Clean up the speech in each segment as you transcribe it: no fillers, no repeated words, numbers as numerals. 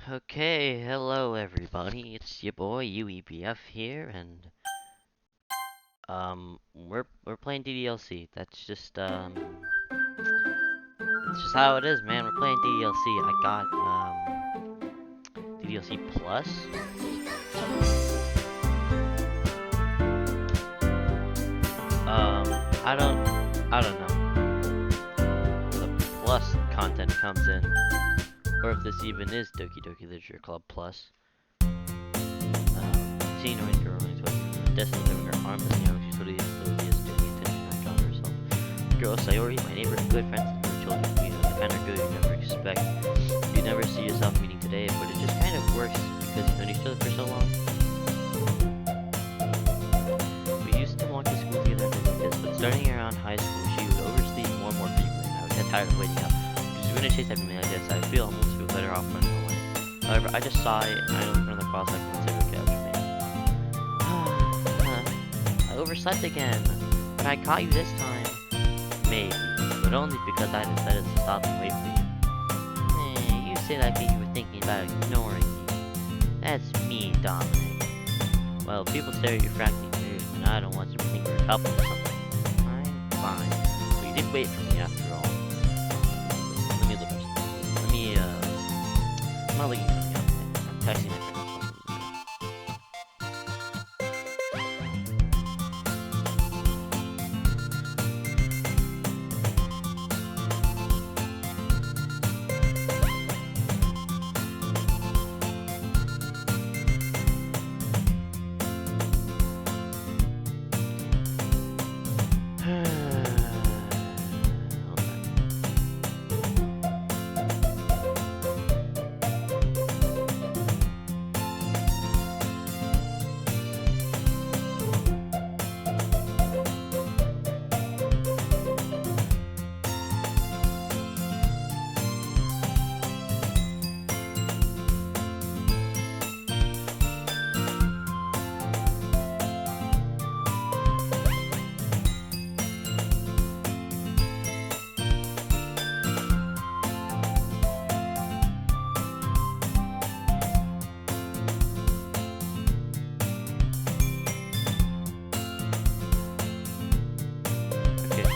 Okay, hello everybody. It's your boy UEBF here, and we're playing ddlc. It's just how it is, man. We're playing ddlc. I got ddlc plus. Um, I don't I don't know where the plus content comes in, or if this even is Doki Doki Literature Club Plus. Teen or girl, destined living her harmless young. She's totally oblivious to any attention I draw to herself. Girl Sayori, my neighbor, good friends and her children. You know, the kind of girl you never expect. You never see yourself meeting today, but it just kind of works because you've known each other for so long. We used to walk to school together and this, but starting around high school, she would oversleep more and more frequently, and I would get tired of waiting up. She was going to chase after me like this, so I almost feel better off running away. However, I just saw it, and I don't run across like once it would catch me. I overslept again, but I caught you this time. Maybe, but only because I decided to stop and wait for you. You say that you were thinking about ignoring me. That's me, Dominic. Well, people stare at your fracking ears, and I don't want you to think we're a couple or something. I'm fine. But you did wait for me after all. Let me look at something. I'm not looking at something else. I'm texting my friend.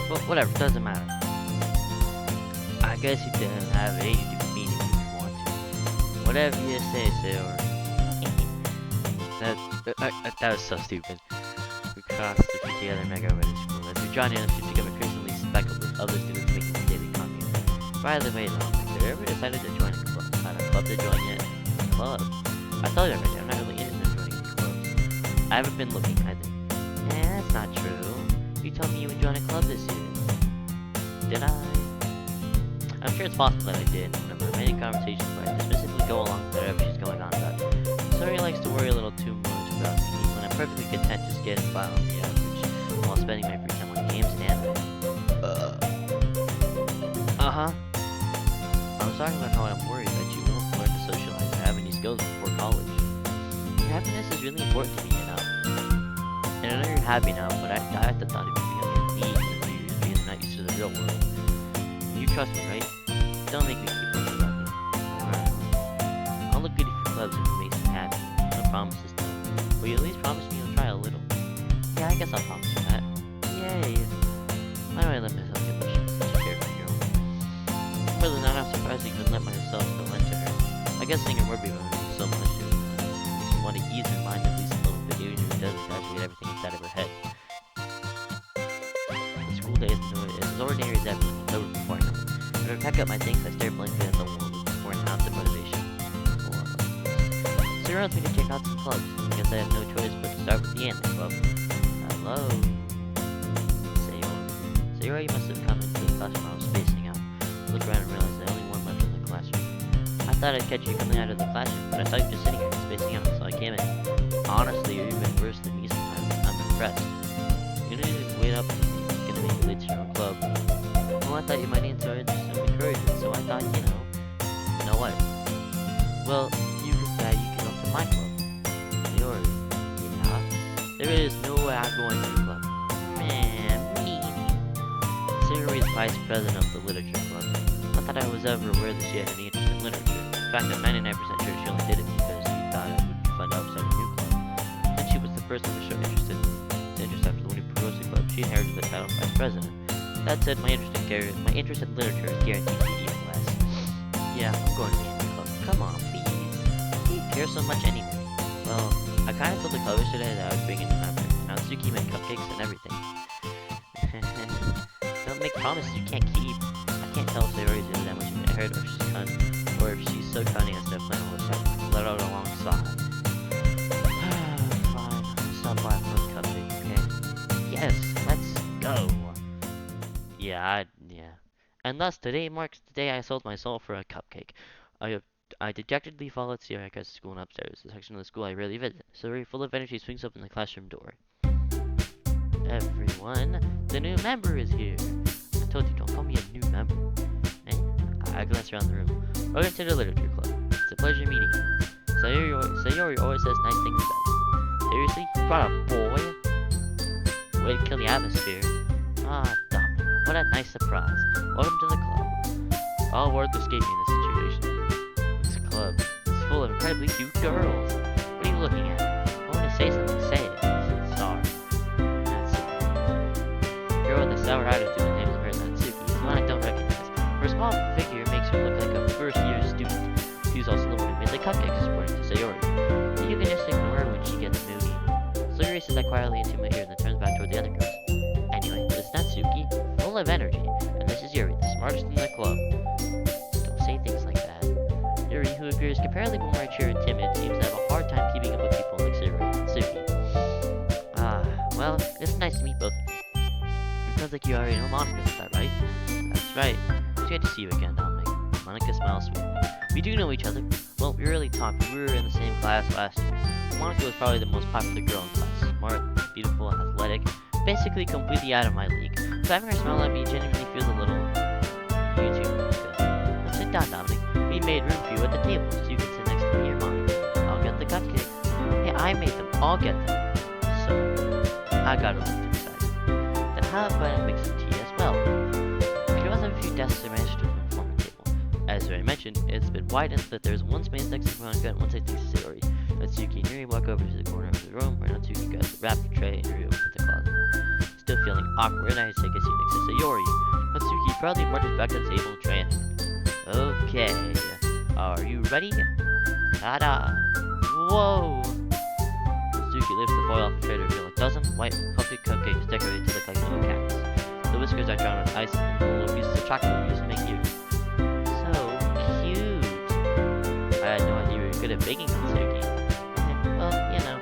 Well, whatever, doesn't matter. I guess you can have any different meaning if you want to. Whatever you say, Sayori. that was so stupid. We crossed the street together and make our way to school. As we joined in the street together, increasingly speckled with other students making the daily commute. By the way, though, have you ever decided to join a club? Not a club to join yet? A club? I told you already, I'm not really interested in joining any clubs. I haven't been looking, I think. That's not true. You told me you would join a club this year. Did I? I'm sure it's possible that I did. One of my many conversations where I just specifically go along with whatever she's going on about. Sorry likes to worry a little too much about me when I'm perfectly content just getting by on the average while spending my free time on games and anime. I was talking about how I'm worried that you won't learn to socialize or have any skills before college. Happiness is really important to me, you know. And I know you're happy now, but I at the thought of you becoming a need in a few years because you're not used to the real world. You trust me, right? Don't make me keep thinking about me. Alright. I'll look good if your clubs if it makes me happy. No promises though. Will you at least promise me you'll try a little? Yeah, I guess I'll promise you that. Yay! Why do I let myself get pushed into such a carefree girl? More than that, I'm surprised I even let myself go into her. I guess seeing her word be so much makes me want to ease her mind at least a little bit, even if it does exaggerate everything inside of her head. The school day is as ordinary as ever. It's over before I know it. When I pack up my things, I stare blankly at the wall looking for an ounce of motivation. Sarah wants me to check out some clubs. I guess I have no choice but to start with the anime club. Hello? Sayori. Sayori must have come into the classroom while I was spacing out. I looked around and realized the only one left in the classroom. I thought I'd catch you coming out of the classroom, but I saw you just sitting here spacing out, so I came in. Honestly, you're even worse than me sometimes. I'm impressed. You don't need to wait up for me. It's gonna make you late to your own club. Well, I thought you might need some encouragement, so I thought, you know what? Well, you can come to my club. Sayori. Yeah? There is no way I'm going to your club. Man, meanie. Sayori is vice president of the literature club. Not that I was ever aware that she had any interest in literature. In fact, I'm 99% sure she only did it because she thought it would be fun to help start a new club. Since she was the first one to show interest after the one who proposed the club, she inherited the title of vice president. That said, my interest in literature is guaranteed to be even less. Yeah, I'm going to the indie club. Come on, please. Do you care so much anyway? Well, I kind of told the clubbers today that I would bring in a member. Natsuki made cupcakes and everything. Don't make promises you can't keep. I can't tell if Sayori's doing that much of an error, or if she's so cunning as to plan all this out, let out alongside. Fine, I'll stop by for a cupcake, okay? Yes, let's go. Yeah. And thus, today marks the day I sold my soul for a cupcake. I dejectedly followed Sierra across the school and upstairs, the section of the school I rarely visit. Sayori, full of energy, swings open the classroom door. Everyone, the new member is here. I told you, don't call me a new member. Eh? I glanced around the room. Welcome to the literature club. It's a pleasure meeting you. Sayori always says nice things about you. Seriously? You brought a boy? Way to kill the atmosphere. Ah, Dominic, what a nice surprise. Welcome to the club. All words escape me in this situation. This club is full of incredibly cute girls. What are you looking at? I want to say something, say it. Sorry. Natsuki. Girl with a sour attitude and name of her Natsuki is one I don't recognize. Her small figure makes her look like a first-year student. She's also the one who made the cupcakes, according to Sayori. You can just ignore her when she gets moody. Sayori says that quietly into my ear and then turns back toward the other girls. Anyway, this is Natsuki, full of energy, and this is Yuri, the smartest in the club. Don't say things like that. Yuri, who appears comparatively more mature and timid, seems to have a hard time keeping up with people like Natsuki. Well, it's nice to meet both of you. It sounds like you already know Monica, is that right? That's right. It's good to see you again, Dominic. Monica smiles sweetly. We do know each other. Well, we really talked. We were in the same class last year. Monica was probably the most popular girl in class. Smart, beautiful, athletic, basically completely out of my league. So having her smile at me genuinely feels a little... You too, Monica. Now sit down, Dominic. We made room for you at the table, so you can sit next to me or Monica. I'll get the cupcakes. Hey, I made them. I'll get them. So, I got a little too excited. Then how about I make some tea as well? The girls have a few desks arranged to form a table. As I mentioned, it's been widened so that there's one space next to Monica and one side next to Sayori. Natsuki and Yuri walk over to the corner of the room where Natsuki grabs the wrapping tray and Yuri opens the closet. Still feeling awkward, I take a seat next to Sayori. Natsuki proudly marches back to the table, tray in hand. Okay, are you ready? Ta-da! Whoa! Natsuki lifts the foil off the tray to reveal a dozen white puffy cupcakes decorated to look like little cats. The whiskers are drowned with ice and the little pieces of chocolate we used to make Yuri. So cute! I had no idea you were good at baking, Natsuki. Well, you know,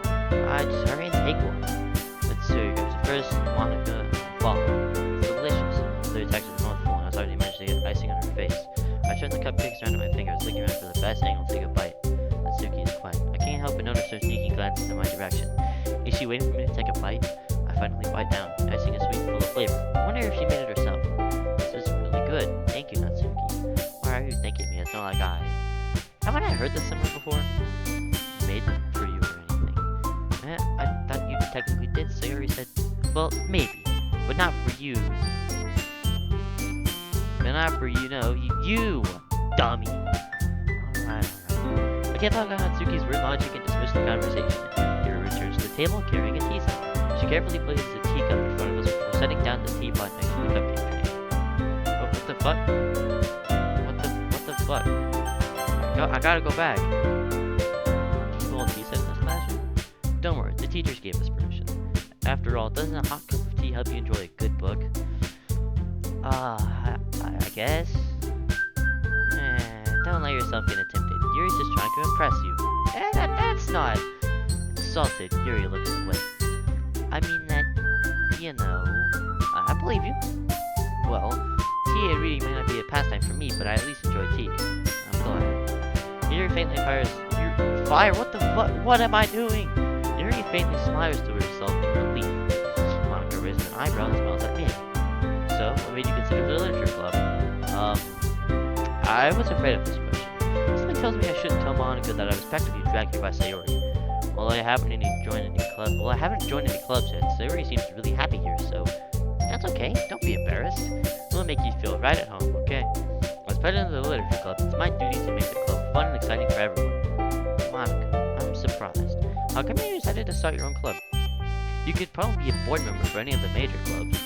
I just hurry and take one. Natsuki grabs it first, Monica follow. It's delicious. So it texted the mouthful and I was already managed to get icing on her face. I turned the cupcakes around to my fingers, looking around for the best angle to take a bite. Natsuki is quiet. I can't help but notice her sneaking glances in my direction. Is she waiting for me to take a bite? I finally bite down. The icing is sweet and full of flavor. I wonder if she made it herself. This is really good. Thank you, Natsuki. Why are you thanking me? It's not like I... Haven't I heard this somewhere before? Made them for you or anything. I thought you technically did, Sayori said. Well, maybe. But not for you. But not for you, no. You dummy. Alright. I can't talk about Natsuki's weird logic and dismiss the conversation. Yuri returns to the table carrying a tea set. She carefully places a teacup in front of us before setting down the teapot next to the cupcake tray. Oh, what the fuck? What the fuck? I gotta go back. People tea set in this classroom? Don't worry, the teachers gave us permission. After all, doesn't a hot cup of tea help you enjoy a good book? I guess. Don't let yourself get intimidated. Yuri's just trying to impress you. That's not... Insulted, Yuri looks away. I mean that, you know... I believe you. Well, tea and reading might not be a pastime for me, but I at least enjoy tea. I'm glad. Yuri faintly fires... Fire? What the fuck? What am I doing? Yuri faintly smiles to herself in relief. Monica raises an eyebrow and smiles at me. So, what made you consider the literature club? I was afraid of this question. Something tells me I shouldn't tell Monica that I was practically dragged here by Sayori. Well, I haven't joined any clubs yet. Sayori seems really happy here, so that's okay. Don't be embarrassed. We'll make you feel right at home, okay? As president of the literature club, it's my duty to make the club fun and exciting for everyone. Monica, I'm surprised. How come you decided to start your own club? You could probably be a board member for any of the major clubs.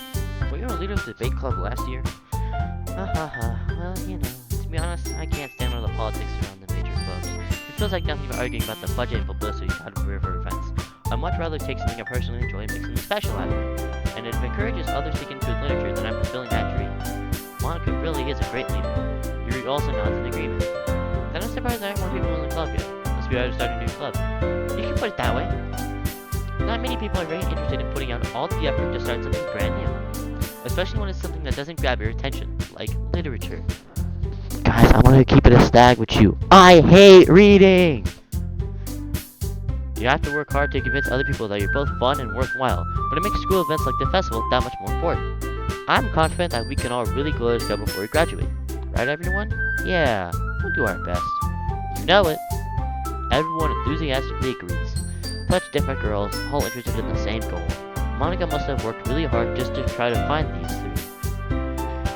Were you a leader of the debate club last year? Ha ha ha. Well, to be honest, I can't stand all the politics around the major clubs. It feels like nothing but arguing about the budget and publicity out of river events. I'd much rather take something I personally enjoy and make something special out of it. And if it encourages others to get into literature, then I'm fulfilling that dream. Monica really is a great leader. Yuri also nods in agreement. Then I'm surprised there aren't more people in the club yet. Must be hard to start a new club. You can put it that way. Not many people are very interested in putting out all the effort to start something brand new. Especially when it's something that doesn't grab your attention, like literature. Guys, I want to keep it a stag with you. I hate reading! You have to work hard to convince other people that you're both fun and worthwhile, but it makes school events like the festival that much more important. I'm confident that we can all really glow together before we graduate. Right, everyone? Yeah, we'll do our best. You know it. Everyone enthusiastically agrees. Such different girls, all interested in the same goal. Monica must have worked really hard just to try to find these three.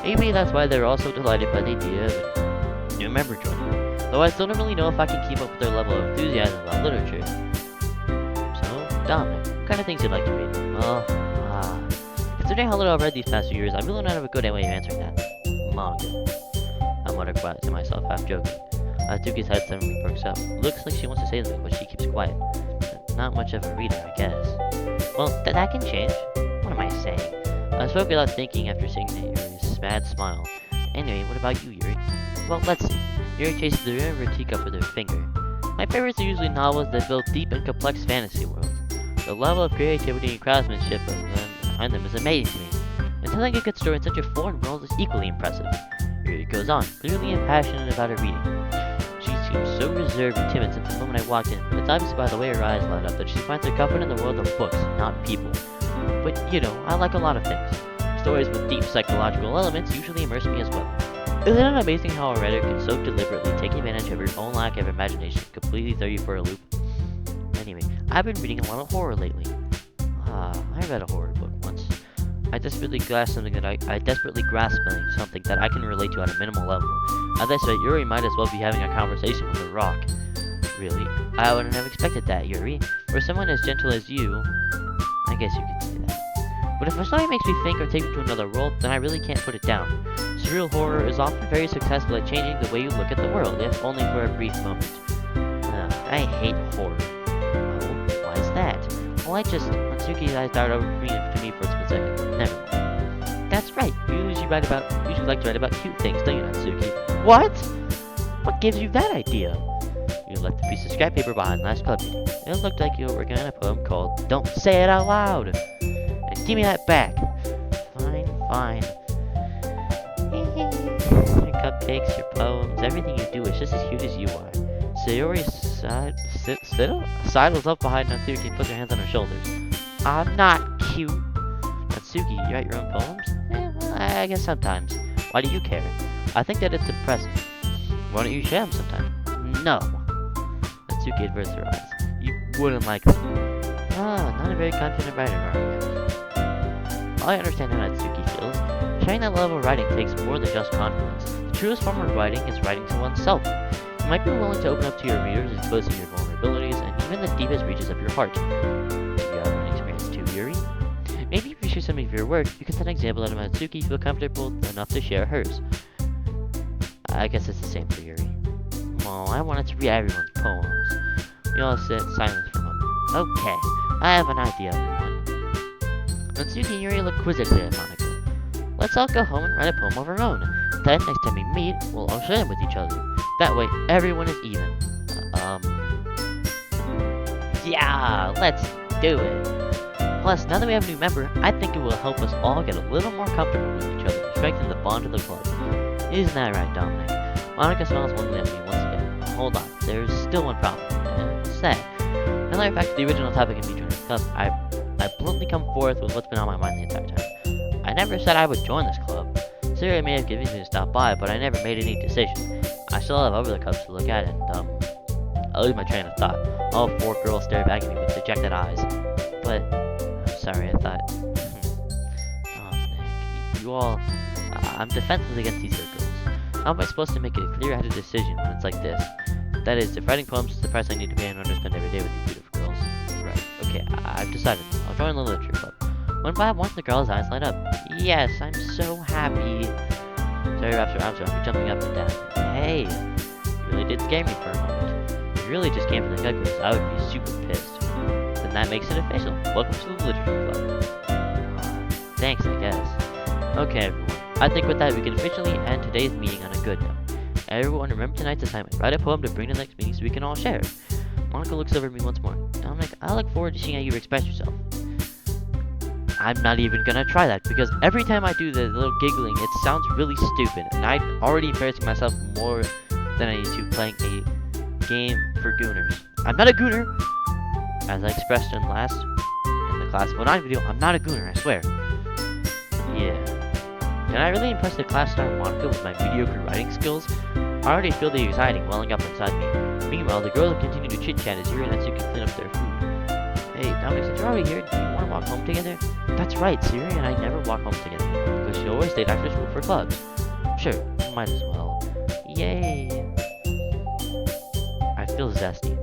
Maybe that's why they're all so delighted by the idea of a new member joining. Though I still don't really know if I can keep up with their level of enthusiasm about literature. So, Dominic, what kind of things you'd like to read? Well, considering how little I've read these past few years, I really don't have a good way of answering that. Manga. I muttered quietly to myself, half joking. Atsuki's head suddenly perks up. Looks like she wants to say something, but she keeps quiet. Not much of a reader, I guess. Well, that can change. What am I saying? I spoke without thinking after seeing Yuri's sad smile. Anyway, what about you, Yuri? Well, let's see. Yuri chases the rim of her teacup with her finger. My favorites are usually novels that build deep and complex fantasy worlds. The level of creativity and craftsmanship behind them is amazing to me. And telling a good story in such a foreign world is equally impressive. Yuri goes on, clearly impassioned about her reading. She seems so reserved and timid since the moment I walked in, but it's obvious by the way her eyes light up that she finds her comfort in the world of books, not people. But, I like a lot of things. Stories with deep psychological elements usually immerse me as well. Isn't it amazing how a writer can so deliberately take advantage of your own lack of imagination and completely throw you for a loop? Anyway, I've been reading a lot of horror lately. I read a horror book once. I desperately grasped something that I can relate to at a minimal level. As I said, Yuri might as well be having a conversation with a rock. Really? I wouldn't have expected that, Yuri. For someone as gentle as you, I guess you could say that. But if a story makes me think or take me to another world, then I really can't put it down. Surreal horror is often very successful at changing the way you look at the world, if only for a brief moment. I hate horror. Oh, why is that? Well, Natsuki's eyes darted over to me for a split second. Never mind. That's right. You usually like to write about cute things, don't you, Natsuki? What? What gives you that idea? You left a piece of scrap paper behind last club meeting. It looked like you were working on a poem called "Don't Say It Out Loud." And give me that back. Fine. Your cupcakes, your poems, everything you do is just as cute as you are. Sayori sidles up behind Natsuki and puts her hands on her shoulders. I'm not cute. Natsuki, you write your own poems? Well, I guess sometimes. Why do you care? I think that it's impressive. Why don't you share them sometime? No. Natsuki averts her eyes. You wouldn't like them. Not a very confident writer, are you? I understand how Natsuki feels. Sharing that level of writing takes more than just confidence. The truest form of writing is writing to oneself. You might be willing to open up to your readers, exposing your vulnerabilities, and even the deepest reaches of your heart. Do you have an experience too, Yuri? Maybe if you share some of your work, you can set an example that Natsuki feel comfortable enough to share hers. I guess it's the same for Yuri. Well, I wanted to read everyone's poems. We all sit in silence for a moment. Okay, I have an idea, everyone. Natsuki and Yuri look quizzically at Monica. Let's all go home and write a poem of our own. Then, next time we meet, we'll all share it with each other. That way, everyone is even. Yeah, let's do it. Plus, now that we have a new member, I think it will help us all get a little more comfortable with each other, strengthen the bond of the club. Isn't that right, Dominic? Monica smiles wanly at me once again. Hold on, there's still one problem. What's that? Now that we're back to the original topic of me joining the club, I bluntly come forth with what's been on my mind the entire time. I never said I would join this club. Sarah may have given me to stop by, but I never made any decision. I still have other cups to look at, and I lose my train of thought. All four girls stare back at me with dejected eyes. But, I'm sorry, I thought, Nick, you all, I'm defenseless against these here girls. How am I supposed to make a clear-headed decision when it's like this? That is, if writing poems is the price I need to pay in order to spend every day with these beautiful girls. Right. Okay, I've decided. I'll join the literature club. When Bob wants the girl's eyes light up. Yes, I'm so happy. Sorry, wraps her arms around me, jumping up and down. Hey, you really did scare me for a moment. If you really just came for the cookies, I would be super pissed. Then that makes it official. Welcome to the literature club. Thanks, I guess. Okay, everyone. I think with that, we can officially end today's meeting on a good note. Everyone, remember tonight's assignment. Write a poem to bring to the next meeting so we can all share it. Monica looks over at me once more. Dominic, I look forward to seeing how you express yourself. I'm not even gonna try that, because every time I do the little giggling, it sounds really stupid, and I'm already embarrassing myself more than I need to playing a game for gooners. I'm not a gooner! As I expressed in the class 09 video, I'm not a gooner, I swear. Yeah. Can I really impress the class star Monica with my mediocre writing skills? I already feel the anxiety welling up inside me. Meanwhile, the girls continue to chit-chat as Yuri and Natsuki clean up their food. Hey, Dominic, since you're already here, do you want to walk home together? That's right, Siri and I never walk home together, because she always stayed after school for clubs. Sure, might as well. Yay! I feel zesty.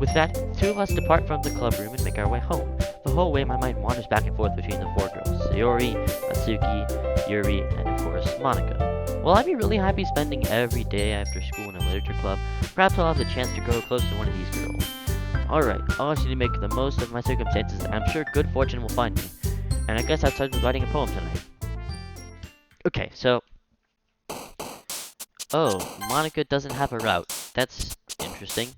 With that, the two of us depart from the club room and make our way home. The whole way, my mind wanders back and forth between the four girls, Sayori, Natsuki, Yuri, and of course, Monica. Will I be really happy spending every day after school in a literature club? Perhaps I'll have the chance to grow close to one of these girls. Alright, I'll actually to make the most of my circumstances, and I'm sure good fortune will find me. And I guess I'll start with writing a poem tonight. Okay, so... Oh, Monica doesn't have a route. That's interesting.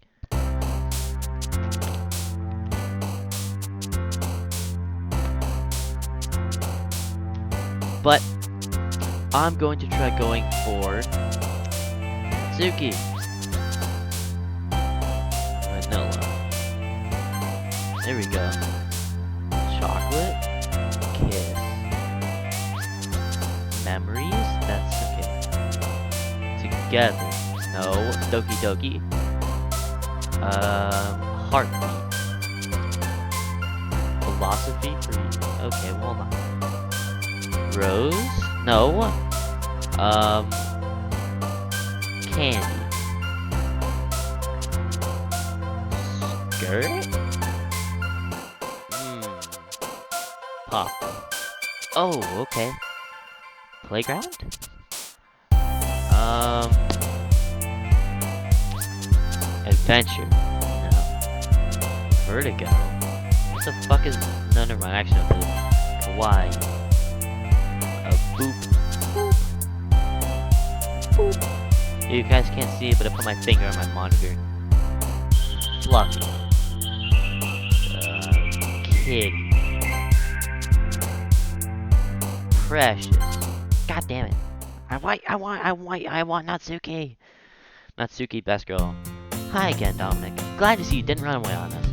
But I'm going to try going for Suki. Vanilla. There we go. Chocolate. Kiss. Memories? That's okay. Together. No. Doki Doki. Heartbeat. Philosophy for you. Okay, well, hold on. Rose? No. Candy. Skirt? Pop. Oh, okay. Playground? Adventure. No. Vertigo. What the fuck is... No, never mind. Actually, no. Kawaii. Boop. Boop. You guys can't see it, but I put my finger on my monitor. Fluffy. Kitty. Precious. God damn it. I want Natsuki. Natsuki, best girl. Hi again, Dominic. Glad to see you didn't run away on us.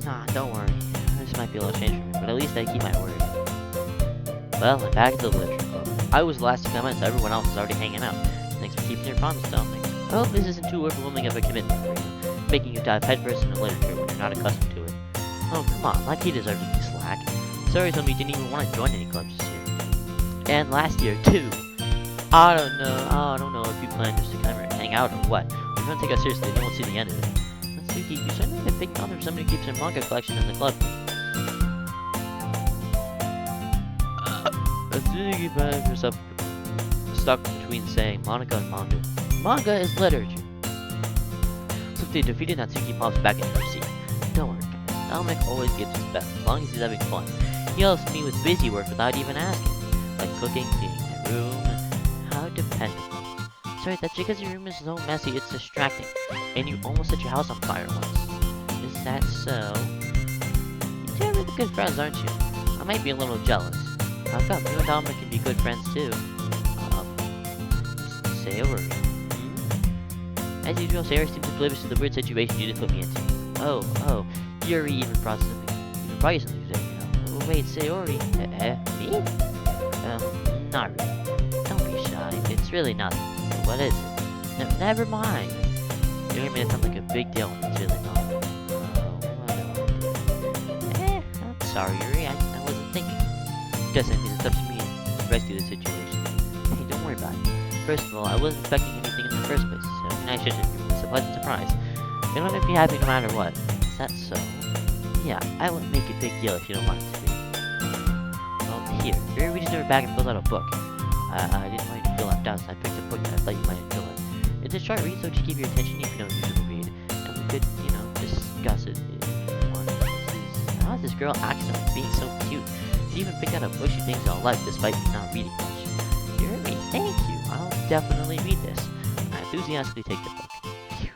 Nah, don't worry. This might be a little change for me, but at least I keep my word. Well, I'm back at the literature club. I was the last to come in, so everyone else is already hanging out. Thanks for keeping your promise, Dominic. I hope this isn't too overwhelming of a commitment for you, making you dive headfirst into literature when you're not accustomed to it. Oh, come on, like he deserves to be slack. Sorry told me you didn't even want to join any clubs this year. And last year, too. I don't know if you plan just to come here and hang out or what. If you don't take us seriously, then we'll see the end of it. Natsuki, you certainly have a big mouth if somebody keeps their manga collection in the club. Natsuki found herself stuck between saying Monica and manga. Manga is literature. So if they defeated Natsuki, pops back into her seat. Don't worry, Dominic always gives his best, as long as he's having fun. He helps me with busy work without even asking, like cooking, cleaning my room. How dependable. Sorry, that's because your room is so messy, it's distracting, and you almost set your house on fire once. Is that so? You two are really good friends, aren't you? I might be a little jealous. How come you and Dominic can be good friends too? Sayori. As usual, Sayori seems oblivious to the weird situation you just put me into. Oh, Yuri even brought you something today, you know. Wait, Sayori? Me? Not really. Don't be shy. It's really nothing. What is it? No, never mind. Yuri made it sound like a big deal when it's really not. I'm sorry, Yuri. I wasn't thinking. Guess that means it's up to me to rescue the situation. Hey, don't worry about it. First of all, I wasn't expecting anything in the first place, so I shouldn't. It was a pleasant surprise. It'll make me happy no matter what. Is that so? Yeah, I wouldn't make a big deal if you don't want it to be. Well, here. Barry reaches in her bag and pulls out a book. I didn't want you to feel left out, so I picked a book that I thought you might enjoy. It's a short read, so just keep your attention if you don't usually read. And we could, discuss it if you want. How is this girl acting on being so cute? She even picked out a book she thinks I'll like, despite me not reading much. Jeremy, thank you. I'll definitely read this. I enthusiastically take the book. Phew.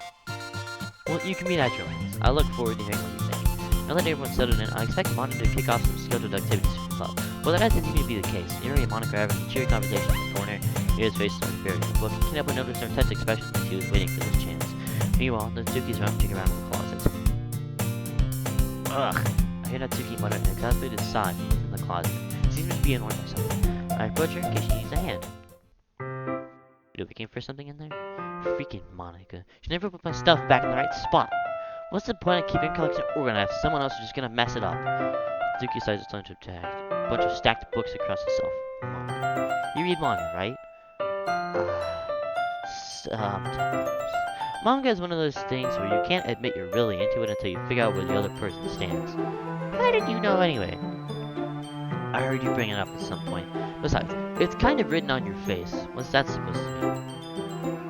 Well, you can read at your own. I look forward to hearing what you think. Now that everyone's settled in, I expect Monica to kick off some scheduled activities for the club. Well, that doesn't seem to be the case. Yuri and Monica are having a cheery conversation in the corner. Yuri's face started buried in the book. Can't help but notice her intense expression as she was waiting for this chance. Meanwhile, Natsuki's rummaging around in the closet. Ugh! I hear Natsuki mutter an exasperated sigh from within the closet. She seems to be annoyed by something. I approach her in case she needs a hand. You looking for something in there? Freaking Monica. She never put my stuff back in the right spot. What's the point of keeping a collection organized if someone else is just gonna mess it up? Natsuki decides it's time to attack. A bunch of stacked books across the shelf. Manga. You read manga, right? Sometimes. Manga is one of those things where you can't admit you're really into it until you figure out where the other person stands. How did you know anyway? I heard you bring it up at some point. Besides, it's kind of written on your face. What's that supposed to mean?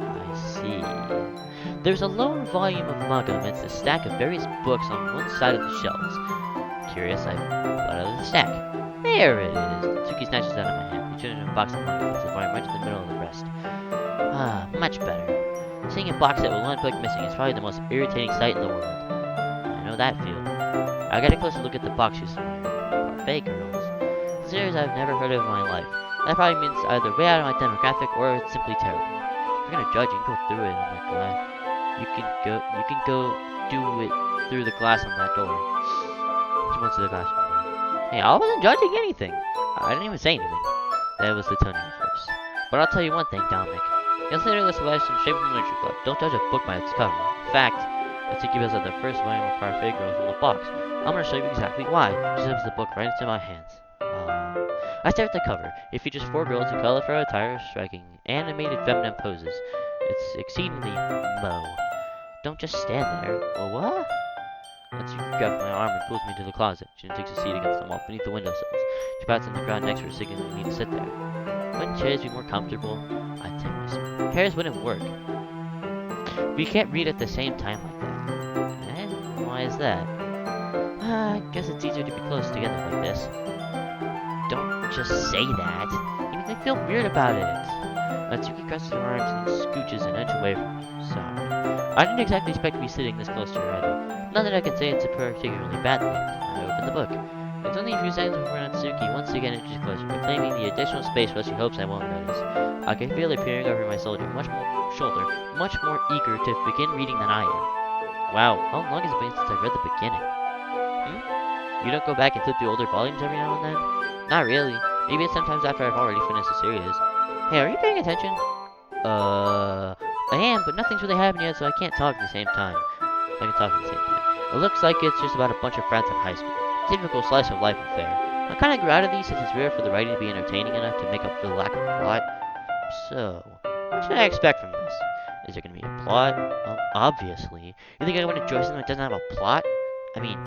I see. There's a lone volume of manga amidst a stack of various books on one side of the shelves. Curious, I pulled out of the stack. There it is. Tsuki snatches it out of my hand. He turns it in a box of manga and puts the volume right in the middle of the rest. Ah, much better. Seeing a box set with one book missing is probably the most irritating sight in the world. I know that feeling. I got a closer look at the box she's wearing. Parfait girls. A series I've never heard of in my life. That probably means either way out of my demographic or it's simply terrible. If you're gonna judge, you can go through it on the glass. You can go do it through the glass on that door. She went to the glass. Hey, I wasn't judging anything. I didn't even say anything. That was the tone of your voice. But I'll tell you one thing, Dominic. Consider this a lesson straight from the literature club. Don't judge a book by its cover. In fact, Natsuki was at the first volume of Parfait Girls in the box. I'm gonna show you exactly why. She shoves the book right into my hands. I stare at the cover. It features 4 girls in colorful attire striking animated feminine poses. It's exceedingly mo. Don't just stand there. Well, what? Natsuki grabs my arm and pulls me to the closet. She then takes a seat against the wall beneath the windowsills. She pats on the ground next to her, signaling me to sit there. Wouldn't chairs be more comfortable? I take my seat. Chairs wouldn't work. We can't read at the same time like that. Eh? Why is that? I guess it's easier to be close together like this. Don't just say that. You make me feel weird about it. Natsuki crosses her arms and scooches an inch away from me. Sorry. I didn't exactly expect to be sitting this close to her either. Not that I can say it's a particularly bad thing. I open the book. It's only a few seconds before Natsuki once again inches closer, reclaiming the additional space which she hopes I won't notice. I can feel her peering over my shoulder, much more eager to begin reading than I am. Wow, how long has it been since I read the beginning? You don't go back and flip the older volumes every now and then? Not really. Maybe it's sometimes after I've already finished the series. Hey, are you paying attention? I am, but nothing's really happened yet, so I can't talk at the same time. It looks like it's just about a bunch of friends in high school. Typical slice of life affair. I kind of grew out of these since it's rare for the writing to be entertaining enough to make up for the lack of plot. So, what should I expect from this? Is there going to be a plot? Obviously. You think I want to enjoy something that doesn't have a plot? I mean,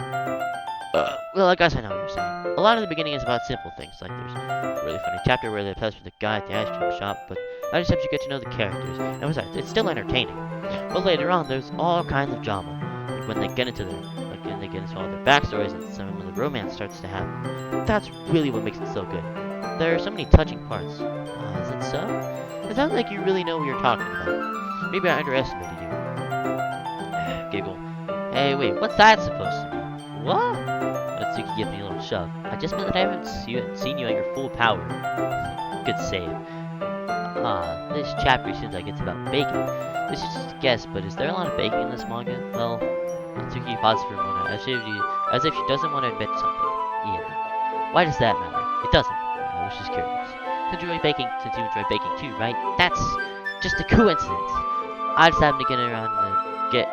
well, I guess I know what you're saying. A lot of the beginning is about simple things, like there's a really funny chapter where they're obsessed with the guy at the ice cream shop, but that just helps you get to know the characters. And besides, it's still entertaining. But later on, there's all kinds of drama. Like when they get into all their backstories and some of the romance starts to happen. That's really what makes it so good. There are so many touching parts. Is it so? It sounds like you really know what you're talking about. Maybe I underestimated you. Giggle. Hey, wait, what's that supposed to mean? What? Natsuki gives me a little shove. I just meant that I haven't seen you at your full power. Good save. This chapter seems like it's about baking. This is just a guess, but is there a lot of baking in this manga? Well, Natsuki pauses for a moment, as if she doesn't want to admit something. Yeah. Why does that matter? It doesn't. I was just curious. Since you enjoy baking too, right? That's just a coincidence. I just happened to get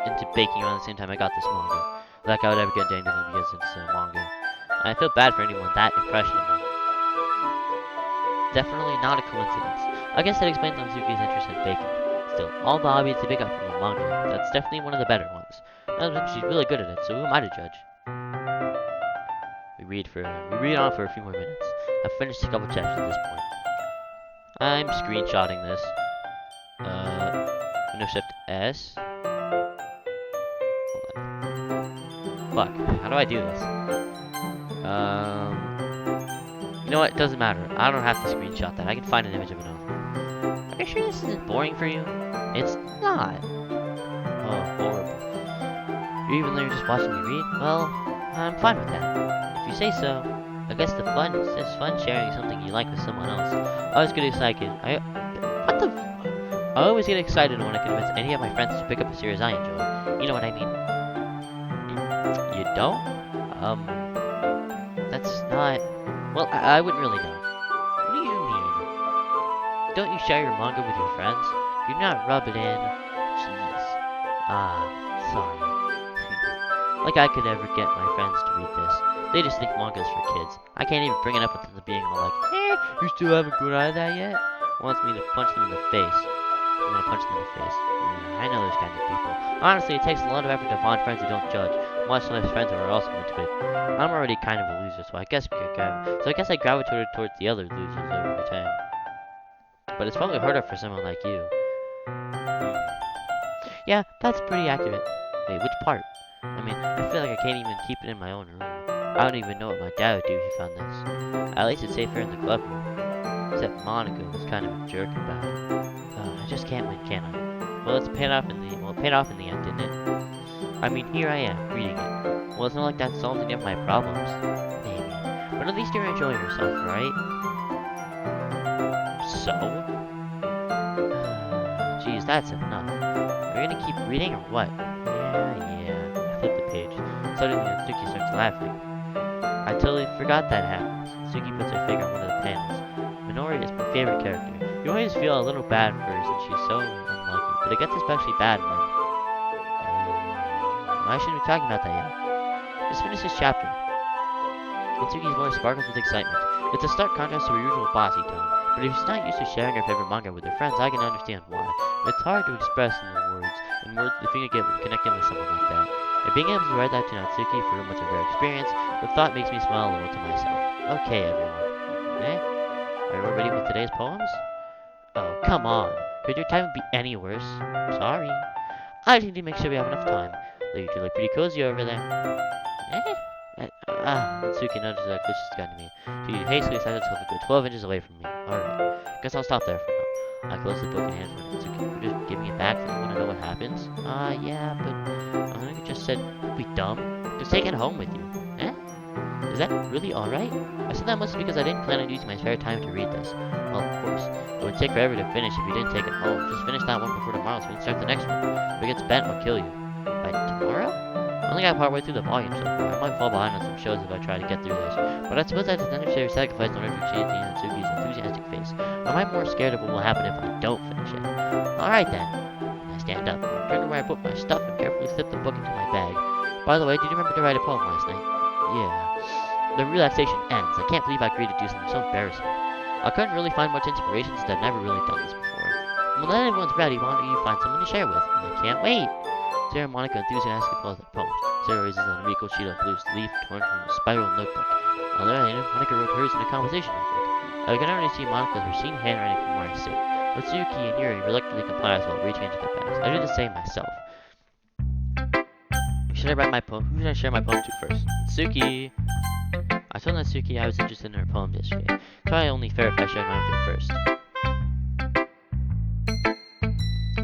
into baking around the same time I got this manga. Like I would ever get into anything because it's a manga. And I feel bad for anyone that impressionable. Definitely not a coincidence. I guess that explains Natsuki's interest in baking. Still, all the hobbies to pick up from a manga, that's definitely one of the better ones. She's really good at it, so who am I to judge? We read on for a few more minutes. I've finished a couple chapters at this point. I'm screenshotting this. Windows Shift S. Hold on. Fuck. How do I do this? You know what? It doesn't matter. I don't have to screenshot that. I can find an image of it on. Are you sure this isn't boring for you? It's not. Oh, horrible. You're even there just watching me read? Well, I'm fine with that. If you say so. I guess it's fun sharing something you like with someone else. I always get excited. What the? I always get excited when I convince any of my friends to pick up a series I enjoy. You know what I mean? You don't? That's not. Well, I wouldn't really know. What do you mean? Don't you share your manga with your friends? You do not rub it in. Jeez. Sorry. Like I could ever get my friends to read this. They just think manga's for kids. I can't even bring it up with them being all like, you still haven't grown out of that yet? Wants me to punch them in the face. I'm gonna punch them in the face. I know those kind of people. Honestly, it takes a lot of effort to find friends who don't judge, much less friends who are also into it. I'm already kind of a loser, so I guess I gravitated towards the other losers over time. But it's probably harder for someone like you. Yeah, that's pretty accurate. Wait, which part? I mean, I feel like I can't even keep it in my own room. I don't even know what my dad would do if he found this. At least it's safer in the club room. Except Monica was kind of a jerk about it. I just can't win, can I? Well, it paid off in the end, didn't it? I mean, here I am, reading it. Well, it's not like that solves any of my problems. Maybe. But at least you're enjoying yourself, right? So? Geez, that's enough. Are you gonna keep reading or what? Yeah. I flipped the page. Suddenly, Natsuki starts laughing. I totally forgot that happens. Natsuki puts her finger on one of the panels. Minori is my favorite character. You always feel a little bad for her since she's so unlucky, but it gets especially bad when... I shouldn't be talking about that yet. Just finish this chapter. Natsuki's voice sparkles with excitement. It's a stark contrast to her usual bossy tone, but if she's not used to sharing her favorite manga with her friends, I can understand why. It's hard to express in words the feeling you get when connecting with someone like that. And being able to write that to Natsuki for him was a rare experience. The thought makes me smile a little to myself. Okay, everyone. Are you all ready with today's poems? Oh, come on. Could your time be any worse? Sorry. I just need to make sure we have enough time. You two look pretty cozy over there. Natsuki notices that close she's gotten to me. She hastily sets herself a good 12 inches away from me. Alright. Guess I'll stop there for now. I close the book and hand it to Natsuki. You're just giving it back so you want to know what happens? Yeah, but I think you just said, don't be dumb. Just take it home with you. Is that really alright? I said that mostly because I didn't plan on using my spare time to read this. Well, of course. It would take forever to finish if you didn't take it home. Just finish that one before tomorrow so we can start the next one. If it gets bent, I'll kill you. By tomorrow? I only got partway through the volume so far. I might fall behind on some shows if I try to get through this. But I suppose that's a necessary sacrifice in order to change Natsuki's enthusiastic face. Or am I more scared of what will happen if I don't finish it? Alright then. I stand up. I turn to where I put my stuff and carefully slip the book into my bag. By the way, did you remember to write a poem last night? Yeah. The relaxation ends. I can't believe I agreed to do something so embarrassing. I couldn't really find much inspiration since I'd never really done this before. Well, then everyone's ready. Why don't you find someone to share with? I can't wait. Sarah and Monica enthusiastically pulls their poems. Sarah raises on a wrinkled sheet of loose leaf torn from a spiral notebook. On the other hand, Monica wrote hers in a composition notebook. I can already see Monica's pristine handwriting from where I sit. Natsuki and Yuri reluctantly comply as well, reaching into their bags. I do the same myself. Should I write my poem? Who should I share my poem to first? Natsuki! I told Natsuki I was interested in her poem yesterday. It's probably only fair if I shared mine with her first.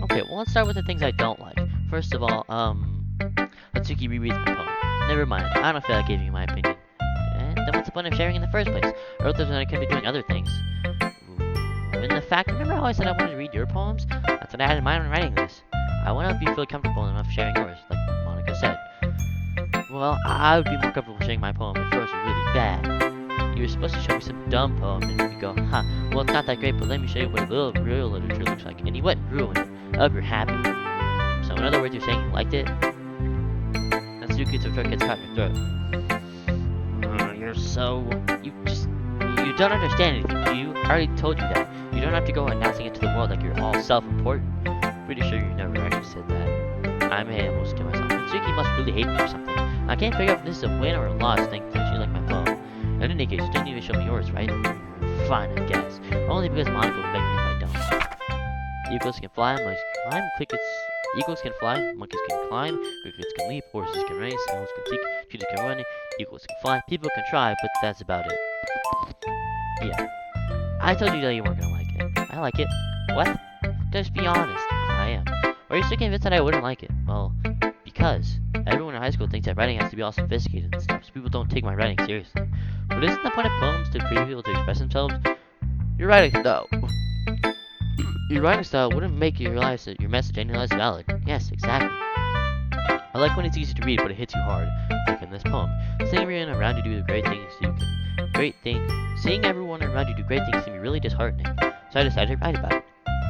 Okay, well let's start with the things I don't like. First of all, Natsuki rereads my poem. Never mind, I don't feel like giving you my opinion. Then what's the point of sharing in the first place? I wrote this when I could be doing other things. And the fact, remember how I said I wanted to read your poems? That's what I had in mind when writing this. I want to help you feel comfortable enough sharing yours, like Monica said. Well, I would be more comfortable sharing my poem if yours were really bad. You were supposed to show me some dumb poem, and you go, well it's not that great, but let me show you what real literature looks like. And you wouldn't ruin it. I hope you're happy. So in other words, you're saying you liked it? Natsuki Totoro gets caught in your throat. You don't understand anything, do you? I already told you that. You don't have to go announcing it to the world like you're all self-important. Pretty sure you never actually said that. I may almost to myself. Mitsuki must really hate me or something. I can't figure out if this is a win or a loss, thanks that you like my poem. In any case, you didn't even show me yours, right? Fine, I guess. Only because Monica will beg me if I don't. Eagles can fly, monkeys can climb, Eagles can fly, monkeys can climb, crickets can leap, horses can race, owls can seek, cheetahs can run, eagles can fly, people can try, but that's about it. Yeah. I told you that you weren't gonna like it. I like it. What? Just be honest. I am. Or are you still convinced that I wouldn't like it? Well, because everyone in high school thinks that writing has to be all sophisticated and stuff, so people don't take my writing seriously. But isn't the point of poems to free people to express themselves? Your writing style. Your writing style wouldn't make you realize that your message any less valid. Yes, exactly. I like when it's easy to read, but it hits you hard, like in this poem. Seeing everyone around you do great things Seeing everyone around you do great things can be really disheartening. So I decided to write about it.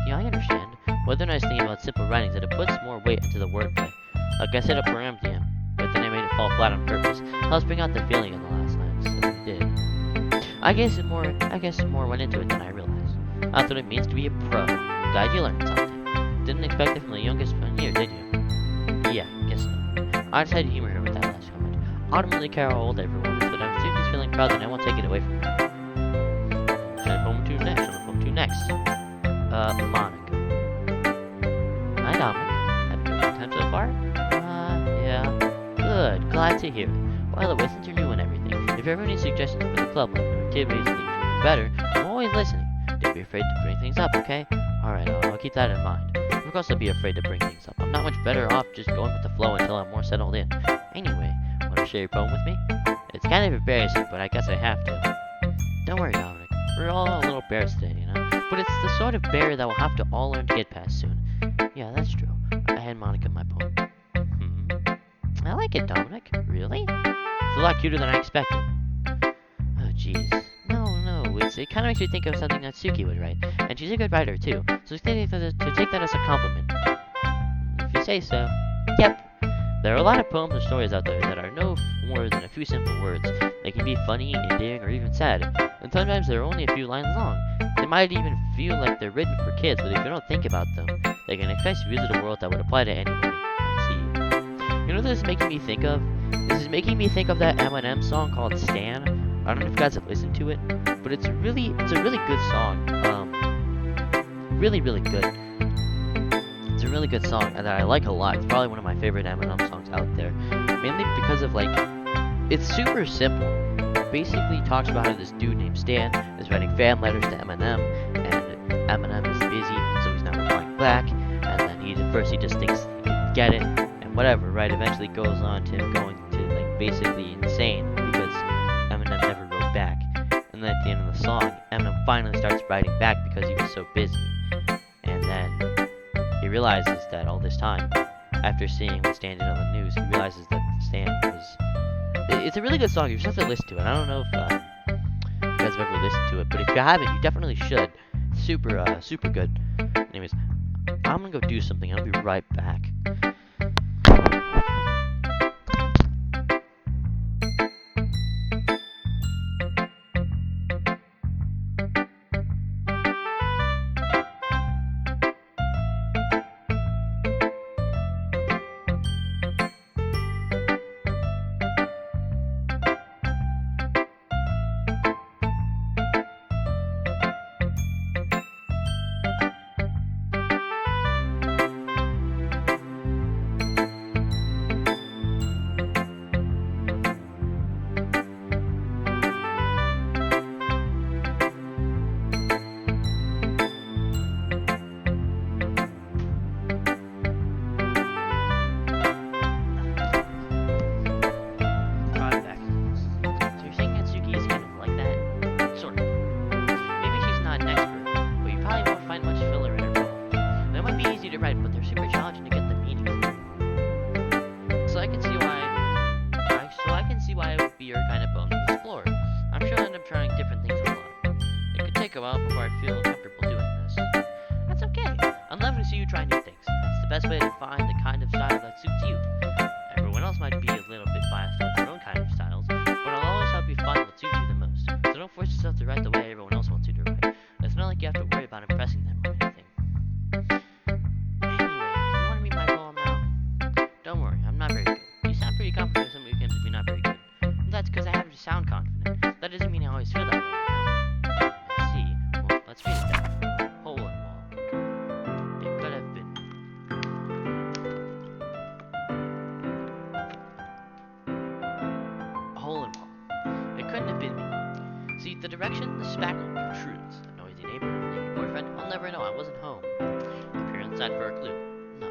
Yeah, I understand. One other nice thing about simple writing is that it puts more weight into the wordplay. Like I set up for empty, but then I made it fall flat on purpose. Helps bring out the feeling in the last lines, so it did. I guess more went into it than I realized. That's what it means to be a pro. Glad you learned something. Didn't expect it from the youngest one here, did you? Yeah, guess not. I decided to humor her with that last comment. I don't really care how old everyone is, but I'm Suki's feeling proud that I won't take it away from her. Should I poem to next? Monica. Hi, Dominic. Having a good time so far? Yeah. Good. Glad to hear it. By the way, since you're new and everything, if you have any suggestions for the club, like new activities and things you can do better, I'm always listening. Don't be afraid to bring things up, okay? Alright, I'll keep that in mind. Of course I'll be afraid to bring things up. I'm not much better off just going with the flow until I'm more settled in. Anyway, want to share your poem with me? It's kind of embarrassing, but I guess I have to. Don't worry, Dominic. We're all a little bears today, you know? But it's the sort of bear that we'll have to all learn to get past soon. Yeah, that's true. I hand Monica my poem. I like it, Dominic. Really? It's a lot cuter than I expected. Oh, jeez. No. It kind of makes me think of something that Suki would write. And she's a good writer, too. So take that as a compliment. If you say so. Yep. There are a lot of poems and stories out there that are no more than a few simple words. They can be funny, endearing, or even sad. And sometimes they're only a few lines long. They might even feel like they're written for kids, but if you don't think about them, they can express views of the world that would apply to anybody. I see. You know what this is making me think of? This is making me think of that Eminem song called Stan. I don't know if you guys have listened to it, but it's a really good song. Really good. It's a really good song that I like a lot. It's probably one of my favorite Eminem songs out there. Mainly because of it's super simple. It basically talks about how this dude named Stan is writing fan letters to Eminem, and Eminem is busy, so he's not replying back. And then he just thinks he can get it, and whatever, right? Eventually goes on to him going to basically insane because Eminem never wrote back. And then at the end of the song, Eminem finally starts writing back because he was so busy. And then he realizes that all this time, after seeing what Stan did on the news, he realizes that Stan was... It's a really good song. You just have to listen to it. I don't know if you guys have ever listened to it, but if you haven't, you definitely should. Super good. Anyways, I'm gonna go do something. I'll be right back. Best way to find the kind of style that suits you. Everyone else might be a little bit biased towards their own kind of styles, but I'll always help you find what suits you the most. So don't force yourself to write the way always feel that way, I see. Well, let's read it then. Hole in wall. It could have been. A hole in wall. It couldn't have been me. See, the direction the spackle protrudes. A noisy neighbor, maybe boyfriend. I'll never know. I wasn't home. Peer inside for a clue.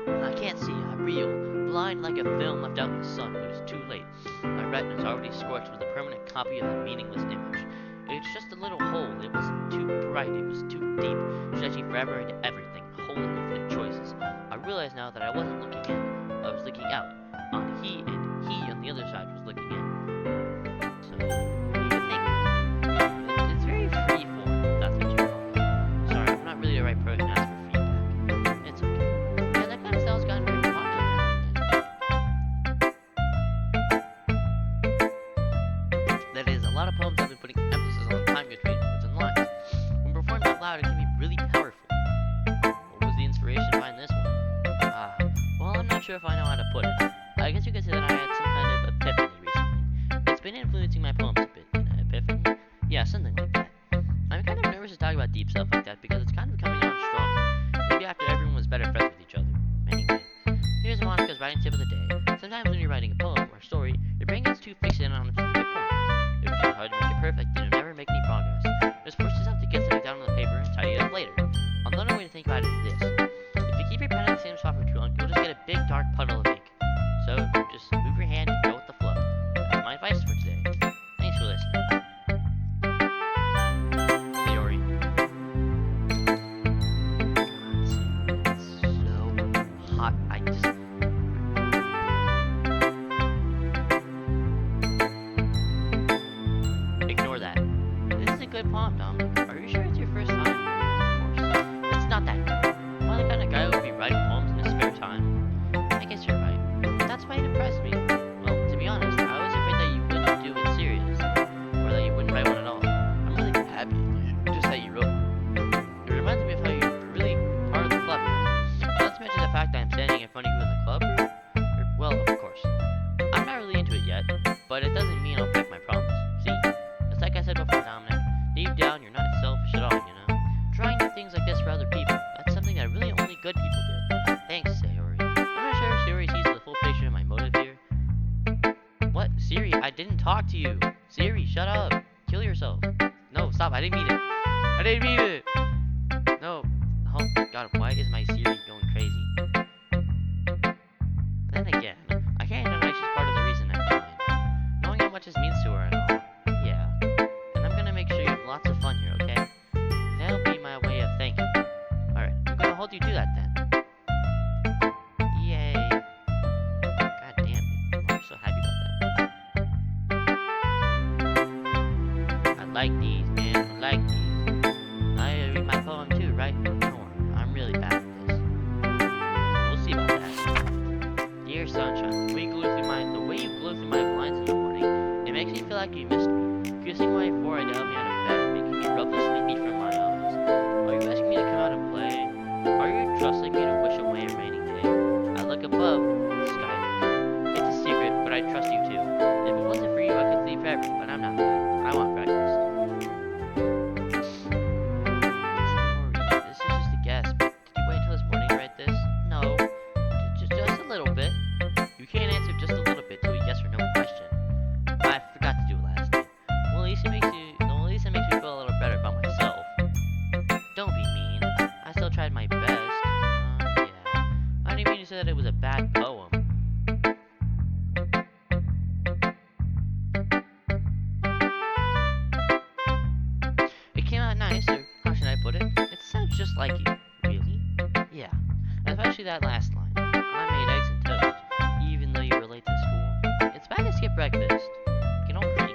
No, I can't see. I'm real. Blind like a film left out in the sun, but it's too late. My retina's already scorched with a permanent copy of the meaningless image. It's just a little hole. It wasn't too bright. It was too deep, stretching forever into everything. A hole of infinite choices. I realize now that I wasn't looking in. I was looking out. On he, and he on the other side was looking in. So, what do you think? It's very free form, if that's what you call it. Sorry, I'm not really the right person to ask for feedback. It's okay. Yeah, that kind of style's gotten very popular now. That is, a lot of poems have been putting emphasis on the time between words and lines. When performed out loud, it can be really powerful. What was the inspiration behind this one? Well, I'm not sure if I know how to put it. I guess you could say that I had some kind of epiphany recently. It's been influencing my poems a bit. An epiphany? Yeah, something like that. I'm kind of nervous to talk about deep stuff like that because it's kind of coming on strong. Maybe after everyone was better friends with each other. Anyway, here's Monica's writing tip of the day. Sometimes when you're writing a poem or a story, your brain gets too fixated on a specific point. If you try hard to make it perfect, then you'll never make any progress. Just force yourself to get something down on the paper and tidy it up later. Another way to think about it is this. If you keep your pen in the same spot for too long, you'll just get a big dark puddle of ink. So, just move your hand and go with the flow. That's my advice for today. Thanks for listening. Hey, Ori. It's so hot. I just... Ignore that. This is a good poem, Dominic. Are you sure it's your first time? Of course. It's not that good. Am I the kind of guy who would be writing poems in his spare time? I guess you're right. That's why it impressed me. Well, to be honest, I was afraid that you wouldn't do it serious, or that you wouldn't write one at all. I'm really happy just that you wrote one. It reminds me of how you were really part of the club. Not to mention the fact that I'm standing in front of you in the club. Well, of course. I'm not really into it yet, but it doesn't mean I'll break my promise. See? It's like I said before, Dominic. Deep down, you're not selfish at all, you know? Trying new things like this for other people. That's something that really only good people do. Thanks, Sayori. I'm not sure if Sayori sees the full picture of my motive here. What? Siri, I didn't talk to you. Siri, shut up. Kill yourself. No, stop. I didn't mean it. I didn't mean it. No. Oh my god, why is my Siri going crazy? Then again, I can't deny she's part of the reason I'm joined. Knowing how much this means to her and all. Yeah. And I'm gonna make sure you have lots of fun here, okay? That'll be my way of thanking you. Alright, I'm gonna hold you to that then. Yay. God damn it. I'm so happy about that. I like these, man. I like these. I read my poem too, right? Don't worry. I'm really bad at this. We'll see about that. Dear sunshine, the way you glow through my blinds in the morning, it makes me feel like you missed me. Kissing my forehead to help me out of bed, making me rub the sleepy from my eyes. Are you asking me to come out and play? Are you trusting me to wish away a rainy day? I look above, the sky. It's a secret, but I trust you too. If it wasn't for you, I could leave forever, but I'm not that. I want breakfast. Sorry, this is just a guess, but did you wait until this morning to write this? No. Just a little bit. You can't answer just a little bit to a yes or no question. I forgot to do it last night. Well, at least it makes me feel a little better about myself. Don't be mean. I still tried my best. Yeah. I didn't mean to say that it was a bad poem. It came out nice, or how should I put it? It sounds just like you. Really? Yeah. Especially that last line. I made eggs and toast, even though you were late to school. It's bad to skip breakfast. Get all cranky.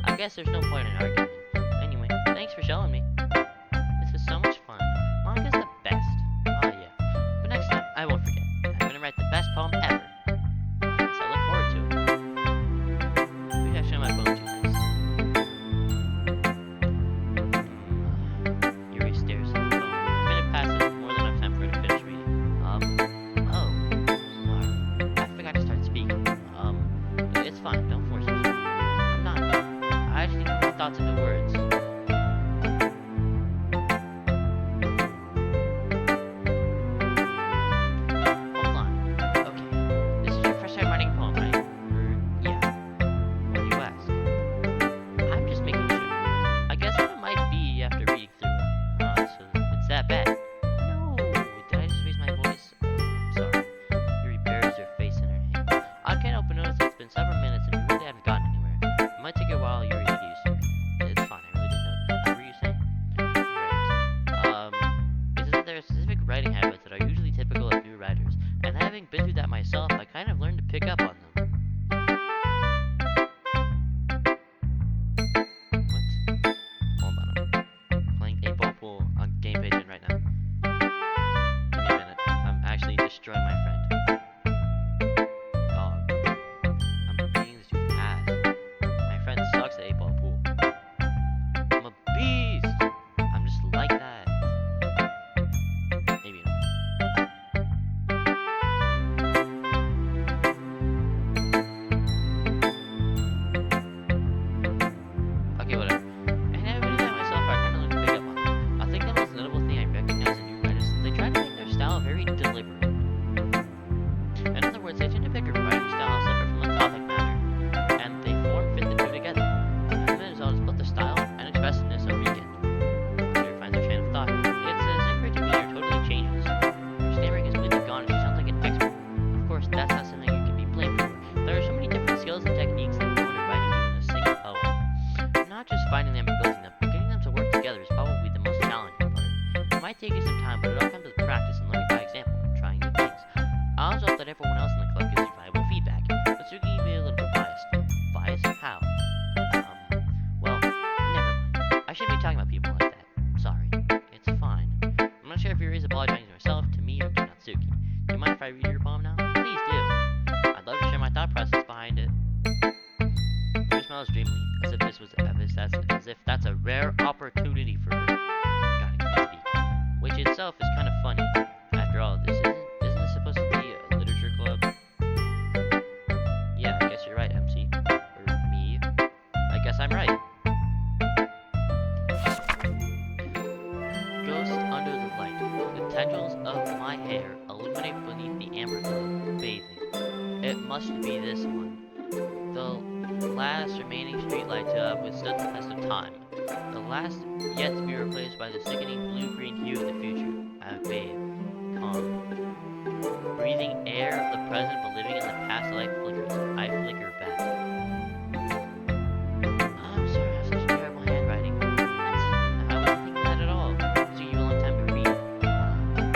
I guess there's no point in arguing. Anyway, thanks for showing me. This was so much fun. Monica's the best. Oh yeah. But next time, I won't forget. I'm gonna write the best poem ever. I guess I look forward to it. Maybe I should show my poem too nice. Yuri stares at the phone. A minute passes, more than enough time for her to finish reading. Oh, sorry. I forgot to start speaking. It's fine, don't force yourself. I'm not. I just need to put thoughts into words. outsiders. And having been through that myself, I kind of learned to pick up on them. What? Hold on, I'm playing 8-ball pool on game page right now. Give me a minute. I'm actually destroying my friend. Dog. I'm beating this dude's ass. My friend sucks at 8-ball pool. I'm a beast! I'm just like that. Maybe not. Okay, whatever. I never do that myself, I kinda learned to pick up on it. I think the most notable thing I recognize in new writers is they try to make their style very deliberate. In other words, they tend to pick a writing style separate from the topic matter, and they fit the two together. And the result is both the style and expressiveness are weakened. Once you find their train of thought, it's as if her demeanor totally changes. Her stammering is completely gone and she sounds like an expert. Of course, that's not something you can be blamed for. There are so many different skills and techniques that go into writing even a single poem. Not just finding them and building them, but getting them to work together is probably the most challenging part. It might take you some time, but it all comes with practice and learning by example and trying new things. I also hope that everyone else in the club gives you valuable feedback, but Suki can be a little bit biased. Biased? How? Well, never mind. I shouldn't be talking about people like that. Sorry. It's fine. I'm not sure if you're apologizing to yourself, to me, or to Natsuki. Do you mind if I read your poem now? Please do. I'd love to share my thought process behind it. She smiles dreamily, as if that's a rare opportunity for her. God, I can't speak. Which itself is kind of funny. After all, isn't this supposed to be a literature club? Yeah, I guess you're right, MC. Or me. I guess I'm right. Ghost under the light. The tendrils of my hair illuminate beneath the amber glow, bathing. It must be this one. The last remaining streetlight to have withstood the test of time. The last yet to be replaced by the sickening blue-green hue of the future. I bathe. Calm. Breathing air of the present but living in the past life flickers. I flicker back. I'm sorry, I have such terrible handwriting. I wasn't thinking that at all. It took you a long time to read.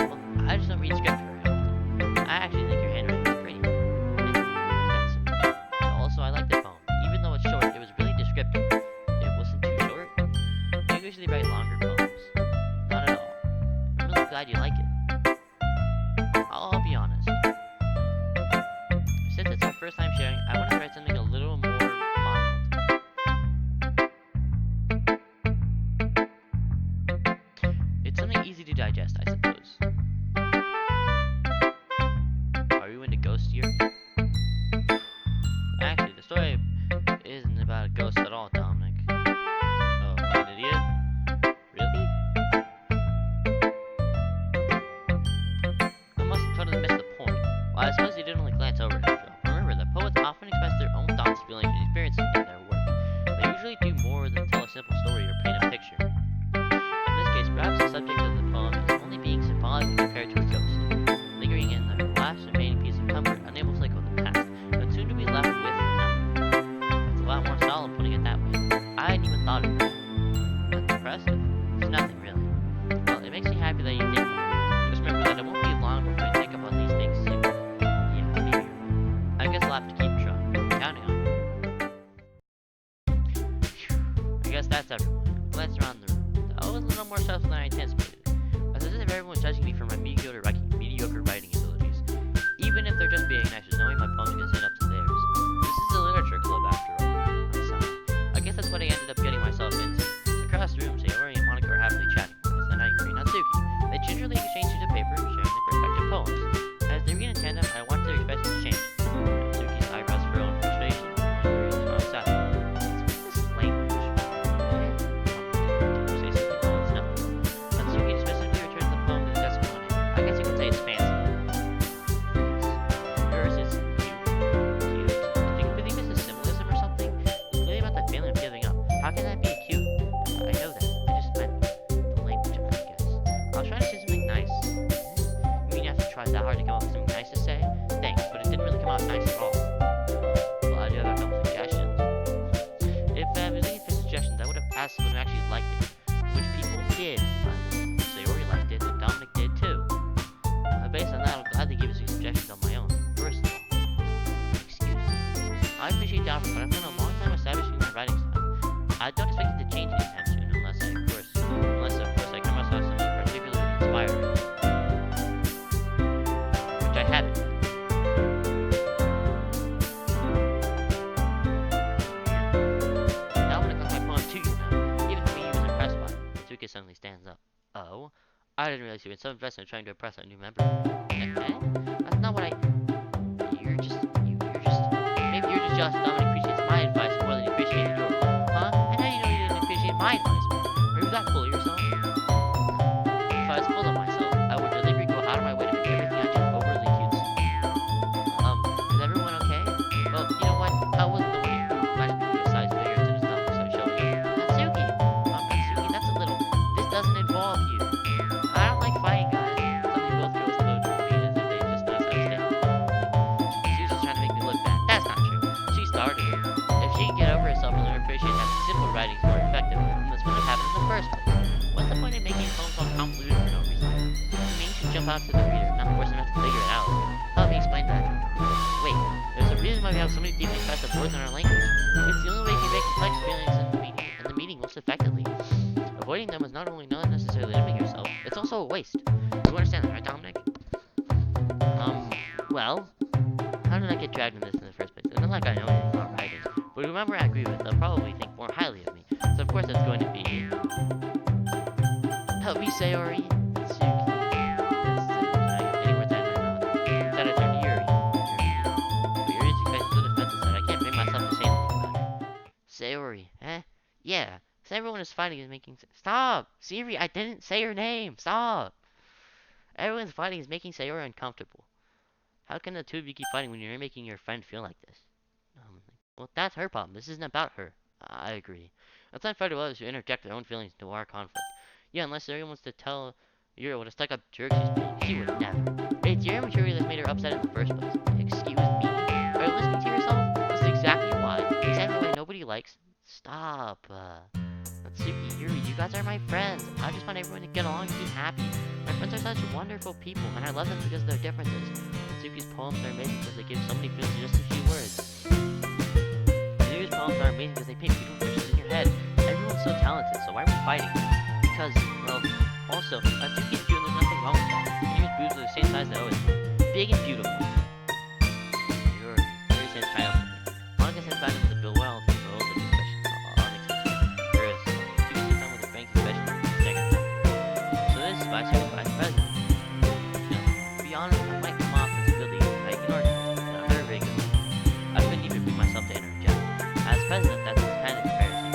Well, I just don't read script very often. I actually think your handwriting is pretty. Also, I like the poem. Even though it's short, it was really descriptive. It wasn't too short. I usually write longer poems. Not at all. I'm really glad you like it. I'll be honest. Since it's our first time sharing, I want to write something a little more mild. It's something easy to digest, I suppose. Are you into ghost theory? Actually, the story isn't about a ghost at all, Dominic. Oh, I'm an idiot? Really? I must have totally missed the point. Well, I suppose you didn't only glance over it after all. Remember that poets often express their own thoughts, feelings, and experiences in their work. They usually do more than tell a simple story or paint a picture. In this case, perhaps the subject of the poem is only being symbolically compared to a ghost, lingering in the last remaining piece of comfort, unable to let go of the past, but soon to be left with nothing. That's a lot more solid putting it that way. I hadn't even thought of it. That's impressive. It's nothing, really. Well, it makes me happy that you think more. Just remember that it won't be long before you think up on these things too. Yeah, maybe you're right. I guess I'll have to keep trying. Counting on you. I guess that's everyone. Glance around the room. That was a little more stressful than I anticipated. As if everyone was judging me for my mediocre writing abilities. Even if they're just being nice, just knowing my poems can stand up to theirs. This is a literature club after all. I sighed. I guess that's what I ended up getting myself into. Across the room, Sayori and Monica were happily chatting, as the night Yuri and Natsuki. They gingerly exchanged sheets of paper, sharing their respective poems. As they read in tandem, I watched their expressions change. Natsuki's eyebrows furrowed in frustration, while Yuri's smiled sadly. What's this language? Say something all it's nothing. Natsuki specifically returned the poem to the desk behind him. I guess you could say it's fancy. Yours is cute. Cute? Do you believe this is symbolism or something? It's clearly about the feeling of giving up. How can that be cute? I know that. I just meant the language, I guess. I was trying to say something nice. You mean you have to try that hard to come up with something nice to say? Thanks, but it didn't really come out nice at all. Well, I do have a couple suggestions. If I was looking for suggestions, I would have asked someone who actually liked it. Which people did. Sayori liked it, and Dominic did too. Based on that, I'm glad gladly give you suggestions on my own. First of all, excuse me. I appreciate the offer, but I've spent a long time establishing my writing style. I don't expect it to change anytime soon, unless of course, I come across something particularly inspiring, which I haven't. Now when it comes to my poem to you now, even to me, he was impressed by it. Mitsuki suddenly stands up. Oh, I didn't realize you were so invested in trying to impress a new member. Eh? That's not what I. Maybe you're just jealous Dominic appreciates my advice more than he appreciated yours. Huh? And how do you know you didn't appreciate my advice more? Are you that full of yourself? If I was full of myself, I would deliberately go out of my way to make everything I do overly cute. Is everyone okay? Well, you know what? I wasn't the one who magically grew a size bigger to the stomach, so showing up. Natsuki! Natsuki, that's a little. This doesn't involve you. I don't like fighting, guys. Suddenly both girls looked at me as if they just noticed I was standing. She was just trying to make me look bad. That's not true. She started it. If she can get over herself and learn to appreciate that simple writing is more effective, then this wouldn't have happened in the first place. What's the point in making poems all convoluted for no reason? The meaning should jump out to the reader, not force them to figure it out. Help me explain that. Wait, there's a reason why we have so many deeply expressive words in our language. It's the only way we can make complex feelings in the meaning most effectively. Avoiding them is not only not necessarily limiting yourself, it's also a waste. You understand that, right, Dominic? Well, how did I get dragged into this in the first place? It's not like I know anything about writing, but whoever I agree with, they'll probably think more highly of me. So of course it's going to be... Help me, Sayori. Suki. Any words out of my mouth. Instead I turn to Yuri. But Yuri's face so defensive that I can't bring myself to say anything about it. Sayori, eh? Yeah. So everyone is fighting is making... Stop! Siri, I didn't say your name! Stop! Everyone's fighting is making Sayori uncomfortable. How can the two of you keep fighting when you're making your friend feel like this? Well, that's her problem. This isn't about her. I agree. It's unfair to others who interject their own feelings into our conflict. Yeah, unless Sayori wants to tell Yuri what a stuck-up jerk she's being. She would never. It's your immaturity that's made her upset in the first place. Excuse me? Are you listening to yourself? This is exactly why. Exactly why nobody likes... Stop. Natsuki, Yuri, you guys are my friends. I just want everyone to get along and be happy. My friends are such wonderful people, and I love them because of their differences. Natsuki's poems are amazing because they give so many feelings in just a few words. Yuri's poems are amazing because they paint beautiful pictures in your head. Everyone's so talented, so why are we fighting? Because, well, also, Natsuki's cute and there's nothing wrong with that. Yuri's boobs are the same size they always were. Big and beautiful. Yuri says triumphantly. Monica sends back into the bill well to the girls of these questions are unacceptable. Whereas, she sits down with the Frank especially in the second time. So this is vice president. To be honest, I might come off as really like an argument, and I'm very, very good. I couldn't even bring myself to interject. As president, that's kind of embarrassing.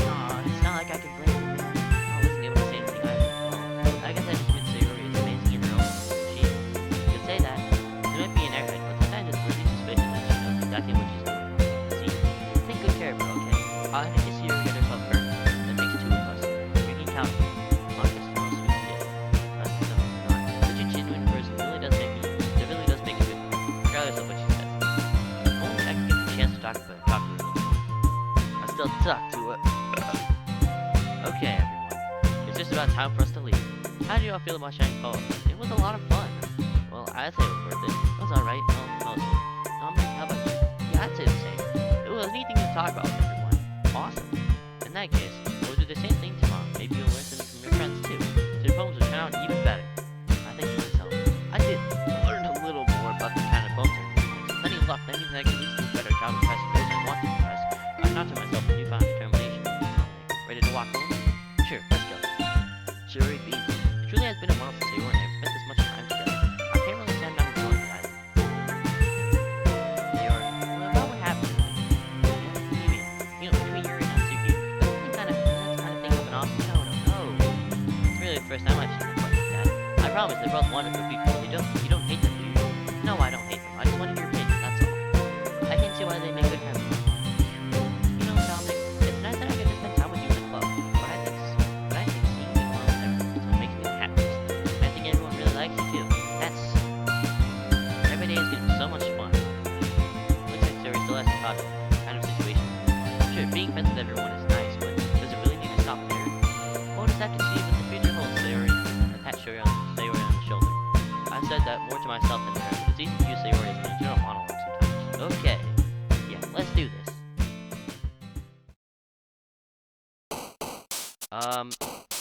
Aw, it's not like I can blame you, man. I wasn't able to say anything either. Well, I guess I just meant Sayori is amazing in her own way. She could say that. She might be an arrogant, but sometimes it's really suspicious that she knows exactly what she's doing. See, take good care of her, okay? I think you see her get herself hurt. That makes two of us. You can count on me. Monica's the most sweet kid. Not. Such a genuine person really does make me, it really does make a good one, regardless of what she says. If only I could get the chance to talk to her a little bit. I still talk to her. Okay, everyone. It's just about time for us to leave. How do you all feel about Shining Falls? It was a lot of fun. Well, I'd say it was worth it. It was alright. Well, mostly. Dominic, how about you? Yeah, I'd say the same. It was a neat thing to talk about with everyone. Awesome. In that case, we'll do the same thing tomorrow. Maybe you'll learn something from your friends too. So your poems will turn out even better. I think to myself, I did learn a little more about the kind of poems I'm writing. With any luck, that means I can at least do a better job impressing those I want to impress. I've not to myself a newfound determination. Ready to walk home? Sure, let's go. Shuri beams. It truly has been a while since you and I have spent this much time together. I can't really stand down enjoying it either. They are. Well, about what happened to me. Yeah, what do you mean? You know, between Yuri and Natsuki, that's kind of thing of an off. No. It's really the first time I've seen them like that. I promise they're both wonderful people. You don't hate them, do you? No, I don't hate them. I just wanted your opinion, that's all. I can see why they make good memories. You know, Dominic, it's nice that I get to spend time with you in the club, but I think seeing you alone is everything, so it makes me the happiest. And I think everyone really likes you too. Every day is gonna be so much fun. Looks like Sarah still has a problem, kind of situation. Sure, being friends with everyone is nice, but does it really need to stop there? What does that have to see with the future holds, Sayori? I pat Sayori on the shoulder. I said that more to myself than to her. It's easy to use Sayori as an internal monologue sometimes. Okay. Yeah, let's do this.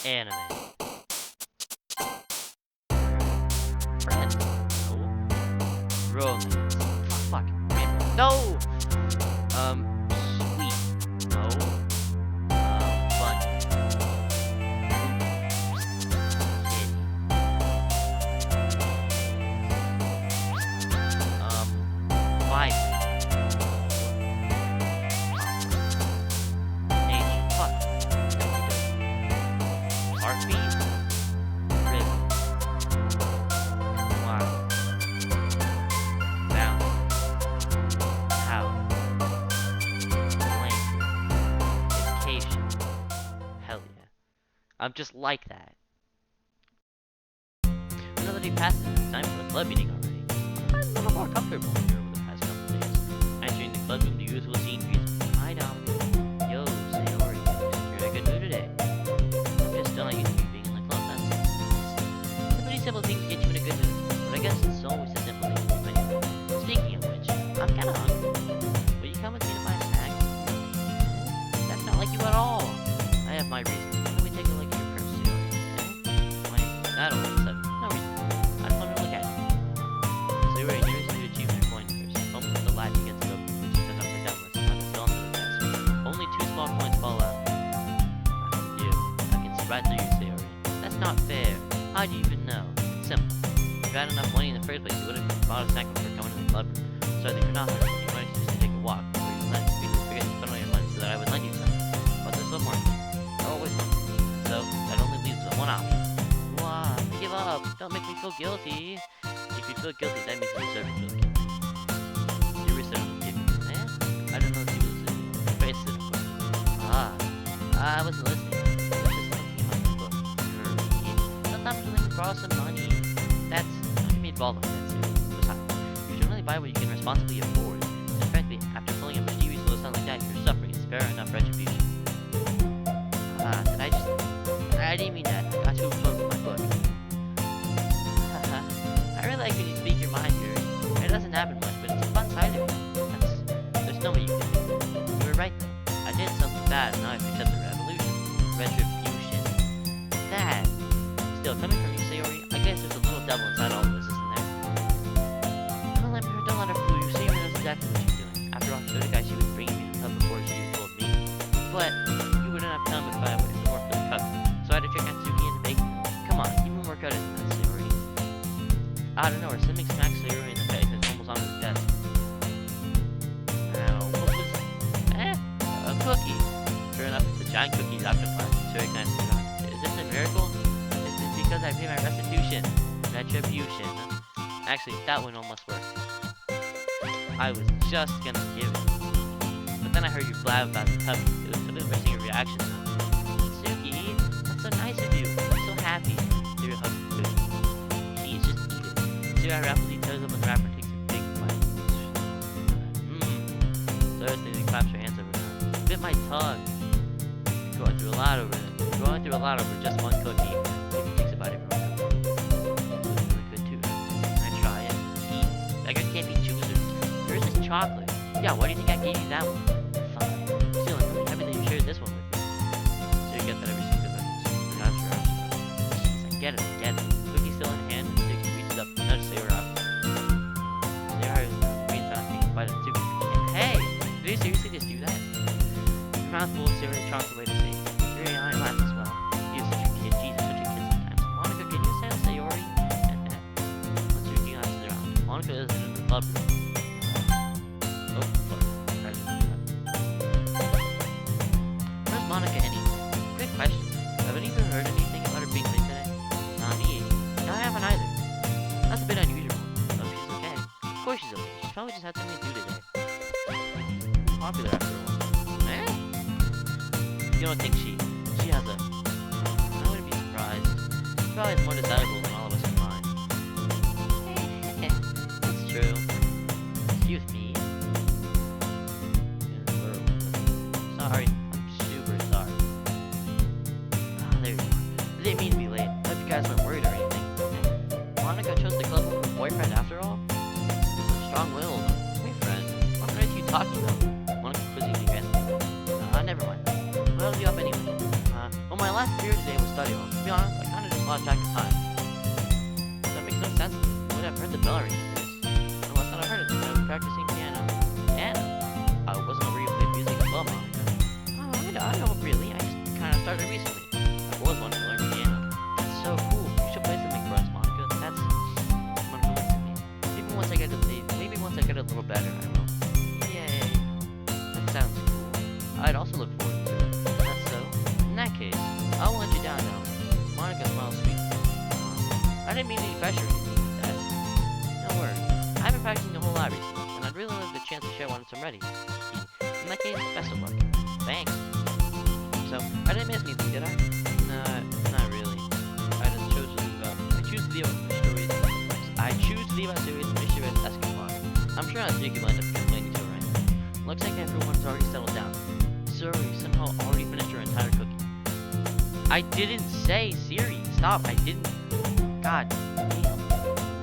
Anime. Friends. No. Romance. Fuck. No! Sweet. No. Fun. Vibe. Nature. Fuck. Heartbeat. Rhythm. Wow. Bounce. Power. Language. Education. Hell yeah. I'm just like that. Another day passes and it's time for the club meeting already. I'm a little more comfortable here over the past couple days. Entering the club room, the usual scene greets me. Hi, Dom. Yo, Sayori. You're in a good mood today. I'm just still not used to you being in the club, that's all. It's a pretty simple thing to get you in a good mood, but I guess it's always a simple thing to do anyway. Speaking of which, I'm kinda hungry. Will you come with me to buy a snack? That's not like you at all. I have my reasons. Why don't we take a look at your purse, Sayori? Wait, that all of a sudden. No reason. I just wanted to look at it. Sayori nearest to achieve their coin first. Almost the latch gets it open. She says up and down with not still onto the desk. Only 2 small coins fall out. You. I can see right through you, Sayori. That's not fair. How do you even know? It's simple. If you had enough money in the first place, you would have bought a snack before coming to the club room. So that you're not hungry, you might just take a walk, or you might forget to spend all your money so that I would lend you some. But there's one more thing. I always want. So that only leaves one option. Wow, give up. Don't make me feel guilty. If you feel guilty, that means you deserve to feel guilty. You deserve to give me, I don't know if you was face it. I wasn't listening. I was just looking at my book. Sometimes when you borrow some money, that's not gonna be involved with that. Besides, you should only buy what you can responsibly afford. And frankly, after pulling a mischievous little sound like that, your suffering is fair enough retribution. I didn't mean that. I got too absorbed with my book. I really like when you speak your mind here. It doesn't happen much, but it's a fun side of it. There's no way you can do it. You were right though. I did something bad and now I've accepted retribution. That. Still, coming from you, Sayori, I guess there's a little devil inside all of this, isn't there? Don't let her fool you. Sayori knows exactly what she's doing. After all, she told the guy she was bringing me to the club before she even told me. But you wouldn't have come if I were more for the cup. So I had to trick Natsuki into making it. Come on, give me more credit than that, Sayori. I don't know, or something smacks Sayori in the face and it's almost on his desk. Now, what was a cookie. Sure enough, it's a giant cookie wrapped in plastic. Sayori kind of stood on. Is this a miracle? Is it because I pay my restitution? Retribution. Actually, that one almost worked. I was just gonna give it. But then I heard you blab about the tuppy. It was totally missing your reaction though. Suki, that's so nice of you. I'm so happy. Sayori hugged the cookie. Please, just eat it. Sayori rapidly tears open the wrapper and takes a big bite. Sayori suddenly claps her hands over her mouth. Bit my tongue. You're going through a lot over it. You're going through a lot over just one cookie. Maybe takes a bite of her own cookie. It looks really good too. Can I try it? Eat. Beggar can't be choosers. Yours is chocolate. Yeah, why do you think I gave you that one? Fine. Still, I'm really happy that you shared this one with me. So you get that every single day. Jeez, I get it. Cookie's still in hand, and Suki reaches up and nudges Sayori out. Sayori reads out and takes a bite of Suki. Hey! Did you seriously just do that? Her mouth full, Sayori chomps away to say, Sayori and I laugh as well. You're such a kid. Jeez, I'm such a kid sometimes. Monica, can you say Sayori? And then, once Suki glances around, Monica isn't in the club room. Oh, fuck. Where's Monica anyway? Good question. Haven't you heard anything about her being late today? Not me. No, I haven't either. That's a bit unusual. Hope she's okay. Of course she's okay. She's probably just had something to do today. Popular after all. Eh? You don't think she has a... I wouldn't be surprised. She probably is more desirable than all of us combined. That's true. Excuse me. Sorry. I'm super sorry. Ah, there you are. I didn't mean to be late. I hope you guys weren't worried or anything. Monica chose the club over boyfriend after all? You're so strong-willed. Hey, friend. What are you talking about? Monica quizzing me again. Never mind. What held you up anyway? Well, my last period today was study hall. To be honest, I kind of just lost track of time. That makes no sense. I would have heard the bell ring at this. Unless I heard it, I was practicing piano. Piano? I wasn't aware you played music as well, Monica. I don't really. I just kind of started recently. I was wanting to learn piano. That's so cool. You should play something for us, Monica. That's wonderful to me. Maybe once I get a little better, I will. Yay. That sounds cool. I'd also look forward to it. That's so. In that case, I won't let you down now. Monica smiles sweetly. I didn't mean any pressure or anything like that. No worries. I've been practicing a whole lot recently, and I'd really love the chance to share once I'm ready. In that case, best of luck. Thanks. So, I didn't miss anything, did I? Nah, not really. I just chose to leave out. I choose to leave out stories. I choose to leave out stories and mischievous Escapade. I'm sure Natsuki will end up complaining to her right. Looks like everyone's already settled down. Suri somehow already finished her entire cookie. I didn't say Siri. Stop. I didn't. God damn.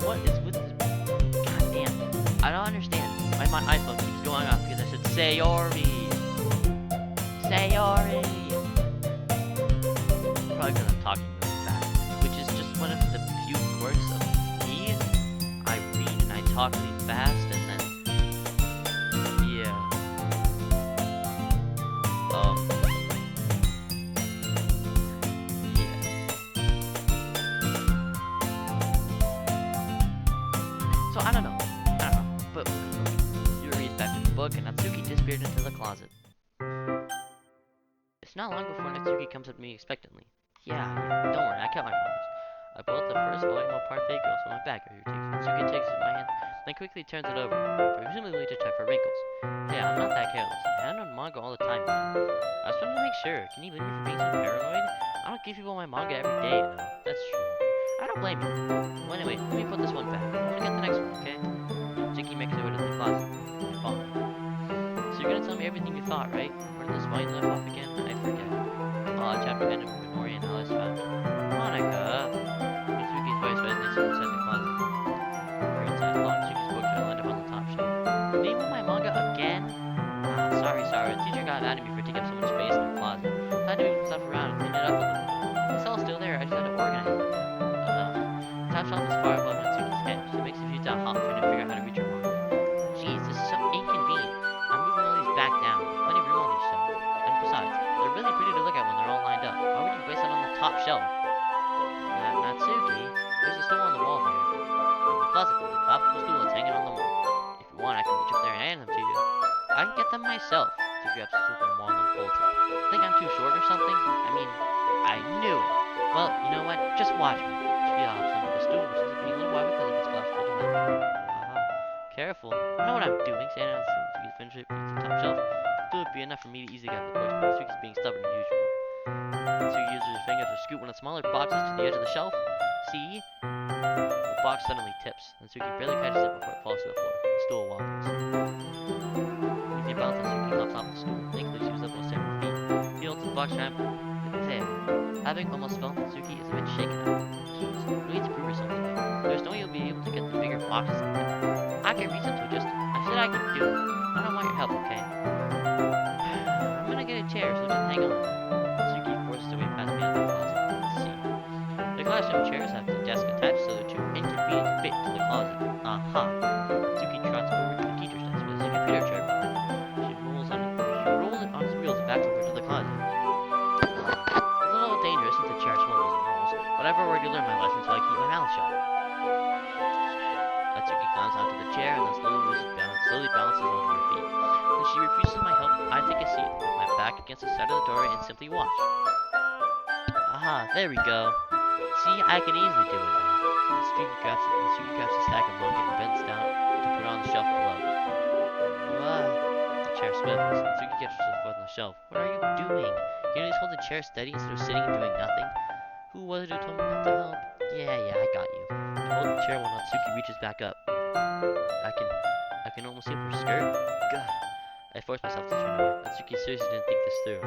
What is with this? God damn. I don't understand why my iPhone keeps going off because I said Sayori. Sayori. Probably because I'm talking really fast, which is just one of the few quirks of me. I read and I talk really fast, and then yeah. So I don't know, but Yuri's back to the book, and Natsuki disappeared into the closet. It's not long before Natsuki comes up to me expectantly. Yeah, don't worry, I kept my promise. I pulled out the first volume of Parfait Girls from my bag over here. Natsuki takes it in my hand, then quickly turns it over, presumably to check for wrinkles. Hey, I'm not that careless. I handle manga all the time, you know. I just wanted to make sure. Can you blame me for being so paranoid? I don't give people my manga every day, you know. That's true. I don't blame you. Well, anyway, let me put this one back. I'm gonna get the next one, okay? Natsuki makes her way to the closet. I follow her. So you're gonna tell me everything you thought, right? Where did this volume left off again? I forget. Chapter ended with Nori and Alice found Monica. Mitsuki's voice resonates inside the closet. We're inside the long Mitsuki's books are lined up on the top shelf. Did you move my manga again? Sorry. The teacher got mad at me for taking up so much space in her closet. I had to move stuff around and clean it up a little. It's all still there, I just had to organize it. The top shelf is far above Mitsuki's head, so it makes it futile hop trying to figure out how to reach her manga. Jeez, this is so inconvenient. I'm moving all these back down. Plenty of room on these shelves. And besides, they're really pretty to look at when they're all lined up. Why would you place it on the top shelf? Natsuki, there's a stool on the wall there. The closet door, the top of the stool is hanging on the wall. If you want, I can reach up there and hand them to you. I can get them myself. She grabs the stool from the wall and unfolds it. Think I'm too short or something? I mean, I knew it. Well, you know what? Just watch me. She hops under the stool, which is being a little wide because of its glass folding lid. Careful. I know what I'm doing. Standing on the stool, Natsuki finishes it, reaches the top shelf. It would be enough for me to easily get the push, but Natsuki's being stubborn as usual. Natsuki uses her fingers to scoot one of the smaller boxes to the edge of the shelf. See? The box suddenly tips. Natsuki barely catches it before it falls to the floor. The stool wobbles. Using a bounce, Natsuki hops off the stool. Thankfully, she was up on several feet. He holds the box ramp. There. Having almost fell, Natsuki is a bit shaken up. Jeez, you need to prove yourself to me. There's no way you'll be able to get the bigger boxes like that. I can reach up to just. I said I could do it. I don't want your help, okay? I'm gonna get a chair, so just hang on. Natsuki forces her way past me out of the closet. Let's see. The classroom chairs have the desk attached, so they're too inconvenient to fit into the closet. Aha! Natsuki trots over to the teacher's desk with a computer chair behind her. She rolls it on its wheels back over to the closet. It's a little dangerous since the chair swivels and rolls, but I've already learned my lesson, so I keep my mouth shut. Natsuki climbs onto the chair and then slowly balances onto her feet. When she refuses my help, I take a seat with my back against the side of the door and simply watch. Aha, there we go. See, I can easily do it now. Natsuki grabs a stack of manga and bends down to put it on the shelf below. What? The chair swivels. Natsuki gets herself on the shelf. What are you doing? Can you just hold the chair steady instead of sitting and doing nothing? Who was it who told me not to help? Yeah, I got you. I hold the chair while Natsuki reaches back up. I can almost see her skirt. Gah. I force myself to turn away. Natsuki seriously didn't think this through.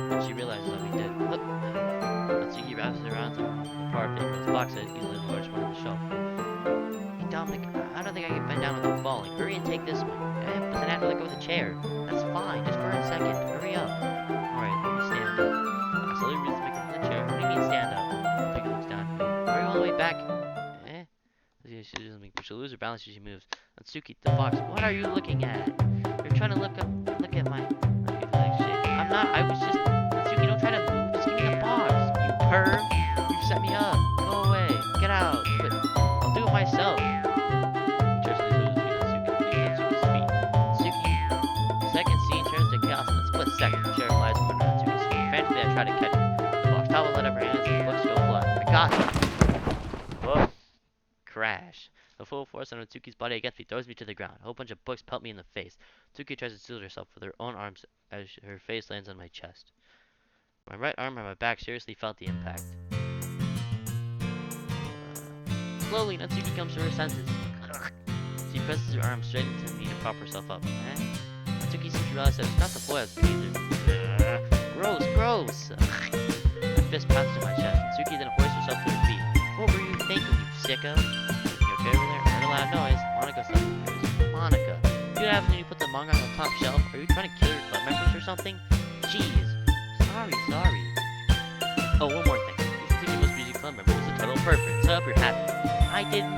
When she realizes that we did. Natsuki wraps it around the Parfait Girls box set easily the largest one on the shelf. Hey Dominic, I don't think I can bend down without falling. Hurry and take this one. But then I have to let go of the chair. That's fine. Just for a second. Hurry up. Alright, let me stand up. I slowly reach the mic from the chair. What do you mean stand up? Tuki looks down. Why are you all the way back? She'll lose her balance as she moves. Natsuki, the box. What are you looking at? You're trying to look at my... Okay, like shit. I'm not. I was just... Natsuki, don't try to move. Just give me the box. You perv. You set me up. Go away. Get out. But I'll do it myself. He turns to Natsuki's feet. Natsuki. Second scene turns to chaos in a split second. The chair flies in front of Natsuki's feet. Frantically, I try to catch it. The box topbles out of her hands and the books go flat. I got it. Whoa. Crash. The full force on Natsuki's body against me throws me to the ground. A whole bunch of books pelt me in the face. Natsuki tries to shield herself with her own arms as her face lands on my chest. My right arm and my back seriously felt the impact. Slowly, Natsuki comes to her senses. She presses her arm straight into me to prop herself up. Natsuki seems to realize that it's not the boy I was beneath her. Gross, gross! My fist pounds to my chest. Natsuki then hoists herself to her feet. What were you thinking, you sicko? Okay, over there, heard a loud noise. Monica suddenly. Monica, you have when you put the manga on the top shelf? Are you trying to kill your club members or something? Jeez. Sorry. Oh, one more thing. This most music club member is a total pervert. So I hope you're happy. I didn't.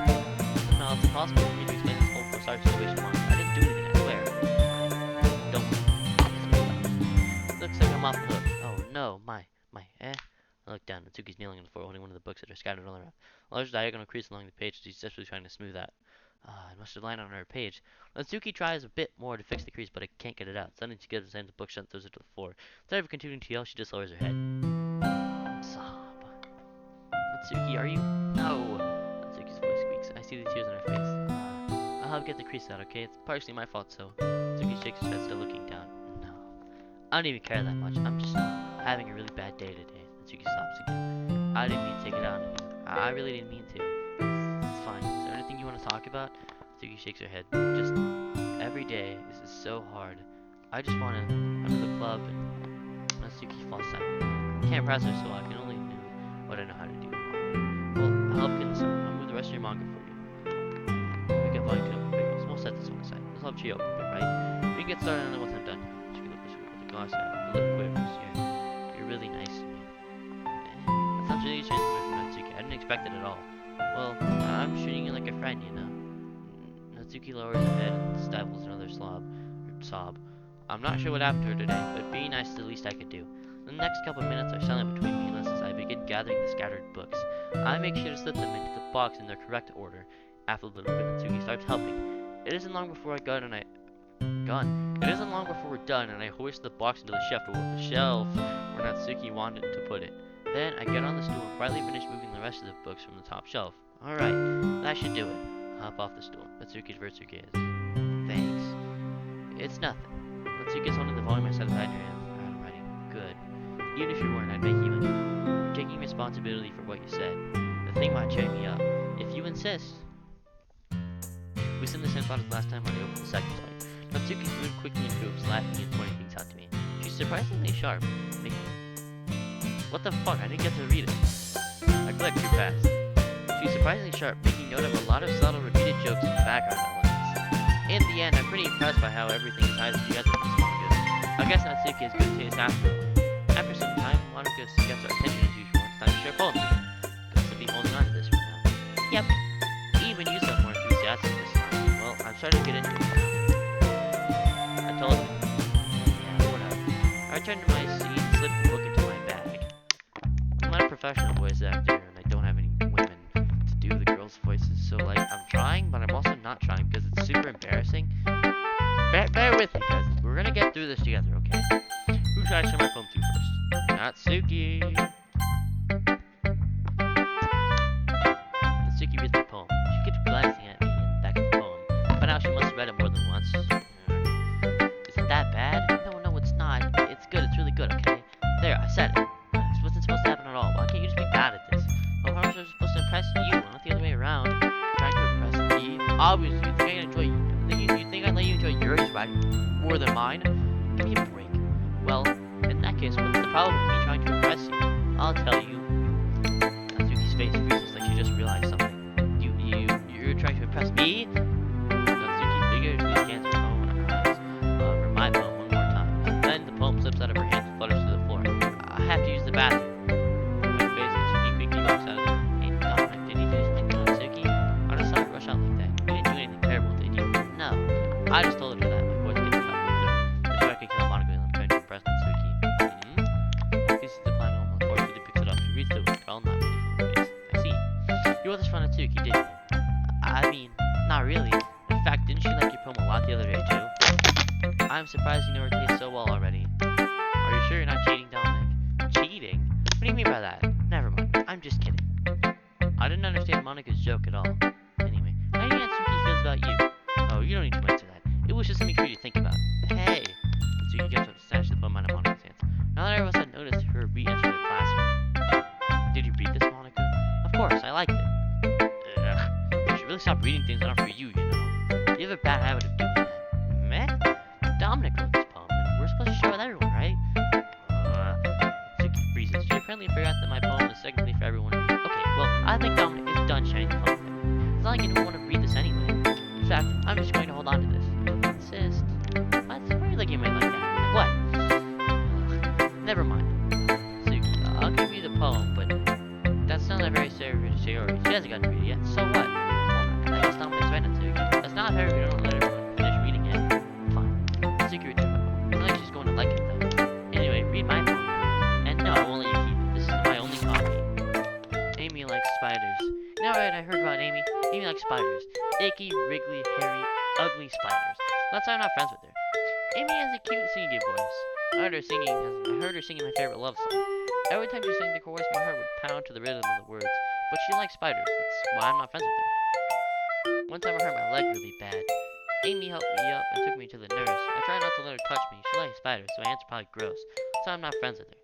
No, it's impossible for me to explain this whole sorry situation once. I didn't do anything, I swear. Don't. Looks like I'm off the hook. Oh no, my. I look down. Natsuki's kneeling on the floor, holding one of the books that are scattered all around. A large diagonal crease along the page. She's desperately trying to smooth out. I must have landed on her page. Natsuki tries a bit more to fix the crease, but I can't get it out. Suddenly she gets the book shut and throws it to the floor. Instead of continuing to yell, she just lowers her head. Sob. Natsuki, are you? No. Natsuki's voice squeaks. I see the tears on her face. I'll help get the crease out, okay? It's partially my fault, so. Natsuki shakes her head, still looking down. No. I don't even care that much. I'm just having a really bad day today. Natsuki stops again. I didn't mean to take it out on you. I really didn't mean to. It's fine. Is there anything you want to talk about? Natsuki shakes her head. Just every day. This is so hard. I just want to come to the club and Natsuki falls silent. I can't press her, so I can only do what I know how to do. Well, I'll help get this up. I'll move the rest of your manga for you. We get volume to videos. We'll set this one aside. This will help cheer up a bit, right? We can get started on it once I'm done. Natsuki looks with the glass out. The lip quivers. You're really nice to me. That sounds really strange away from Natsuki. I didn't expect it at all. Well, I'm treating you like a friend, you know. Natsuki lowers her head and stifles another sob. I'm not sure what happened to her today, but being nice is the least I could do. The next couple of minutes are silent between me and us as I begin gathering the scattered books. I make sure to slip them into the box in their correct order. After a little bit, Natsuki starts helping. It isn't long before we're done, and I hoist the box into the shelf where Natsuki wanted to put it. Then I get on the stool and quietly finish moving the rest of the books from the top shelf. Alright, that should do it. Hop off the stool. Natsuki averts her gaze. Thanks. It's nothing. Natsuki's holding the volume I set aside in your hands. I'm writing. Good. Even if you weren't, I'd make you anyway. You're taking responsibility for what you said. The thing might cheer me up. If you insist. We sent the same thought as last time when I opened the second volume. Natsuki's mood quickly improves, laughing and pointing things out to me. She's surprisingly sharp. What the fuck? I didn't get to read it. I clicked too fast. She's surprisingly sharp, making note of a lot of subtle repeated jokes and background elements. In the end, I'm pretty impressed by how everything ties together in this manga. I guess Natsuki has good taste after all. After some time, Monica gets our attention as usual. It's time to share poems again. Guess I'll be holding on to this for now. Yep. Even you sound more enthusiastic this time. Well, I'm starting to get into it now. I told you. Yeah, whatever. I returned to my seat and slipped the book into my bag. I'm not a professional voice actor, and I don't have any women to do the girls' voices, so like, I'm trying, but I'm also not trying because it's super embarrassing. Bear with me, guys. We're gonna get through this together, okay? Who should I share my poem to first? Natsuki. Natsuki reads the poem. She keeps glancing at me and back at the poem. By now, she must have read it more than once. Isn't that bad? No, it's not. It's good. It's really good, okay? There, I said it. This wasn't supposed to happen at all. Why can't you just be bad at this? How am I supposed to impress you, not the other way around? Trying to impress me? Obviously, you think I enjoy you think I'd let you enjoy yours writing more than mine? Give me a break. Well, in that case, what's the problem with me trying to impress you? I'll tell you. Natsuki's face freezes like she just realized something. You're trying to press B. Natsuki vigorously scans her phone on her eyes. For my poem one more time. Then the poem slips out of her hands and flutters to the floor. I have to use the bathroom. My face, Natsuki quickly walks out of the room. Hey, Dominic, did you do something to Natsuki? I just saw her rush out like that. You didn't do anything terrible, did you? No. I just told her that. My voice gets cut with her. The director kills Monica and I'm trying to impress Natsuki. This is the plan on the floor. She picks it up. She reads through it. All not many from her face. I see. You wrote this for Natsuki, didn't you? I mean, not really. In fact, didn't she like your poem a lot the other day, too? I'm surprised you know her taste so well already. Are you sure you're not cheating, Dominic? Cheating? What do you mean by that? Never mind. I'm just kidding. I didn't understand Monica's joke at all. Anyway, how do you think Natsuki feels about you? Oh, you don't need to answer that. It was just something for you to think about. Hey! Natsuki gets up to snatch the poem out of Monica's hands. Now that everyone had noticed her re-enter the classroom. Did you read this, Monica? Of course, I liked it. Ugh. You should really stop reading things that aren't for you, you know. You have a bad habit of doing that. Meh? Dominic wrote this poem, and we're supposed to share with everyone, right? Natsuki freezes. She apparently forgot that my poem is technically for everyone to read. Okay, well, I think Dominic is done sharing the poem with everyone. It's not like anyone would want to read this anyway. In fact, I'm just going to hold on to this. Insist. What? Why are you looking at me like that? Like what? Never mind. Natsuki, I'll give you the poem, but that's not a very serious story. She hasn't gotten to read it yet, so what? Well, I guess Dominic's right, Natsuki. It's not fair if you don't let everyone finish reading it. Fine. Natsuki reads it. I feel like she's going to like it, though. Anyway, read my poem. And no, I won't let you keep it. This is my only copy. Amy likes spiders. You know what I heard about Amy? Amy likes spiders. Icky, wriggly, hairy, ugly spiders. That's why I'm not friends with her. Amy has a cute singing voice. I heard her singing my favorite love song. Every time she sang the chorus, my heart would pound to the rhythm of the words. But she likes spiders. That's why I'm not friends with her. One time I hurt my leg really bad. Amy helped me up and took me to the nurse. I tried not to let her touch me. She likes spiders, so my hands are probably gross. So I'm not friends with her.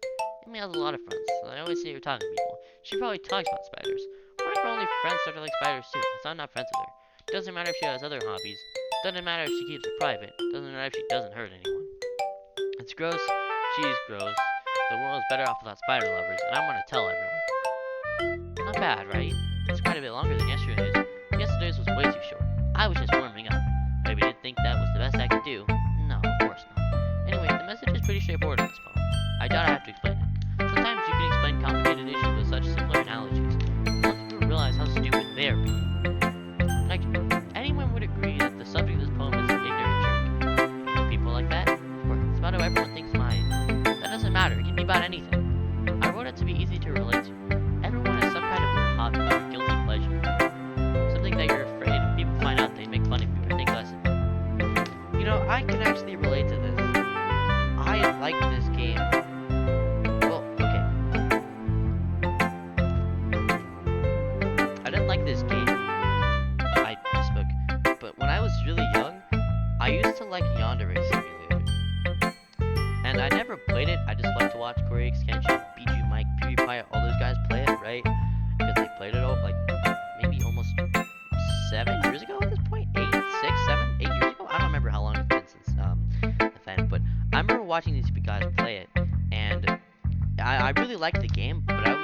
Amy has a lot of friends, and I always see her talking to people. She probably talks about spiders. What if her only friends start to like spiders too? So I'm not friends with her. Doesn't matter if she has other hobbies. Doesn't matter if she keeps it private. Doesn't matter if she doesn't hurt anyone. It's gross. She's gross. The world is better off without spider lovers, and I'm gonna tell everyone. Not bad, right? It's quite a bit longer than yesterday's. Yesterday's was way too short. I was just warming up. Maybe didn't think that was the best I could do. No, of course not. Anyway, the message is pretty straightforward in this poem. I doubt I have to explain it. Sometimes you can explain complicated issues with such simpler analogies. Most people realize how stupid they are being. Like, anyone would agree that the subject of this poem is an ignorant jerk. You know people like that? Of course, it's about how everyone thinks mine. That doesn't matter, it can be about anything. I wrote it to be easy to relate to. Everyone has some kind of weird hobby or guilty pleasure. Something that you're afraid if people find out they make fun of you or think less of you. You know, I can actually relate to this. I like this game. Well, okay. I didn't like this game. I misspoke. But when I was really young, I used to like Yandere Simulator. And I never played it, I just like to watch Corey Kenshin, Biju Mike, PewDiePie, all those guys play it, right? Because they played it all, like, maybe almost 7 years ago at this point? 8 years ago? I don't remember how long it's been since the fan, but I remember watching these guys play it, and I really liked the game, but I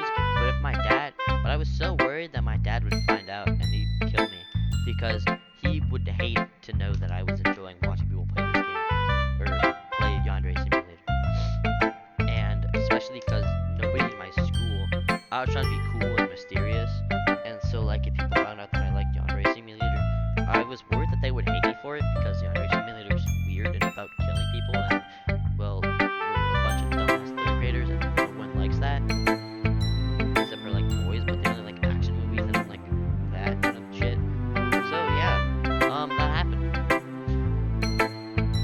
was so worried that my dad would find out and he'd kill me, because he would hate to know that I was enjoying watching people play this game, or play Yandere Simulator, and especially because nobody in my school, I was trying to be cool and mysterious, and so like if people found out that I liked Yandere Simulator, I was worried that they would hate me for it, because Yandere Simulator is weird and about killing people, and well, we're a bunch of dumbass third graders, and no one likes that, except for like boys, but they only like action movies, and don't like that kind of shit. So yeah, that happened.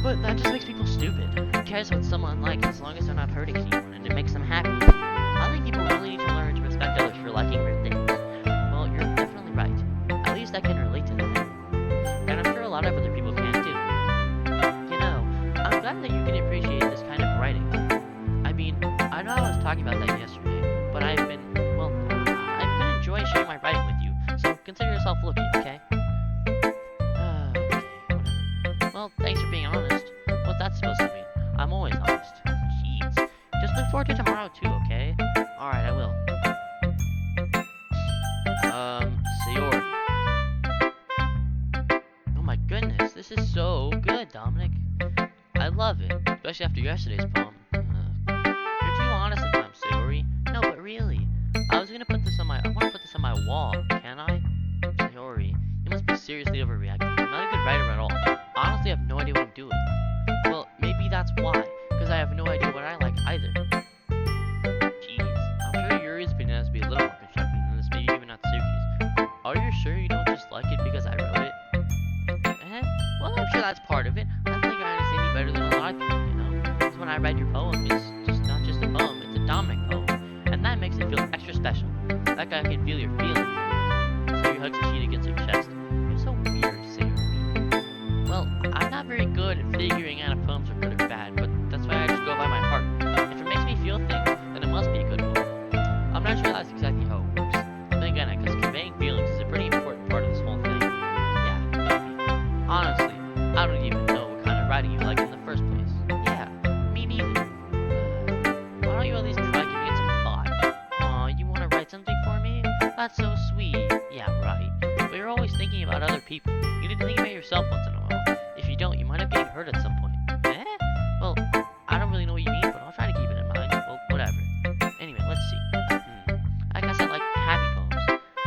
But that just makes people stupid. Who cares what someone likes as long as they're not hurting anyone and it makes them happy? I think people really need to learn to respect others for liking weird things. Well, you're definitely right. At least I can relate to that. And I'm sure a lot of other people can too. You know, I'm glad that you can appreciate this kind of writing. I mean, I know I was talking about that yesterday, but I've been enjoying sharing my writing with you, so consider yourself lucky, okay? Okay, whatever. Well, thanks for being honest. What's that supposed to mean? I'm always honest. Jeez. Just look forward to tomorrow too, okay? Alright, I will. Sayori. This is so good, Dominic. I love it, especially after yesterday's poem. You're too honest sometimes, Sayori. No, but really, I want to put this on my wall, can I? Sayori, you must be seriously overreacting. I'm not a good writer at all. Honestly, I have no idea what I'm doing. Well, maybe that's why, because I have no idea what I like either. Jeez, I'm sure Yuri's opinion has to be a little more constructive than this, maybe even not Suki's. Are you sure you don't just like it because I wrote it? Well, I'm sure that's part of it. I think I understand you better than a lot of people, you know? Because when I read your poem, it's just not just a poem, it's a Dominic poem. And that makes it feel extra special. Like I can feel your feelings. So hugs the sheet against her chest. You're so weird, Sayori. Well, I'm not very good at figuring out if poems are good or bad, but that's why I just go by my heart. If it makes me feel things, then it must be a good one. I'm not sure that's exactly how it works. Then again, I guess conveying feelings is a pretty important part of this whole thing. Yeah, maybe. Honestly, I don't even know what kind of writing you like in the first place. Yeah, me neither. Why don't you at least try giving it some thought? Aw, you want to write something for me? That's so sweet. Yeah, right. But you're always thinking about other people. You need to think about yourself once in a while. If you don't, you might end up getting hurt at some point. Eh? Well, I don't really know what you mean, but I'll try to keep it in mind. Well, whatever. Anyway, let's see. I guess I like happy poems.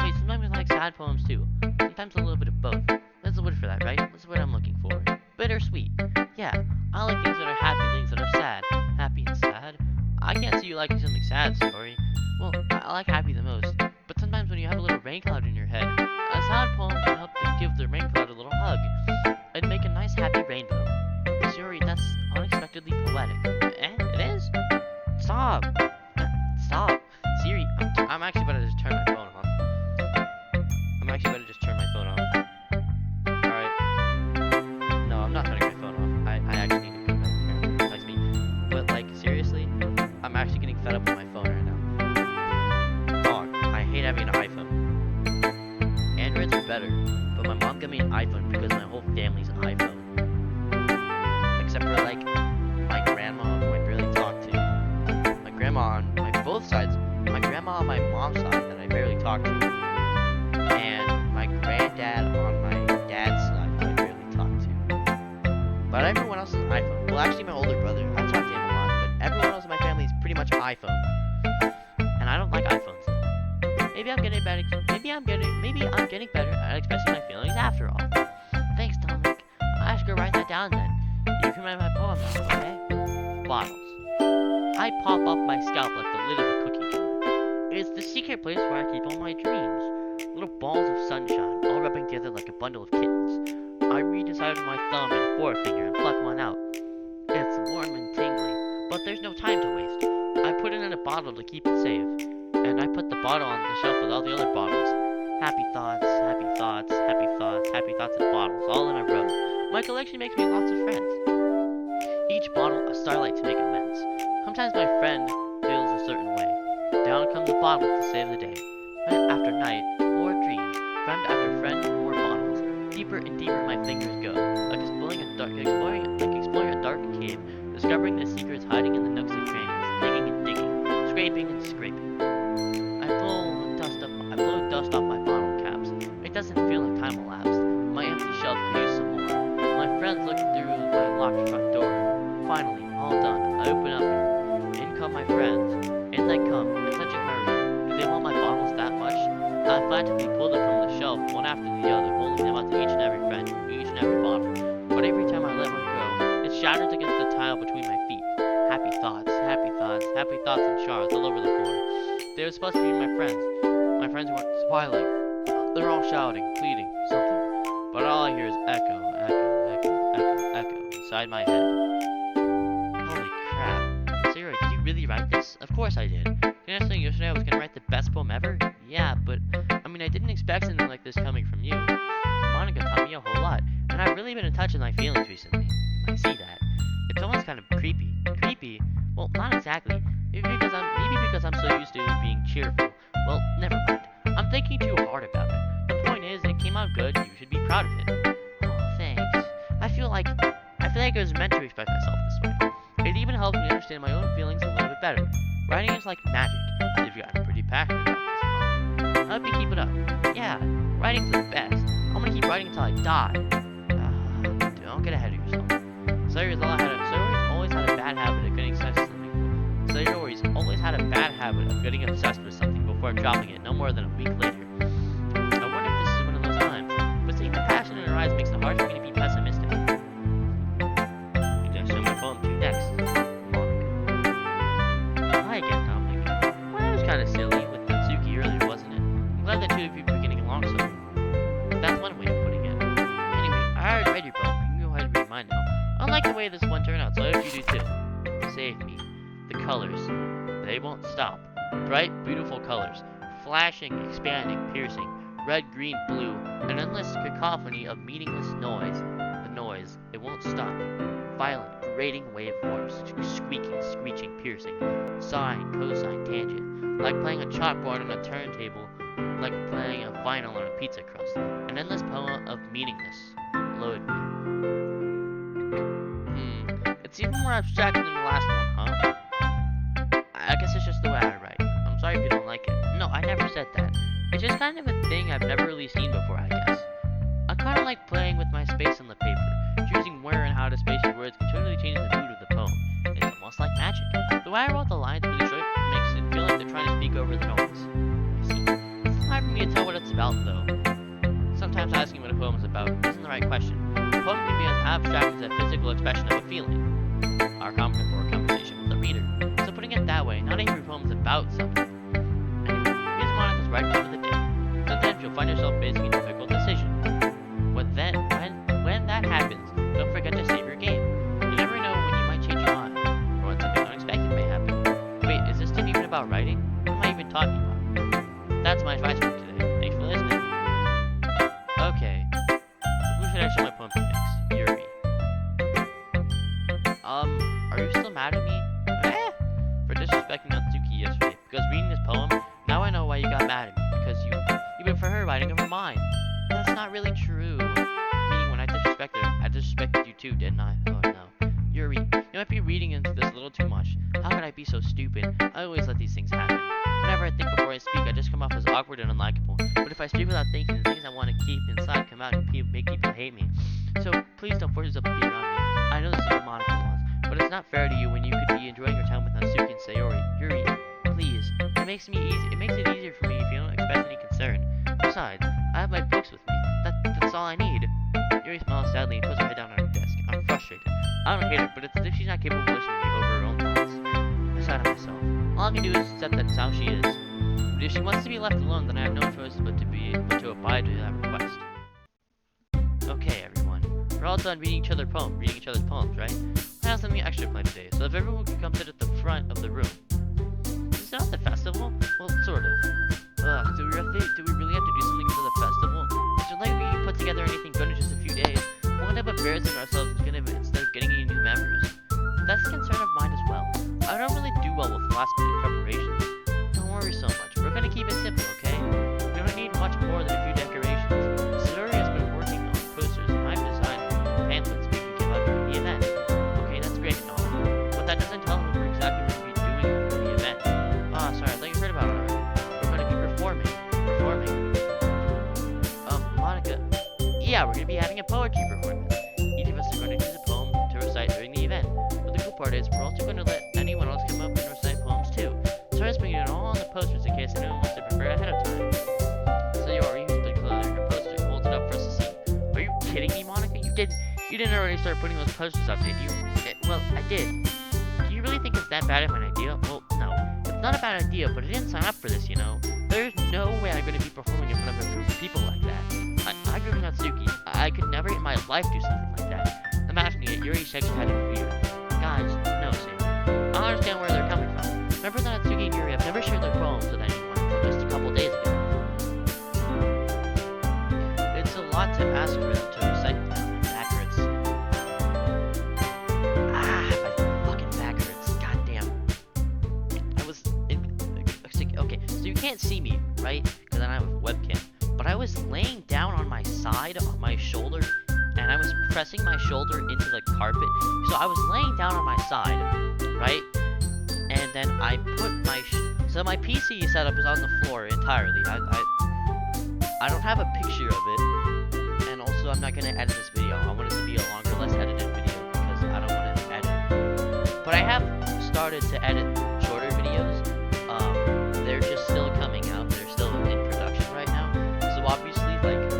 Wait, sometimes I like sad poems too. Sometimes a little bit of both. That's the word for that, right? That's what I'm looking for. Bittersweet. Yeah, I like things that are happy, things that are sad. Happy and sad? I can't see you liking something sad, Sayori. Well, I like happy the most. But sometimes when you have a little rain cloud in your head, a sad poem can help to give the rain cloud a little hug. It'd make a nice happy rainbow. Sayori, that's unexpectedly poetic. It is? Stop. Stop. Siri, I'm actually about to just turn my phone off. Alright. No, I'm not turning my phone off. I actually need to put that text me. But, like, seriously, I'm actually getting fed up with my phone right now. Dog, I hate having an iPhone. Androids are better, but my mom got me an iPhone because my whole family's iPhone. Except for, like, my grandma, who I barely talk to. My grandma on both sides. My grandma on my mom's side that I barely talk to. And my granddad on my dad's side who I barely talk to. But everyone else is an iPhone. Well, actually, my older brother, I talk to him a lot, but everyone else in my family is pretty much iPhone. And I don't like iPhones though. Maybe I'm getting better. At expressing my feelings after all. Thanks, Dominic. I should go write that down then. You can write my poem now, okay? Bottles. I pop off my scalp like the lid of a cookie jar. It's the secret place where I keep all my dreams. Little balls of sunshine, all rubbing together like a bundle of kittens. I reach inside with my thumb and forefinger and pluck one out. It's warm and tingly, but there's no time to waste. I put it in a bottle to keep it safe. And I put the bottle on the shelf with all the other bottles. Happy thoughts, happy thoughts, happy thoughts, happy thoughts and bottles, all in a row. My collection makes me lots of friends. Each bottle a starlight to make amends. Sometimes my friend feels a certain way. Down comes the bottle to save the day. Night after night, more dreams. Friend after friend, more bottles. Deeper and deeper my fingers go, like exploring a dark cave, discovering the secrets hiding in the nooks and crannies, digging and digging, scraping and scraping. I blow dust off my bottle caps. It doesn't feel like time elapsed. My empty shelf could use some more. My friends look through my locked front door. Finally, all done. I open up and in come my friends. In they come, in such a hurry. Do they want my bottles that much? I frantically pull them from the shelf, one after the other, holding them out to each and every friend, each and every bottle. But every time I let one go, it shatters against the tile between my feet. Happy thoughts, happy thoughts, happy thoughts and shards all over the floor. They were supposed to be my friends. My friends weren't smiling. They're all shouting, pleading, something. But all I hear is echo, echo, echo, echo, echo inside my head. Holy crap. Sarah, did you really write this? Of course I did. Didn't I say yesterday I was gonna write the best poem ever? Yeah, but I mean I didn't expect something like this coming from you. Monica taught me a whole lot, and I've really been in touch with my feelings recently. You might see that. It's almost kind of creepy. Creepy? Well, not exactly. Maybe because I'm so used to being cheerful. Well, never mind. I'm thinking too hard about it. The point is, it came out good. You should be proud of it. Oh, thanks. I feel like it was meant to respect myself this way. It even helped me understand my own feelings a little bit better. Writing is like magic. You've gotten pretty passionate about this, huh? I hope you keep it up. Yeah, writing's the best. I'm gonna keep writing until I die. get ahead of yourself. Sayori's always had a bad habit of getting obsessed with something. Sayori's always had a bad habit of getting obsessed with something before dropping it no more than a week later. I wonder if this is one of those times, but seeing the passion in her eyes makes it hard for me to be pessimistic. I'm gonna show my poem to you next. Monica. Hi again, Dominic. Well, that was kind of silly with Natsuki earlier, wasn't it? I'm glad the two of you were getting along so well. That's one way of putting it. Anyway, I already read your poem. You can go ahead and read mine now. I like the way this one turned out, so I hope you do too. Save me. The colors. They won't stop. Bright, beautiful colors. Flashing, expanding, piercing. Red, green, blue. An endless cacophony of meaningless noise. The noise. It won't stop. Violent, grating waveforms. Squeaking, screeching, piercing. Sine, cosine, tangent. Like playing a chalkboard on a turntable. Like playing a vinyl on a pizza crust. An endless poem of meaningless. Load me. It's even more abstract than the last one, huh? I guess it's just the way I write. I'm sorry if you don't like it. No, I never said that. It's just kind of a thing I've never really seen before, I guess. I kind of like playing with my space on the paper. Choosing where and how to space your words can totally change the mood of the poem. It's almost like magic. The way I wrote the lines really short makes it feel like they're trying to speak over the noise. You see, it's hard for me to tell what it's about, though. Sometimes asking what a poem is about isn't the right question. A poem can be as abstract as a physical expression of a feeling. Our conversation with the reader. So putting it that way, not every poem is about something. Anyway, here's Monica's right for the day. Sometimes you'll find yourself facing a difficult decision. When that happens, don't forget to save your game. You never know when you might change your mind, or when something unexpected may happen. Wait, is this tip even about writing? What am I even talking about? That's my advice for today. Thanks for listening. Okay, who should I show my poem to next? Yuri. Are you still mad at me? For disrespecting Natsuki yesterday. Because reading this poem, now I know why you got mad at me. Because you went for her writing over mine. That's not really true. Meaning when I disrespected her, I disrespected you too, didn't I? Oh no. Yuri, you might be reading into this a little too much. How could I be so stupid? I always let these things happen. Whenever I think before I speak, I just come off as awkward and unlikable. But if I speak without thinking, the things I want to keep inside come out and make people hate me. So please don't force yourself to be around me. I know this is what Monica wants, but it's not fair to you when you could be enjoying your time with Natsuki and Sayori. Yuri, please. It makes it easier for me if you don't express any concern. Besides, I have my books with me. That's all I need. Yuri smiles sadly and puts her head down on her desk. I'm frustrated. I don't hate her, but it's as if she's not capable of listening to me over her own thoughts. I sigh to myself. All I can do is accept that's how she is. But if she wants to be left alone, then I have no choice but to abide to that request. Okay, everyone. We're all done reading each other's poems, right? I have something extra planned today, so if everyone could come sit at the front of the room. Is it not the festival? Well, sort of. Ugh, do we really have to do something for the festival? Is it like we can put together anything good in just a few days? We'll end up embarrassing ourselves instead of getting any new members. That's a concern of mine as well. I don't really do well with last-minute preparations. Don't worry so much. We're gonna keep it simple, okay? We don't need much more than a few decorations. Sidori has been working on posters and I've designed pamphlets we can give out during the event. Okay, that's great and all, but that doesn't tell them what we're exactly going to be doing during the event. Sorry, I thought you heard about it already. We're going to be performing. Monica. Yeah, we're going to be having a poetry performance. Each of us are going to choose a poem to recite during the event. But the cool part is, we're also going to let anyone else come up and recite poems too. So I'm just putting it all on the posters in case anyone wants to prepare ahead of time. So you already used the color of your poster and hold it up for us to see. Are you kidding me, Monica? You didn't already start putting those posters up, did you? Well, I did. Do you really think it's that bad of an idea? Well, no. It's not a bad idea, but I didn't sign up for this, you know? There's no way I'm going to be performing in front of a group of people like that. I grew up with Natsuki. I could never in my life do something like that. I'm asking it. Yuri said you had a fear. Guys, no, Sam. I don't understand where they're coming from. Remember that Natsuki and Yuri have never shared their poems with anyone until just a couple days ago. It's a lot to ask for them to recite them. Can't see me, right? Because I have a webcam. But I was laying down on my side, on my shoulder, and I was pressing my shoulder into the carpet. So I was laying down on my side, right? And then I put my so my PC setup is on the floor entirely. I don't have a picture of it, and also I'm not gonna edit this video. I want it to be a longer, less started to edit shorter videos. They're just still coming out. They're still in production right now. So obviously, like,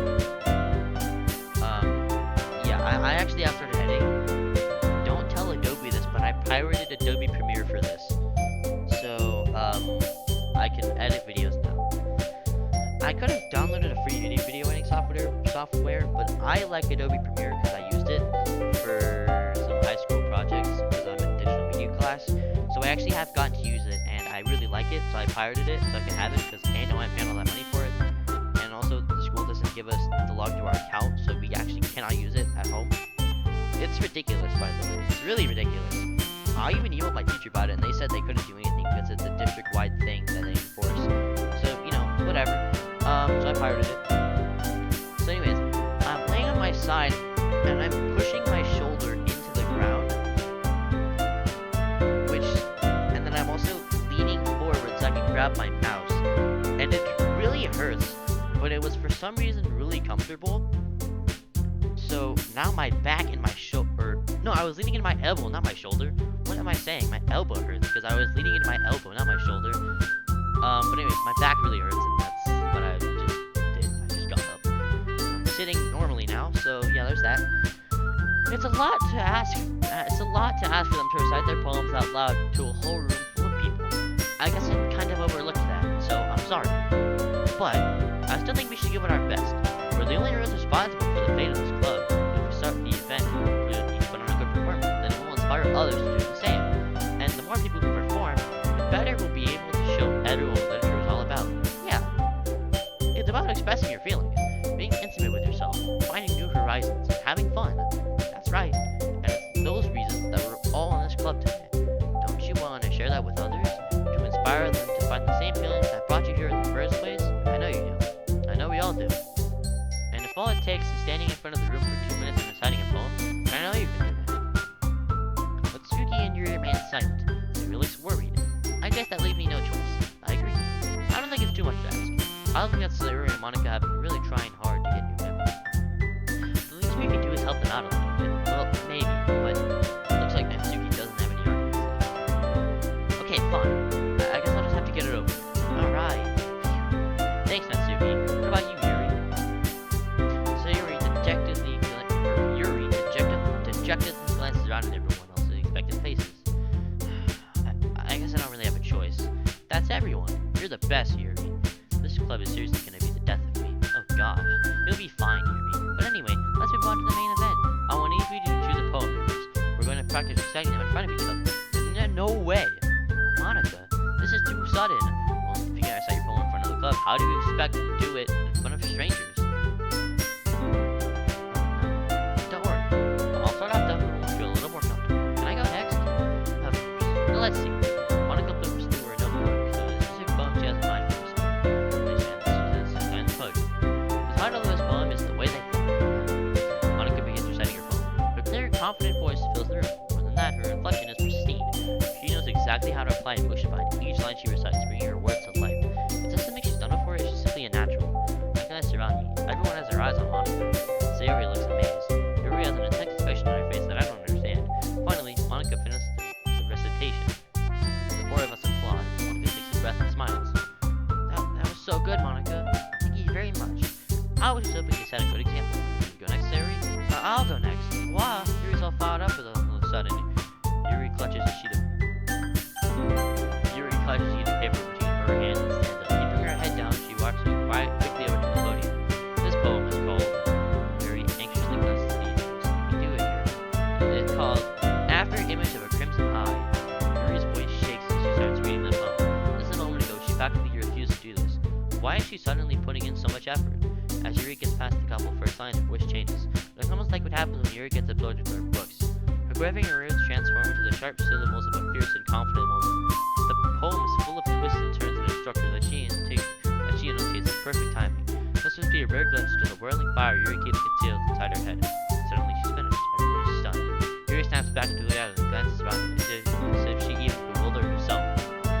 yeah, I actually have started editing. Don't tell Adobe this, but I pirated Adobe Premiere for this. So, I can edit videos now. I could have downloaded a free video editing software, but I like Adobe Premiere because I used it for some high school projects because I'm in digital media class. So I actually have gotten to use it, and I really like it, so I pirated it so I can have it because I know I'm paying all that money for it. And also, the school doesn't give us the log to our account, so we actually cannot use it at home. It's ridiculous, by the way. It's really ridiculous. I even emailed my teacher about it, and they said they couldn't do anything because it's a district-wide thing that they enforce. So, you know, whatever. So I pirated it. So anyways, I'm laying on my side, and I'm pushing my shoulder into the ground, and then I'm also leaning forward so I can grab my mouse. And it really hurts, but it was for some reason really comfortable. So now my back and my shoulder, no, I was leaning into my elbow, not my shoulder. What am I saying? My elbow hurts because I was leaning into my elbow, not my shoulder. But anyways, my back really hurts, and that's what I just did. I just got up. I'm sitting normally now, so yeah, there's that. It's a lot to ask. It's a lot to ask for them to recite their poems out loud to a whole room full of people. I guess I kind of overlooked that, so I'm sorry. But I still think we should give it our best. We're the only ones responsible for the fate of this club. If we start the event and each put on a good performance, then it will inspire others to do the same. And the more people who perform, the better we'll be able to show everyone what literature is all about. Yeah, it's about expressing your feelings, being intimate with yourself, finding new horizons, and having fun. That's right, and it's those reasons that we're all in this club today. Don't you want to share that with others, to inspire them to find the same feelings that brought you here in the first place? I know you do. I know we all do. And if all it takes is standing in front of the room for 2 minutes and reciting a poem, I know you can do that. But Suki and Yuri remained silent. They really worried. I guess that leaves me no choice. I agree. I don't think it's too much to ask. I don't think that Sayuri and Monica have been really trying hard to get new members. The least we can do is help them out a little bit. Well, maybe, but it looks like Natsuki doesn't have any arguments left. Okay, fine. I guess I'll just have to get it over. Alright. Thanks, Natsuki. What about you, Yuri? Sayuri dejectedly glances around at everyone else's expectant faces. I guess I don't really have a choice. That's everyone. You're the best, Yuri. This club is seriously gonna be the death of me. Oh gosh. You'll be fine, Yuri. But anyway, let's move on to the main event. I want each of you to choose a poem first. We're going to practice reciting them in front of each other. No way! Monica, this is too sudden. Well, if you can't recite your poem in front of the club, how do you expect to do it in front of strangers? Don't worry. I'll start off and we'll feel a little more comfortable. Can I go next? Of course. Now let's see. Monica flips through her notebook, so this is a poem she has in mind for herself. And the poetry. The title of this poem is The Way They Fly. Monica begins reciting her poem. Her clear, confident voice fills the room. More than that, her inflection is pristine. She knows exactly how to apply emotion behind each line she recites, bringing her words to life. Is this something she's done before, or is she simply a natural? Like eyes surround me. Everyone has their eyes on Monica. Sayuri looks amazed. Yuri has an intense expression on her face that I don't understand. Finally, Monica finishes the recitation. The four of us applaud. Monica takes a breath and smiles. That was so good, Monica. Thank you very much. I was just hoping to set a good example. You go next, Sayuri? I'll go next. Wow, Yuri's all fired up all of a sudden. Yuri clutches a sheet of paper between her hands and stands up. Keeping her head down, she walks quickly over to the podium. This poem is called Very Anxiously Close to the Let me do it here. It's called After Image of a Crimson Eye. Yuri's voice shakes as she starts reading the poem. Just a moment ago, she practically refused to do this. Why is she suddenly putting in so much effort? As Yuri gets past the couple first lines, her voice changes. It's almost like what happens when Yuri gets absorbed into her books. Her quavering words transform into the sharp syllables of a fierce and confident woman. The poem is full of twists and turns in a structure that she annotates with perfect timing. This must be a rare glimpse into the whirling fire Yuri keeps concealed inside her head. Suddenly she's finished. Everyone is stunned. Yuri snaps back into reality and glances around as if she even bewildered herself.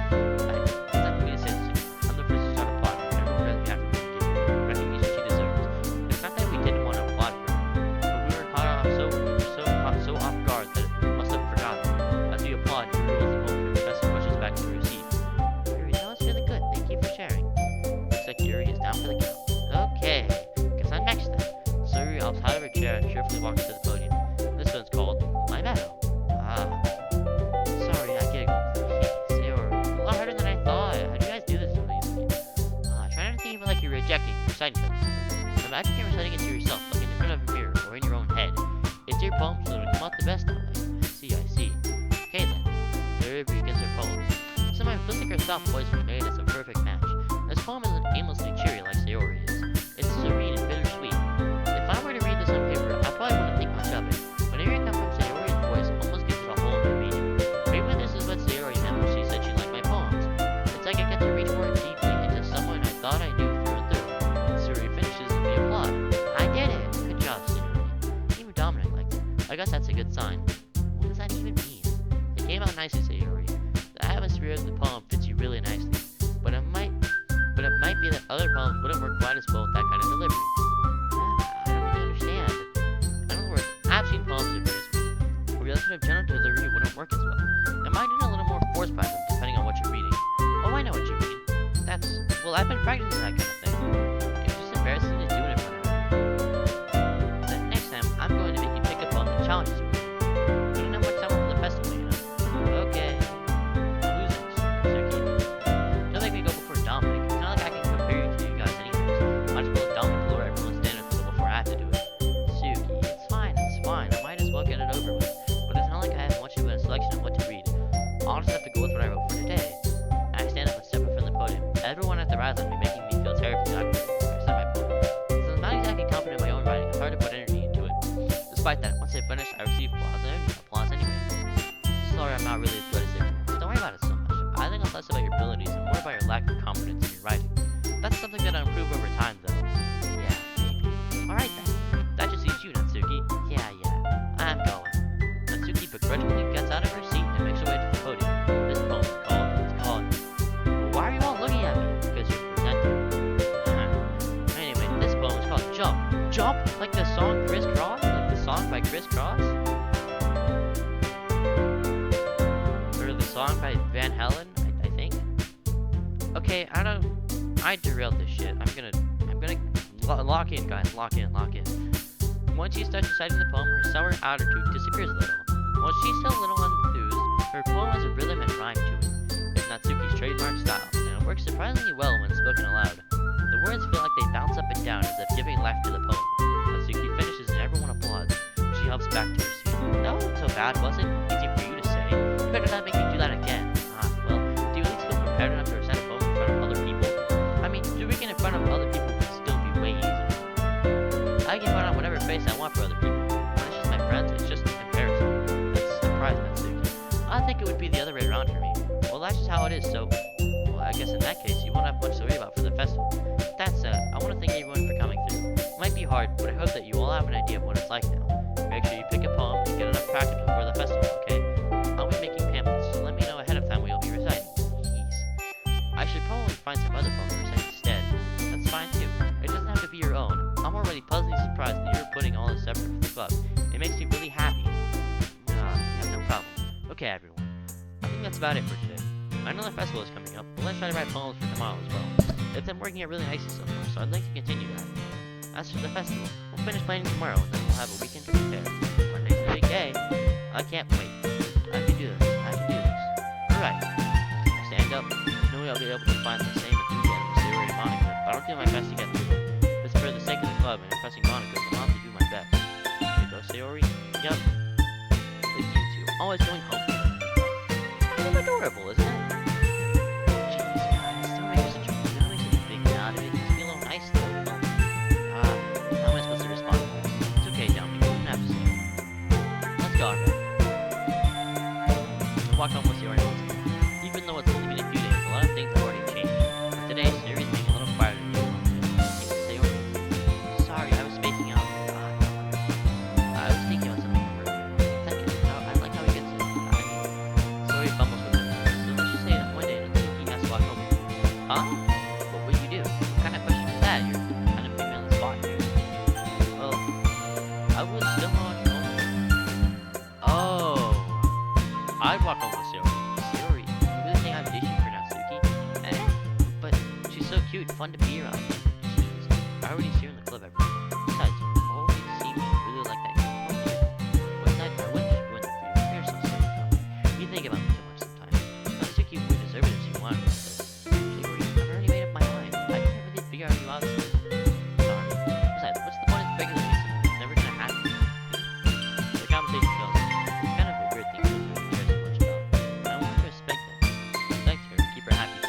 It's not for me to say this. I'm the first to start applauding. Everyone has the after to give her the recognition she deserves. It's not that we didn't want to applaud for her, but we were caught off so off guard that we must have forgotten. As we applaud, Yuri rolls the poem to her soft voice were made as a perfect match. This poem isn't aimlessly cheery like Sayori is. It's serene and bittersweet. If I were to read this on paper, I probably wouldn't think much of it. But hearing it come from Sayori's voice almost gives it a whole new meaning. Maybe this is what Sayori meant when she said she liked my poems. It's like I get to reach more deeply into someone I thought I knew through and through. Sayori finishes and we applaud. I did it! Good job, Sayori. Even Dominic liked it. I guess that's a good sign. What does that even mean? It came out nicely, Sayori. The atmosphere of the poem fits you really nicely. But it might be that other poems wouldn't work quite as well with that kind of delivery. I don't really understand. In other words, I've seen poems of yours where the sort of general delivery wouldn't work as well. It might need a little more force by them, depending on what you're reading. Oh, I know what you mean. Well, I've been practicing that kind of thing. It's just embarrassing to do it in front of her. Then next time, I'm going to make you pick a poem that challenges you. We don't have much time for the festival, you know. Okay. Who's next? Suki. Don't make me go before Dominic. It's not like I can compare you to you guys anyways. Might as well let Dominic lower everyone's standards a little before I have to do it. Suki, it's fine. I might as well get it over with. But it's not like I have much of a selection of what to read. I'll just have to go with what I wrote for today. I stand up and step up from the podium. Everyone at the rise will be making me feel terribly awkward when I start my poem. Since I'm not exactly confident in my own writing, it's hard to put energy into it. Despite that, once I finish, I receive applause anyway. Sorry, I'm not really as good as everyone. Don't worry about it so much. I think it's less about your abilities and more about your lack of confidence in your writing. That's something that I'll improve over time, though. Yeah, maybe. Alright then. That just leaves you, Natsuki. Yeah. I'm going. Natsuki begrudgingly gets out of her seat and makes her way to the podium. This poem is called Well, why are you all looking at me? Because you're presenting. Anyway, this poem is called Jump. Jump? Like the song Criss Cross? Like the song by Criss Cross? Or the song by Van Halen, I think? Okay, I derailed this shit. I'm gonna lock in, guys. Lock in. Once she starts reciting the poem, her sour attitude disappears a little. While she's still a little enthused, her poem has a rhythm and rhyme to it. It's Natsuki's trademark style, and it works surprisingly well when spoken aloud. The words feel like they bounce up and down as if giving life to the poem. Natsuki finishes and everyone applauds. She hops back to her seat. That wasn't so bad, was it? Easy for you to say. You better not make me do that again. Well, do you at least feel prepared enough to recite a poem in front of other people? I mean, doing it in front of other people would still be way easier. I can put on whatever face I want for other people. When it's just my friends, it's just embarrassing. That's a surprise, Natsuki. I think it would be the other way around for me. Well, that's just how it is, so... Well, I guess in that case, you won't have much to worry about for the festival. That said, I want to thank everyone for coming through. It might be hard, but I hope that you all have an idea of what it's like now. Make sure you pick a poem and get enough practice before the festival, okay? I'll be making pamphlets, so let me know ahead of time what you'll be reciting. Jeez. I should probably find some other poem to recite instead. That's fine too. It doesn't have to be your own. I'm already pleasantly surprised that you're putting all this effort for the club. It makes me really happy. Yeah, no problem. Okay, everyone. I think that's about it for today. I know the festival is coming up, but let's try to write poems for tomorrow as well. It's been working out really nicely so far, so I'd like to continue that. As for the festival, we'll finish planning tomorrow, and then we'll have a weekend to prepare. Monday's a big day. I can't wait. I can do this. Alright. I stand up, knowing I'll be able to find the same enthusiasm as Sayori and Monica, but I'll do my best to get through it. It's for the sake of the club and impressing Monica, so I'll have to do my best. You go, Sayori? Yup. Look, you two. Always going home. Kind of adorable, isn't it? Jeez, guys, don't make such a big deal out of it. Just be a little nice, though. How am I supposed to respond to this? It's okay, Dominic. You don't have to say it. Let's go, alright. Walk home with Sayori. Even though it's only been a few days, a lot of things have already changed. But today, Sayori's being a little quieter than usual. Sayori. Sorry, I was spacing out. I was thinking about something earlier. I like how he gets it. Sayori fumbles with it. So let's just say that one day he has to walk home. Huh? What would you do? What kind of question is that? You're kind of putting me on the spot here. Well, I would still walk home. Oh. I'd walk home with Sayori. Sayori, you really think I'm dishy for Natsuki? But she's so cute, fun to be around. Jeez, I already see her in the club every day. Besides, you always seem to really like that uniform here. What's that? I wouldn't just ruin it for you. You're so silly, Tom. You think about me so much sometimes. Natsuki would deserve it if she wanted it. Sayori, I've already made up my mind. I can't really figure out you out. Sorry. Besides, what's the point of speculating something that's never gonna happen? The conversation goes. It's kind of a weird thing to do. I want to respect that. Respect her and keep her happy.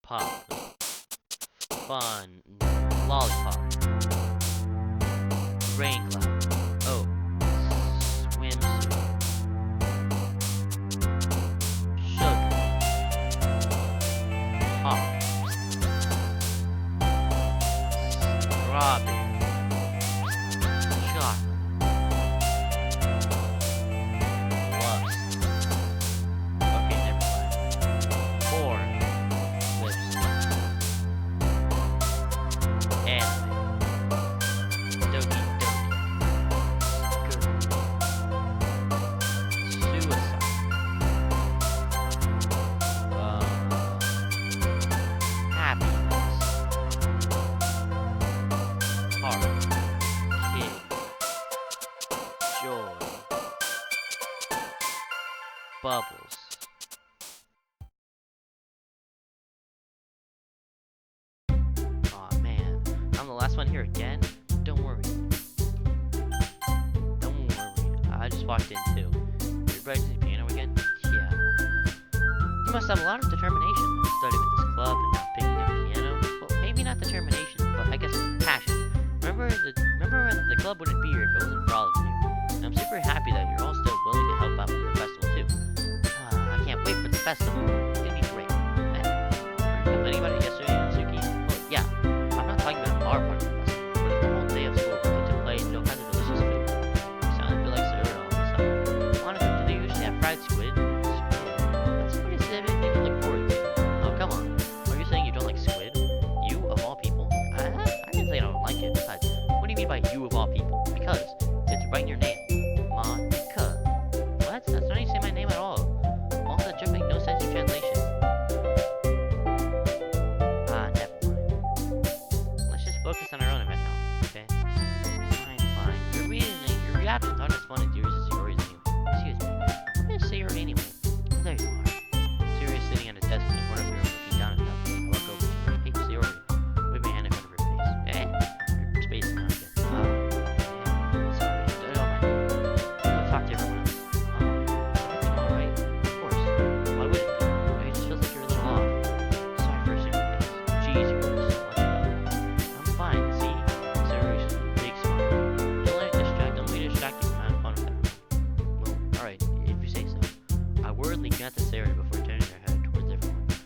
Pop. Fun. Lollipop. Rain cloud. Oh. Swimsuit. Sugar. Pop. Strawberry. Chocolate. Lust. Okay, never mind. Corn. Lipstick. Anime. Doki Doki. Good. Suicide. Happiness. Heart. Kid. Joy. Bubbles. Aw, man. I'm the last one here again? Don't worry. Don't worry. I just walked in too. You're practicing the piano again? Yeah. You must have a lot of determination starting with this club and now picking up piano. Well, maybe not determination, but I guess passion. Remember the club wouldn't be here if it wasn't for all of you. And I'm super happy that you're all still willing to help out with the festival too. I can't wait for the festival. It's gonna be great. Were you complaining about it yesterday, Natsuki? Well, yeah. I'm not talking about our part of the festival, but it's the whole day of school. We get to play and no kinds of delicious food. You sound like Bill likes Sarah all of a sudden. Monica, do they usually have fried squid? That's a pretty civic thing to look forward to. Oh, come on. Are you saying you don't like squid? You, of all people? I didn't say I don't like it. Besides, what do you mean by you of all people? Because it's right in your name. Monica. What? That's not how you say my name at all. All that joke makes no sense in translation. Never mind. Let's just focus on our own event now, okay? Fine. Your reactions aren't as fun as yours as yours anyway. Excuse me. I'm gonna say your anyway. Oh, there you are. Sayori's sitting at his desk in the corner of the room looking down at nothing. I walk over to her. Hey, Sayori. Wave my hand in front of her face. Your space is not again. Sorry. I don't mind. Go talk to everyone else. Everything alright? Of course. Why wouldn't it be? It just feels like you're a little off. Sorry for assuming things. Jeez, you worry so much about it. I'm fine, see? Sayori's big smile. Don't let me distract you from having fun with everyone. Well, alright, if you say so. I worriedly glanced at Sayori before turning my head towards everyone else.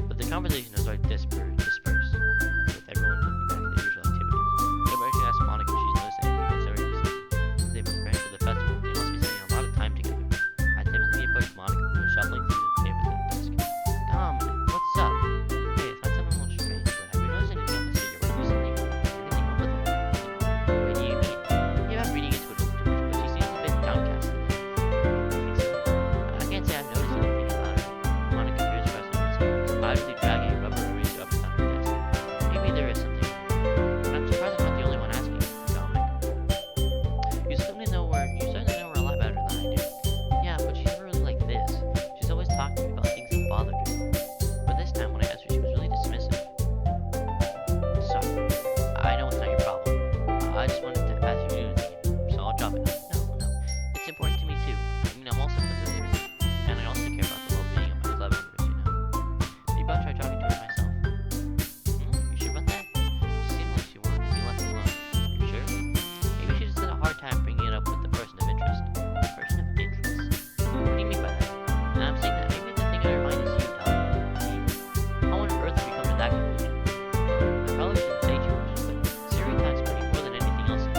But the conversation has already dispersed, with everyone looking back to their usual activities. Everybody should ask Monica if she's noticed anything about Sayori was saying. Since they've been preparing for the festival, they must be spending a lot of time together. I timidly approached Monica, who was shuffling through the papers at her desk. Dominic, what's up? Hey, I find something a little strange, but have you noticed anything about Sayori recently? Anything up with her? What do you mean? Yeah, I'm reading into it a little too much, but she seems a bit downcast today. I think so. I can't say I've noticed anything about her. Monica appears frustrated, idly dragging a rubber eraser up and down her desk. Maybe there is something. But I'm surprised I'm not the only one asking, Dominic. You certainly know her a lot better than I do. Yeah, but she's never really like this. She's always talking to me about things that bothered her. But this time when I asked her, she was really dismissive. Sorry. I know it's not your problem. I just wanted to ask you to do anything, so I'll drop it. No. It's important to me too. I mean, I'm also familiar with it. And I also care about the well-being of my club members, you know. Maybe I'll try talking to her myself. You sure about that? She seemed like she wanted to be left alone. You sure? Maybe she just had a hard time bringing it up with the person of interest. Person of interest? What do you mean by that? And I'm saying that maybe the thing on her mind is you, Tom. How on earth have you come to that conclusion? I probably shouldn't say too much, but Sayori talks about you more than anything else in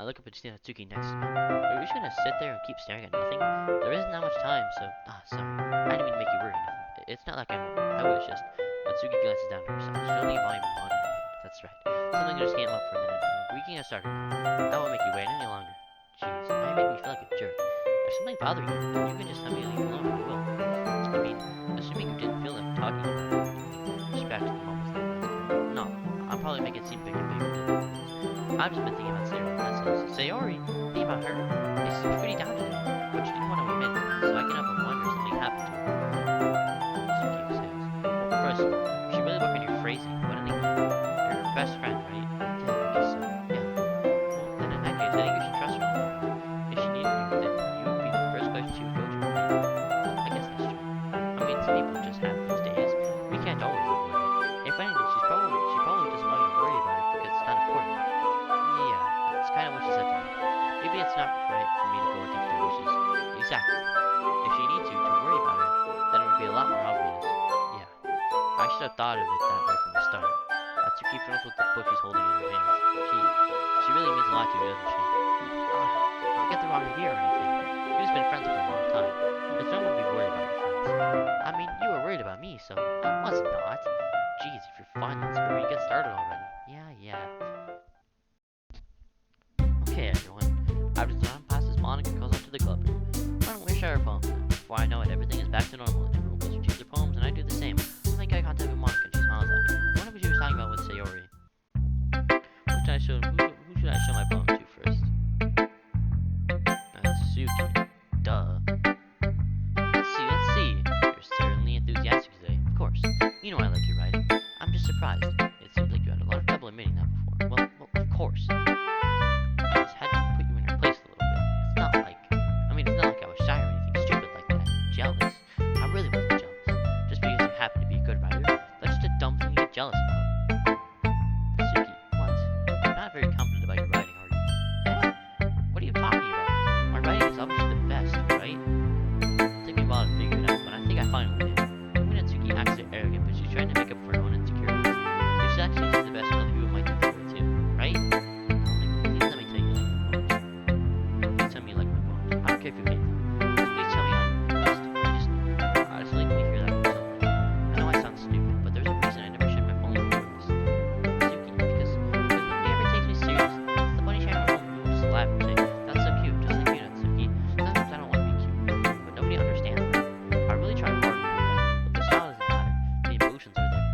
I look up and see Natsuki next to me. Are we just gonna sit there and keep staring at nothing? There isn't that much time, so... sorry. I didn't mean to make you worry or anything. It's not like I was just... Natsuki glances down at herself. She's feeling volume and monitor. That's right. Something just came up for a minute. We can get started now. I won't make you wait any longer. Jeez, now you make me feel like a jerk. If something bothers you, you can just tell me to leave you alone, and I will. I mean, assuming you didn't feel like talking about it. Just back to the moment that last. No, I'll probably make it seem bigger and bigger. I've just been thinking about Sayori, that's all. Sayori? Think about her? It seems pretty down today, but she didn't want to admit it, so I can help but wonder if something happened to her. Suki says. Well, first of all, she really worked on your phrasing. What do they mean? You're her best friend, right? Yeah, I guess so. Yeah. Well, then in that case, I think you should trust her. If she needed you, then you would be the first person she would go to, right? Well, I guess that's true. I mean, some people just have those days. We can't always avoid it. If anything, she probably doesn't want you to worry about it because it's not important. Yeah, that's kind of what she said to me. Maybe it's not right for me to go against her wishes. Exactly. If she needs you to worry about her, then it would be a lot more obvious. Yeah. I should have thought of it that way from the start. Atsuki fiddles with the book she's holding in her hands. She really means a lot to you, doesn't she? Don't get the wrong idea or anything. You've just been friends for a long time. There's no one to be worried about your friends. I mean, you were worried about me, so I was not. Jeez, if you're fine, let's hurry and get started already. Yeah. Okay, everyone. After the time passes, Monica goes up to the club room. Why don't we share our poems now? Before I know it, everything is back to normal. Everyone goes to choose their poems, and I do the same. I make eye contact with Monica, and she smiles at me. I wonder what she was talking about with Sayori. Who should I show my poem to first? Suki. Duh. Let's see. You're certainly enthusiastic today. Of course. You know I like your writing. I'm just surprised. It seems like you had a lot of trouble admitting that before. Well, of course. I just had to put you in your place a little bit. It's not like I was shy or anything stupid like that. Jealous. I really wasn't jealous. Just because you happen to be a good writer, that's just a dumb thing to get jealous about. Suki, what? You're not very confident about your writing, are you? Eh? What are you talking about? My writing is obviously the best, right? It took me a while to figure it out, but I think I finally did. Even Atsuki acts so arrogant, but she's trying to make up for her own insecurities. If she's actually the best, other people might think so too, right? Please let me tell you like my poems. Please tell me you like my poems. I don't care if you hate them. Just please tell me I'm the best. I just like to hear that from someone. I know I sound stupid, but there's a reason I never shared my poems before this. Suki, because nobody ever takes me seriously. It's the funny sharing my poems, people just laugh and say, that's so cute, just like you, Natsuki. Sometimes I don't want to be cute, but nobody understands that. I really try hard to do that, but the style doesn't matter. The emotions are there.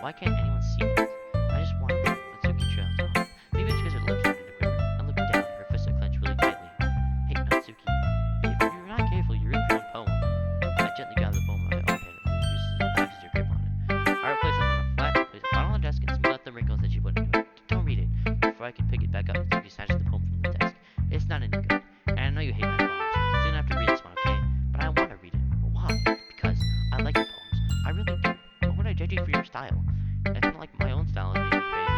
Why can't anyone see that? I just want Natsuki trails on. Maybe it's because her lips started to quiver. I looked down, her fists are clenched really tightly. Hey, Natsuki, if you're not careful, you rip your own poem. I gently grabbed the poem in my own hand and relaxes your grip on it. I replaced it on a flat, place it on the desk, and smooth out the wrinkles that she put into it. Don't read it. Before I can pick it back up, Natsuki snatches the poem from the desk. It's not any good. And I know you hate my poems, so you don't have to read this one, okay? But I want to read it. But why? Because I like your poems. I really do. Why would I judge you for your style? It's not like my own style is anything crazy.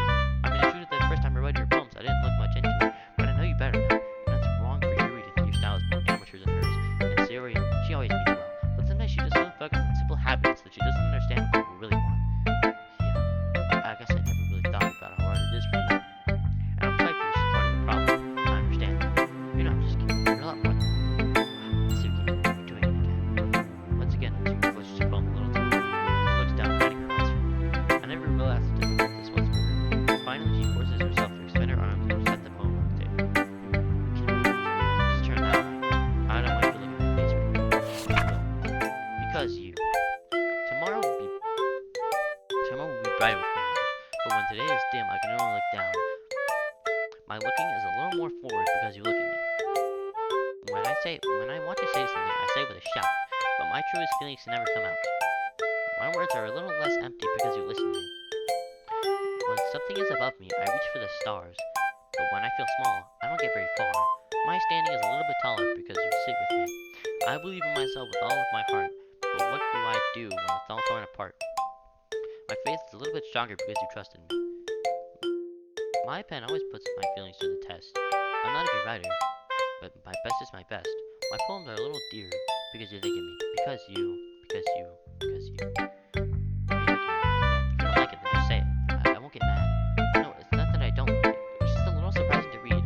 I mean, it's true that the first time I read your poems, I didn't look much into it, but I know you better now. And it's wrong for Yuri to think your style is more amateur than hers. And Sayori, she always means well, but sometimes she just so focused on simple habits that she doesn't understand what people really want. Yeah, I guess I never really thought about how hard it is for you. And I'm sorry for this part of the problem. I understand. You're not just kidding. You're a lot more than that. Suki, you're doing it again. Once again, Suki pushes her poem a little too hard. She looks down, hiding her eyes from me. I never realized how difficult this was for her. Finally, she forces herself to extend her arms and set the poem on the table. Can we just turn that way? I don't want you to look at my face right now. Because you. Tomorrow will be bright with moonlight, but when today is dim, I can only look down. My looking is a little more forward because you look at me. When I want to say something, I say it with a shout, but my truest feelings never come out. My words are a little less empty because you listen to me. When something is above me, I reach for the stars, but when I feel small, I don't get very far. My standing is a little bit taller because you sit with me. I believe in myself with all of my heart, but what do I do when it's all torn apart? My faith is a little bit stronger because you trust in me. My pen always puts my feelings to the test. I'm not a good writer, but my best is my best. My poems are a little dear because you think of me. Because you. Why are you looking at me like that? If you don't like it, then just say it. I won't get mad. No, it's not that I don't like it. It was just a little surprising to read.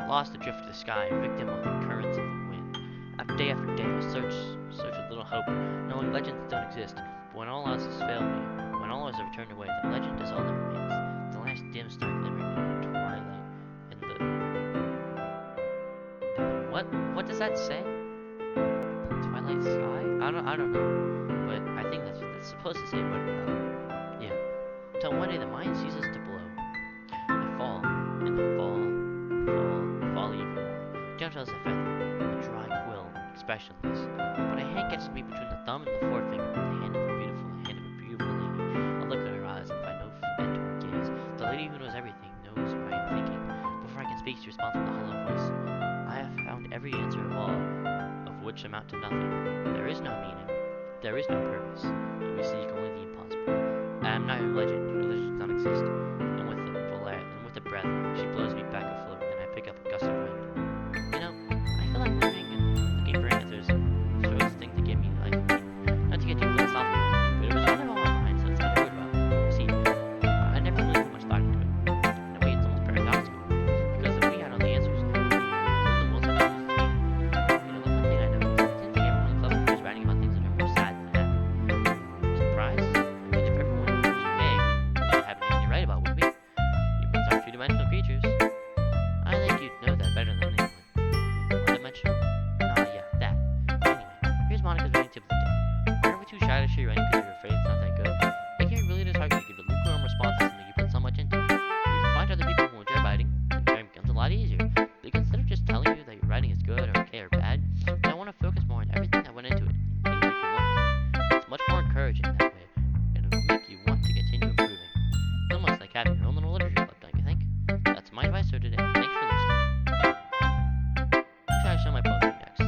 lost adrift to the sky, victim of the currents of the wind. Day after day, I search with little hope, knowing legends don't exist. But when all else has failed me, when all has returned away, the legend is all that remains. The last dim star glimmering in the twilight, and the what does that say? Twilight sky? I don't know, but I think that's what that's supposed to say. But yeah. Till one day the mind ceases to blow. I fall, and fall even more. Gentle as a feather, a dry quill, expressionless. But a hand gets me between the thumb and the forefinger, the hand of a beautiful lady. I look at her eyes and find no end to her gaze. The lady who knows everything knows what I am thinking. Before I can speak, she responds with a hollow voice. I have found every answer of all, of which amount to nothing. There is no meaning. There is no purpose. We seek only the impossible. I am not your legend. Your legends don't exist. And with a breath, she blows me back afloat, and I pick up a gust of wind. You know, I feel like learning and looking for answers is the thing to give me life. Not to get too philosophical, but it was one of all my mind, so it's kind of weird about it. See, I never really put much thought into it. In a way, it's almost paradoxical, because if we had all the answers, the world would have lost its meaning. You know, the one thing I know is I didn't think everyone in Cleveland was writing about things that are more sad than happy. Surprised? I mean, if everyone was okay, we wouldn't have anything to write about, would we? Humans are two-dimensional creatures. I think you'd know that better than anyone. One-dimensional? Yeah, that. Anyway, here's Monica's writing tip of the day. Are you ever too shy to share your writing because you're afraid it's not that good? It can be really disheartening to give a lukewarm response to something you put so much into. If you find other people who enjoy writing, then sharing becomes a lot easier. Because instead of just telling you that your writing is good or okay or bad, I want to focus more on everything that went into it, things you can work on. It's much more encouraging that way, and it'll make you want to continue improving. It's almost like having your own little literature club, don't you think? That's my advice for today. Thanks for listening. Who should I show my poetry next?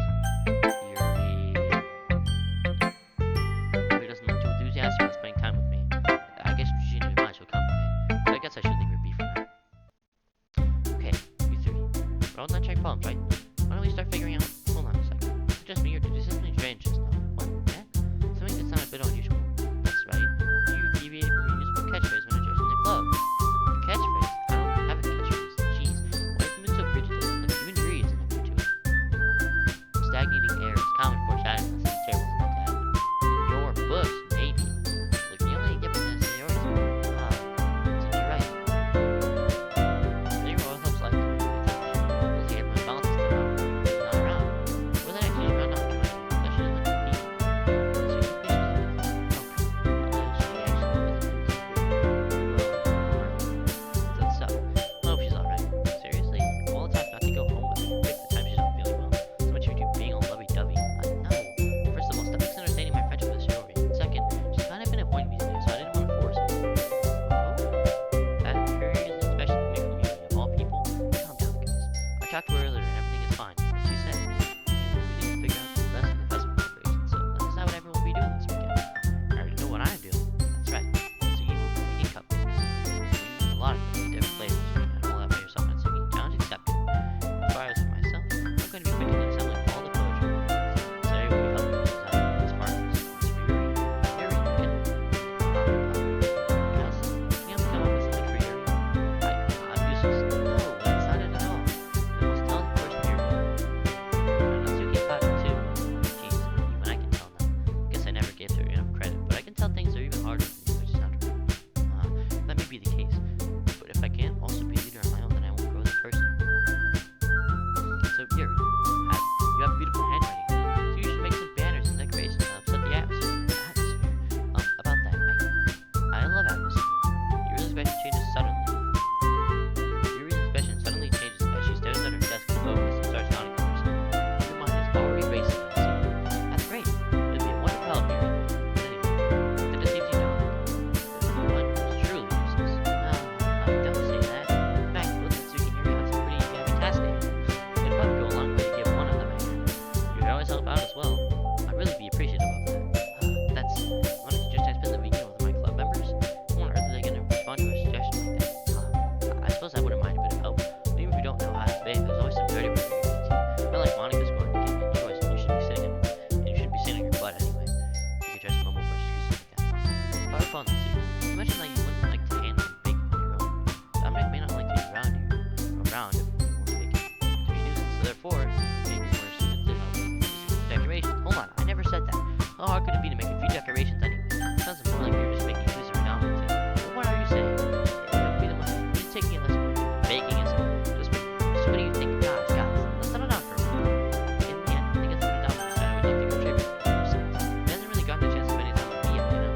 Yuri doesn't look too enthusiastic about spending time with me. I guess she might as well come with me. But I guess I should leave her be for now. Okay, you three. We're all done check poems, right? Why don't we start figuring out... Hold on a second. Is it just me or did you say something strange just now? What? Yeah? Something that sounded a bit unusual. That's right. You deviated from your usual catchphrase when addressing the club. Catchphrase? I don't have a catchphrase. Jeez. Why have you been so rigid? Like, even Yuri isn't up to it. Stagnating air is common foreshadowing that something terrible is about to happen. In your books, maybe. Look, the only difference is yours. Seems you're right. Maybe Royal helps like because he had my balance still not around. Or then actually found out that she doesn't like people. So you think I hope she's alright. Seriously? All the time not to go home with her. Pick the time she's not feeling well. So much you do being all lovey-dovey. No. First of all, stop misunderstanding my friendship with Shiori. Second, she's kind of been avoiding me today, so I didn't want to force it. Oh? That curious and special community of all people? Calm down, guys. I talked to her earlier and everything is fine. As she said, we need to figure out the rest of the festival celebration, so let's decide what everyone will be doing this weekend. I already know what I'm doing. That's right. Sugi will be making cupcakes. We need a lot of them, different flavors, and all that by yourself and Sugi. Challenge accepted. As far as for myself, I'm going to be picking and assembling all the poetry. Sarah will be helping me design this part of this. It's Yuri, you can... guys, can you help me come up with something for Yuri? I'm useless. No, that's not it at all. You're the most talented person So therefore, maybe more suited to help with decorations. Hold on, I never said that. How hard could it be to make a few decorations anyway? Sounds more like you're just making use of your knowledge. But what are you saying? It would be the most. You're taking a lesson in baking and stuff. So what do you think? Guys, let's settle down for a moment. In the end, I think it's settled down when I would like to contribute. Besides, he hasn't really gotten a chance to spend any time with me yet, you know.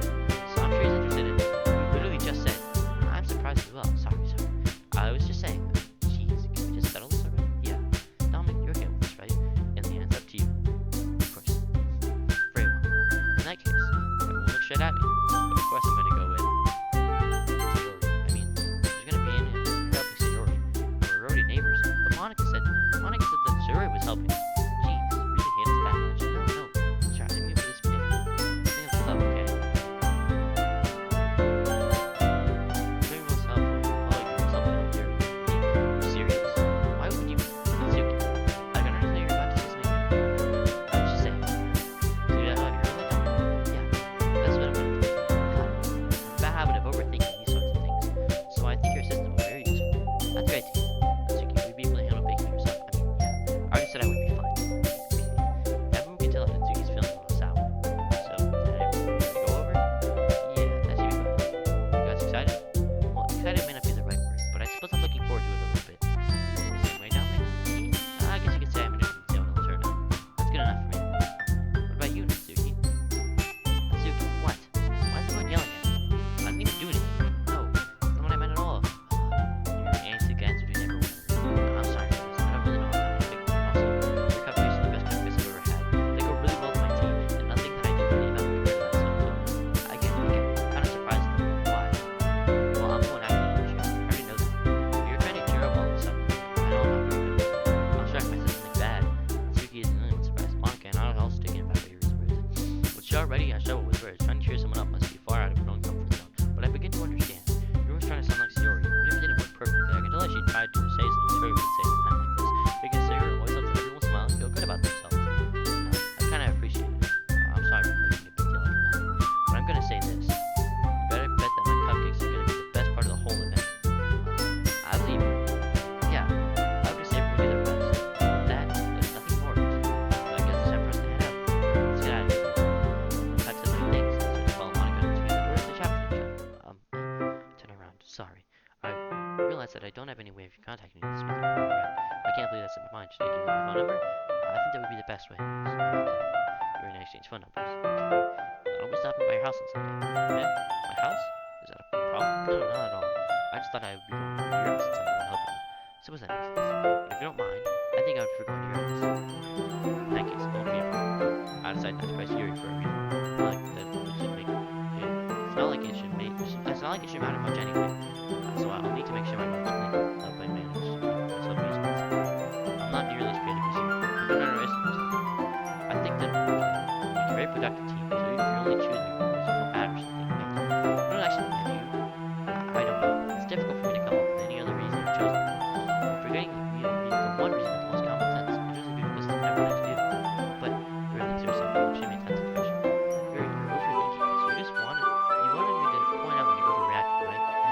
So I'm sure he's interested in it. You literally just said, I'm surprised as well. Sorry. I was just saying. Jeez, can we just settle this already? Yeah. Dominic, you're okay with this, right? In the end, it's up to you. Of course. Very well. In that case, everyone look straight at me. But of course I'm gonna go with Sayori. I mean, there's gonna be an helping Sayori. We're already neighbors. But Monica said that Sayori was helping. Jeez, really hate us that much. No. Sorry, I didn't mean for this bit. Think of love, okay? Very most helpful. All you do is help me out there. Are you serious? Why would you? Suki, I can understand you're about to say something. I was just saying. So you have your own like yeah, that's what I'm gonna do. God, a bad habit of overthinking these sorts of things. So I think your assistant will be very useful. That's great too. Suki, would you be able to handle baking yourself? I mean, yeah. I already said I would be fine. Okay. Everyone can tell that Suki's feeling a little sour. So, did everyone go over? Yeah, that should be fun. You guys excited? Well, excited may not be the right word, but I suppose I'm looking forward to it a little bit. Same way down there? I guess you could say I'm interested to see how it'll turn out. That's good enough for me. What about you, Natsuki? Natsuki, what? Why is everyone yelling at me? I didn't even do anything. No, that's not what I meant at all. You're angst again, so you never win. I'm sorry for this. I don't really know how to pick them. Also, your cupcakes are the best cupcakes I've ever had. They go really well with my tea, and nothing that I do really helps me compared to that. So I get kind of surprised though. Why? Well, I'm the one acting in the show. I already know that. But you're trying to cheer up all of a sudden. I know I'm not very good. I'm sure if I said something bad, Natsuki isn't really surprised. Monica and I don't know who's taking it back by your words. With you already, I show it with words. Trying to cheer someone up must be far out of your own comfort zone. But I begin to understand. You're always trying to sound like Sayori. Even if it didn't work perfectly, I can tell that she tried to say something Sayori would say at a time like this. Because Sayori always lets everyone smile and feel good about themselves. I kind of appreciate it. I'm sorry for making a big deal out of nothing. But I'm gonna say this. You better bet that my cupcakes are gonna be the best part of the whole event. I believe you. Yeah, I would just say everyone do their best. With that, there's nothing more of it. So I guess it's time for us to head out. Let's get out of here. Pack some new things. So I follow Monica to the doors of the chapter. Turn around. Sorry. I realize that I don't have any way of contacting you this week. I can't believe that's in my mind. Should I give you my phone number? I think that would be the best way. So, you're gonna exchange phone numbers. Okay. I'll be stopping by your house on Sunday. Yeah? My house? Is that a problem? No, not at all. I just thought I would be going to your house since I'm the one helping you. Suppose that makes sense. But if you don't mind, I think I would prefer going to your house. In that case, it won't be a problem. I decided not to price Yuri for a reason. Not like that it should make it. It's not like it should make. It's not like it should matter much anyway. So I'll need to make sure my room's clean up and managed. So I'm not nearly as creative as you. But don't underestimate yourself. I think that we can make a very productive team. So even if you're only choosing your rooms, you feel bad or something. I don't actually think that you. I don't know. It's difficult for me to come up with any other reason you've chosen. I'm forgetting the one reason with the most common sense. It doesn't be because it's never nice to do. But there are things that are so cool, should make sense of fashion. You're overthinking this. You just wanted me to point out when you're overreacting, right? I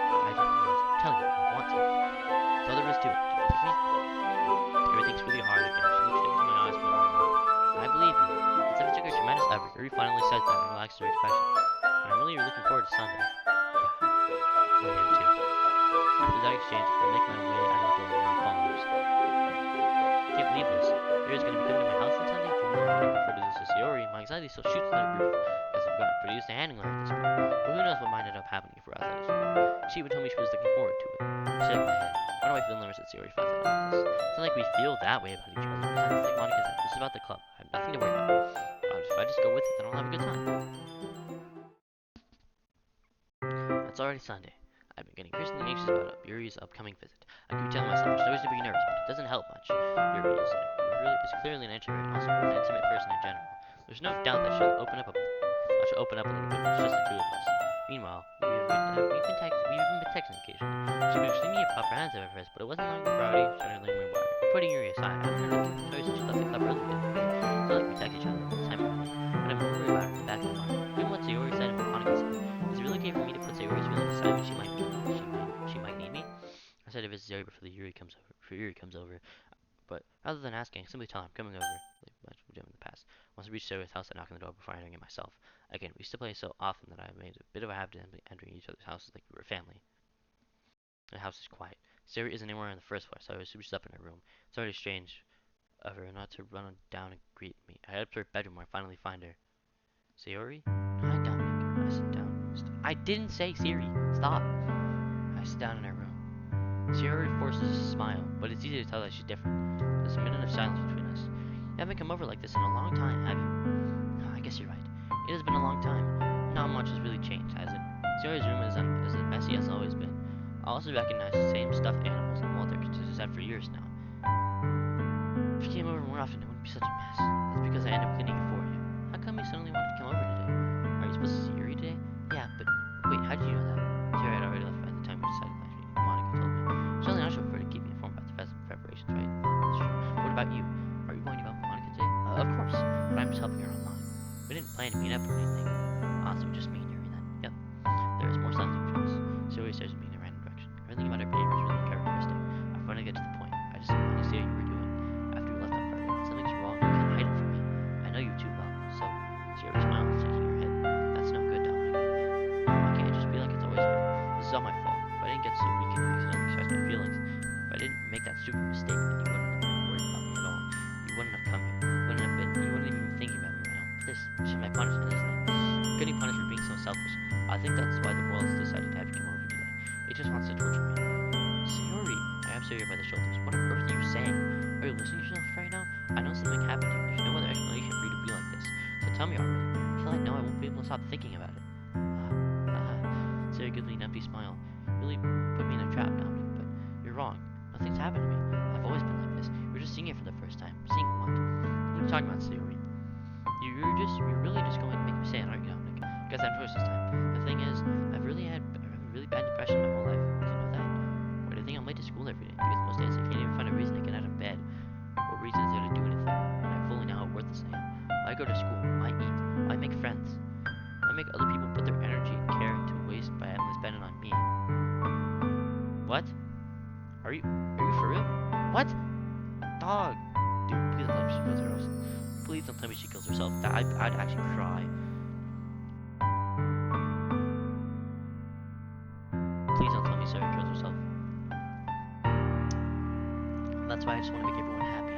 don't know. I'm telling you, I want to. So there is to it. Do you believe me? Everything's really hard again. She looks straight into my eyes for a long while. I believe you. It's like it took a tremendous effort. Yuri finally says that and relaxes her expression. And I'm really looking forward to Sunday. Yeah, I am too. After that exchange, I make my way out of the door and Yuri follows. I can't believe this. Yuri's going to be coming to my house on Sunday? Even though I prefer to do this to Sayori, my anxiety still shoots through the roof because I've gotten pretty used to handling her at this point. But who knows what might end up happening for us at this point. She even told me she was looking forward to it. I shook my head. Why do I feel nervous that Sayori finds out about this? It's not like we feel that way about each other. Besides, it's like Monica said, this is about the club. I have nothing to worry about. If I just go with it, then I'll have a good time. It's already Sunday. I've been getting increasingly anxious about Yuri's upcoming visit. I keep telling myself there's no reason to be nervous, but it doesn't help much. Yuri is clearly an introvert and also an intimate person in general. There's no doubt that she'll open up a little bit. It's just the two of us. Meanwhile, we've even been texting occasionally. She was extremely apprehensive at first, but it wasn't long before I already started laying my wire. Putting Yuri aside, I don't know if she left the club early today. It's not like we text each other all the time, but I'm worried about her in the back of my mind. Given what Sayori said and what Monica said, is it really okay for me to put Sayori's feelings aside when she might need me? I said to visit Sayori before Yuri comes over. But rather than asking, I simply tell her I'm coming over, like much we did in the past. Once I reach Sarah's house, I knock on the door before entering it myself. Again, we used to play so often that I made a bit of a habit of entering each other's houses like we were family. The house is quiet. Sarah isn't anywhere on the first floor, so I was just up in her room. It's already strange of her not to run down and greet me. I head up to her bedroom where I finally find her. Sayori? Hi, Dominic. I sit down. I didn't say Siri. Stop. I sit down in her room. Sayori forces a smile, but it's easy to tell that she's different. There's a minute of silence between us. You haven't come over like this in a long time, have you? No, I guess you're right. It has been a long time. Not much has really changed, has it? Sayori's room is as messy as it's always been. I also recognize the same stuffed animals and wall decorations she's had for years now. If you came over more often, it wouldn't be such a mess. That's because I end up cleaning it for you. How come you suddenly wanted to come over today? Are you supposed to see Yuri today? Yeah, but wait, how did you know that? Sarah had already left by the time we decided last week. Monica told me. Certainly not sure for her to keep me informed about the festival preparations, right? That's true. What about you? Are you going to help Monica today? Of course, but I'm just helping her online. We didn't plan to meet up or anything. Honestly, just me and Yuri then. Yep. There is more silence between us. Zoe stares at me in a random direction. Everything about her behavior is really characteristic. I finally get to the point. I just wanted to see how you were doing after we left on Friday. Something's wrong. You can't hide it from me. I know you too well. So, Sierra smiles, shaking her head. That's no good, Dominic. Why can't it just be like it's always been? This is all my fault. If I didn't get so weak and accidentally express my feelings, if I didn't make that stupid mistake, then you wouldn't have been worried about me at all. You wouldn't have come here. You wouldn't even be thinking about me right now. This is just my punishment, isn't it? I'm getting punished for being so selfish. I think that's why the world has decided to have you come over today. It just wants to torture me. Sayori, I grab Sayori by the shoulders. What on earth are you saying? Are you listening to yourself right now? I know something happened to you. There's no other explanation for you to be like this. So tell me already. Until I know, I won't be able to stop thinking about it. Sayori gives me an empty smile. You really put me in a trap, Dominic, but you're wrong. Nothing's happened to me. I've always been like this. You're just seeing it for the first time. Seeing what? What are you talking about, Sayori? You're really just going to make me say it, aren't you, Dominic? Guess I'm first this time. The thing is, I've had a really bad depression my whole life. Do you know that? Why do you think I'm late to school every day? Because most days I can't even find a reason to get out of bed. What reason is there to do anything? And I fully know how worthless I am. Why go to school? Why eat? Why make friends? Why make other people put their energy and care into waste by having to spend it on me? What? Are you for real? What? Dog! Dude, please don't tell me she kills herself. Please don't tell me she kills herself. I'd actually cry. Please don't tell me Sarah kills herself. That's why I just want to make everyone happy,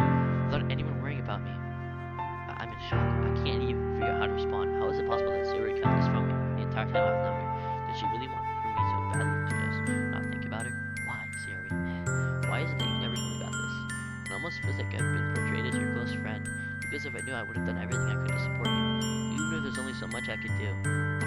without anyone worrying about me. I'm in shock. I can't even figure out how to respond. How is it possible that Sarah kept this from me the entire time I've known her? Did she really want for me so badly to just not think about her? Why, Sarah? Why is it that you never told me about this? It almost feels like I've been portrayed as your close friend, because if I knew, I would have done everything I could to support you. Even if there's only so much I could do,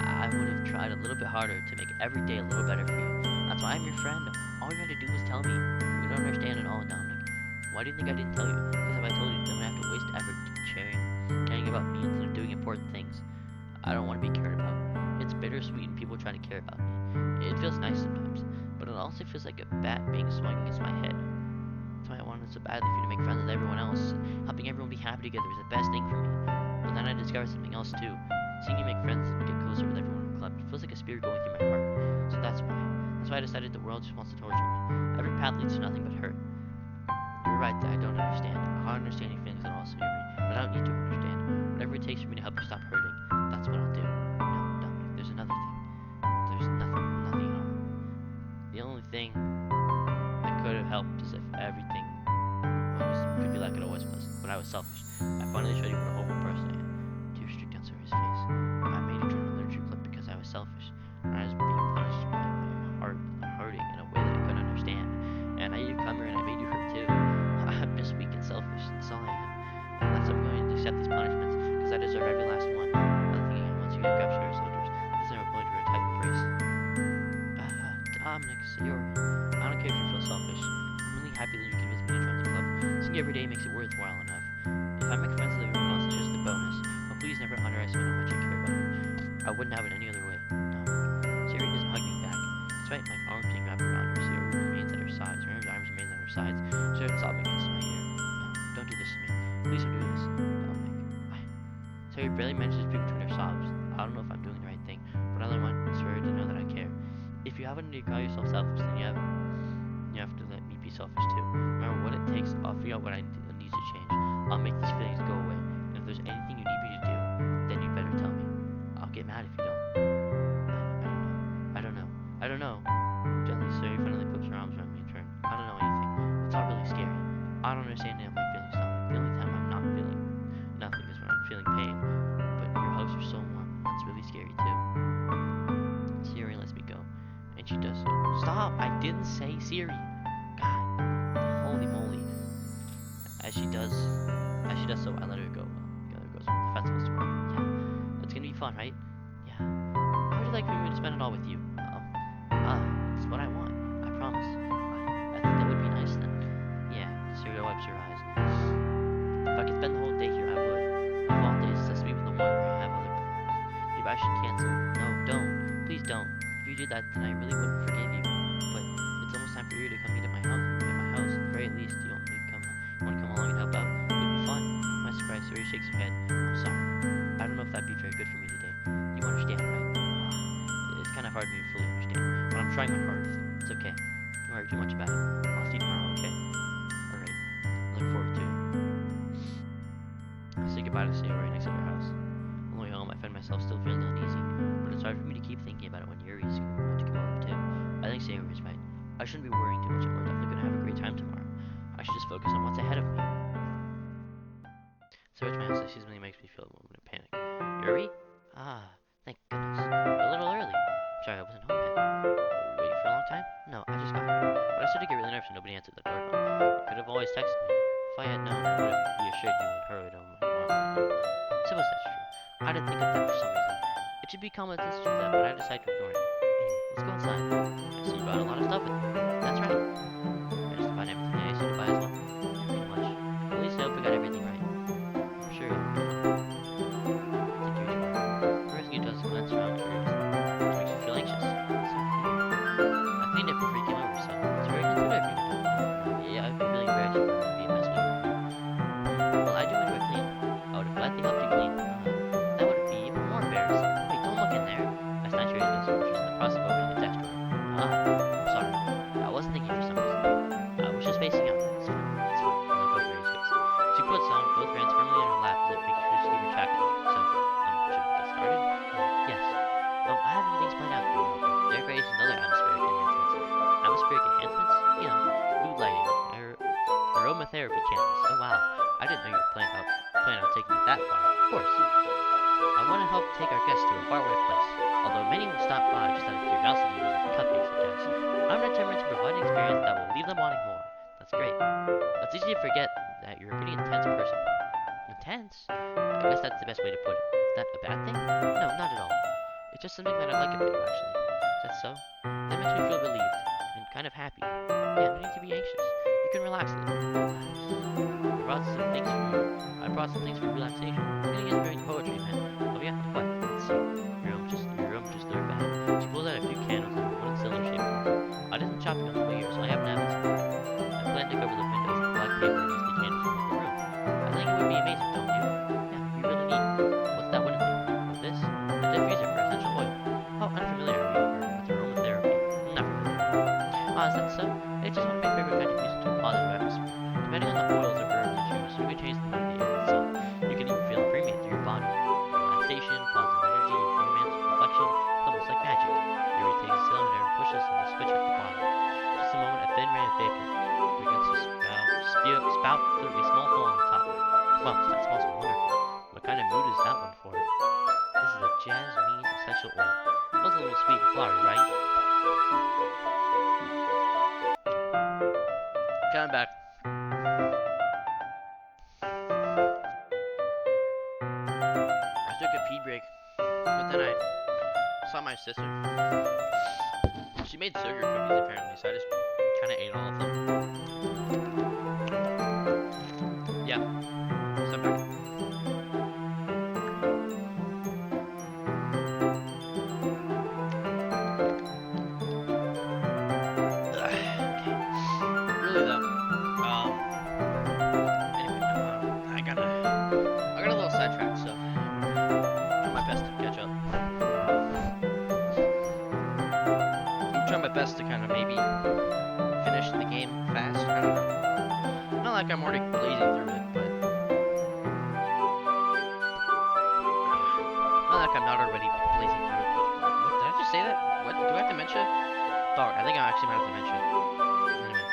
I would have tried a little bit harder to make every day a little better for you. That's why I'm your friend. All you had to do was tell me. You don't understand at all, Dominic. Why do you think I didn't tell you? Because if I told you, then I'd have to waste effort caring about me instead of doing important things. I don't want to be cared about. It's bittersweet when people try to care about me. It feels nice sometimes, but it also feels like a bat being swung against my head. That's why I wanted so badly for you to make friends with everyone else. Helping everyone be happy together is the best thing for me. But then I discovered something else too. Seeing you make friends and get closer with everyone in the club, it feels like a spirit going through my heart. So that's why. That's why I decided the world just wants to torture me. Every path leads to nothing but hurt. You're right that I don't understand. I don't understand your feelings at all, Sayori. But I don't need to understand. Whatever it takes for me to help you stop hurting, that's what I'll do. No, Dominic, there's another thing. There's nothing at all. The only thing that could have helped is if everything could be like it always was. But I was selfish. I finally showed you what a horrible person I am. Tears streaked down Sayori's face. I made you join a literature club because I was selfish. And I was being punished by my heart hurting in a way that I couldn't understand. And I made you come here and I made you hurt too. I'm just weak and selfish. That's all I am. And that's why I'm going to accept these punishments, because I deserve every last one. I'm thinking once you get captured our soldiers, this time we're going to a tight embrace. Dominic, Sayori, I don't care if you feel selfish. I'm really happy that you convinced me to join the club. Seeing you every day makes it worthwhile enough. If I make friends with everyone else, it's just a bonus. But please never underestimate how much I care about you. I wouldn't have it any other way. No. Sayori doesn't hug me back. Despite my arms being wrapped around her, Sayori remains at her sides. Her arms remain at her sides. She started sobbing against my ear. No, don't do this to me. Please don't do this. Dominic. Sayori barely manages to speak between her sobs. I don't know if I'm doing the right thing, but all I want is for her to know that I care. If you happen to call yourself selfish, then you have to let me be be selfish too. No matter what it takes, I'll figure out what I need to change. I'll make these feelings go away. And if there's anything you need me to do, then you better tell me. I'll get mad if you don't. I don't know. Gently, Siri finally puts her arms around me and turns. I don't know anything. It's all really scary. I don't understand any of my feelings, Dominic. The only time I'm not feeling nothing is when I'm feeling pain. But your hugs are so warm. That's really scary too. Siri lets me go, and she does so. Stop! I didn't say Siri. God, holy moly! As she does so, I let her go. The other goes. The festival's tomorrow. Yeah, it's gonna be fun, right? Yeah. How would you like for me to spend it all with you? It's what I want. I promise. I think that would be nice then. Yeah. Siri wipes her eyes. If I could spend the whole day here, I would. Of all days, let's meet with the one where I have other plans. Maybe I should cancel. No, don't. Please don't. If you did that, then I really wouldn't forgive you. But it's almost time for you to come meet at my house. At my house, at the very least, you want to come along and help out? It'd be fun. To my surprise, Siri shakes her head. I'm sorry. I don't know if that'd be very good for me today. You understand, right? It's kind of hard for me to fully understand, but I'm trying my hardest. It's okay. Don't worry too much about it. I'll see you tomorrow, okay? Alright. I look forward to it. I say goodbye to Sayori next to her house. On the way home, I find myself still feeling uneasy, but it's hard for me to keep thinking about it when Yuri is going to come over too. I think Sayori is right. I shouldn't be worrying too much, and we're definitely going to have a great time tomorrow. I should just focus on what's ahead of me. Sayori's my house seasonally makes me feel a moment of panic. Yuri? Ah, thank goodness. You're a little early. Sorry, I wasn't home yet. Were you waiting for a long time? No, I just got here. But I started to get really nervous when nobody answered the doorbell. You could have always texted me. If I had known, I would have reassured you and hurried on my way home. Suppose that's true. I didn't think of that for some reason. It should be common sense to do that, but I decided to ignore it. Anyway, let's go inside. I see you brought a lot of stuff with you. That's right. I just bought everything I used to buy as well. Pretty much. At least I hope I got everything right. I'm sure it'll be fun. Take care tomorrow. First thing it does is glance around curiously. Which makes you feel anxious. So I cleaned it before you came over, so it's very considerate of you to do. Yeah, I'd be really embarrassed if it would be a mess with you. Well, I do enjoy cleaning. I would have gladly helped you clean. That would be even more embarrassing. Wait, don't look in there. I snatched your hand, which was in the process of opening the desk drawer. I'm sorry. I wasn't thinking for some reason. I was just facing out. It's fine. It's fine. I look over Yuri's face. She puts on both hands firmly in her lap as if making sure she keep her track of it. So, should we get started? Yes. I have a few things planned out for you. There creates another atmospheric enhancements. Atmospheric enhancements? You know, mood lighting, aromatherapy candles. Oh wow. I didn't know you were planning on taking it that far. Of course. I want to help take our guests to a faraway place. Although many will stop by just out of curiosity using cupcakes and gas, I'm determined to provide an experience that will leave them wanting more. That's great. It's easy to forget that you're a pretty intense person. Intense? I guess that's the best way to put it. Is that a bad thing? No, not at all. It's just something that I like about you, actually. Is that so? That makes me feel relieved and kind of happy. Yeah, no need to be anxious. You can relax a little. I brought some things for relaxation. Reading is very poetry, man. Oh yeah? What? Let's see. Your room just looked bad. She pulls out a few candles and one cylinder shaped one. I did some chopping on the way here, so I haven't had this. I plan to cover the windows with black paper and use the candles to light the room. I think it would be amazing, don't you? Yeah, you really need. What's that window thing? What's this? A diffuser for essential oil. How unfamiliar are you with aromatherapy? Not familiar. Is that so? It's just one of my favorite contributions to a positive atmosphere. Depending on the oils or herbs you choose, you can change the mood of the air itself. You can even feel it permeate through your body. Relaxation, positive energy, romance, reflection, it's almost like magic. Yuri takes a cylinder and pushes on the switch at the bottom. Just a moment, a thin ray of vapor begins to spout through a small hole on the top. Wow, that smells wonderful. What kind of mood is that one for? This is a jasmine essential oil. It smells a little sweet and flowery, right? Coming back. I took a pee break, but then I saw my sister. She made sugar cookies apparently, so I just kind of ate all of them. Yeah, so I'm back. Really though, anyway, I got a little sidetracked, so I'll try my best to catch up. I'm trying my best to kind of maybe finish the game fast. like blazing through it, but not like I'm not already blazing through it. But what did I just say that? What do I have dementia? Oh, I think I actually might have dementia. Anyway,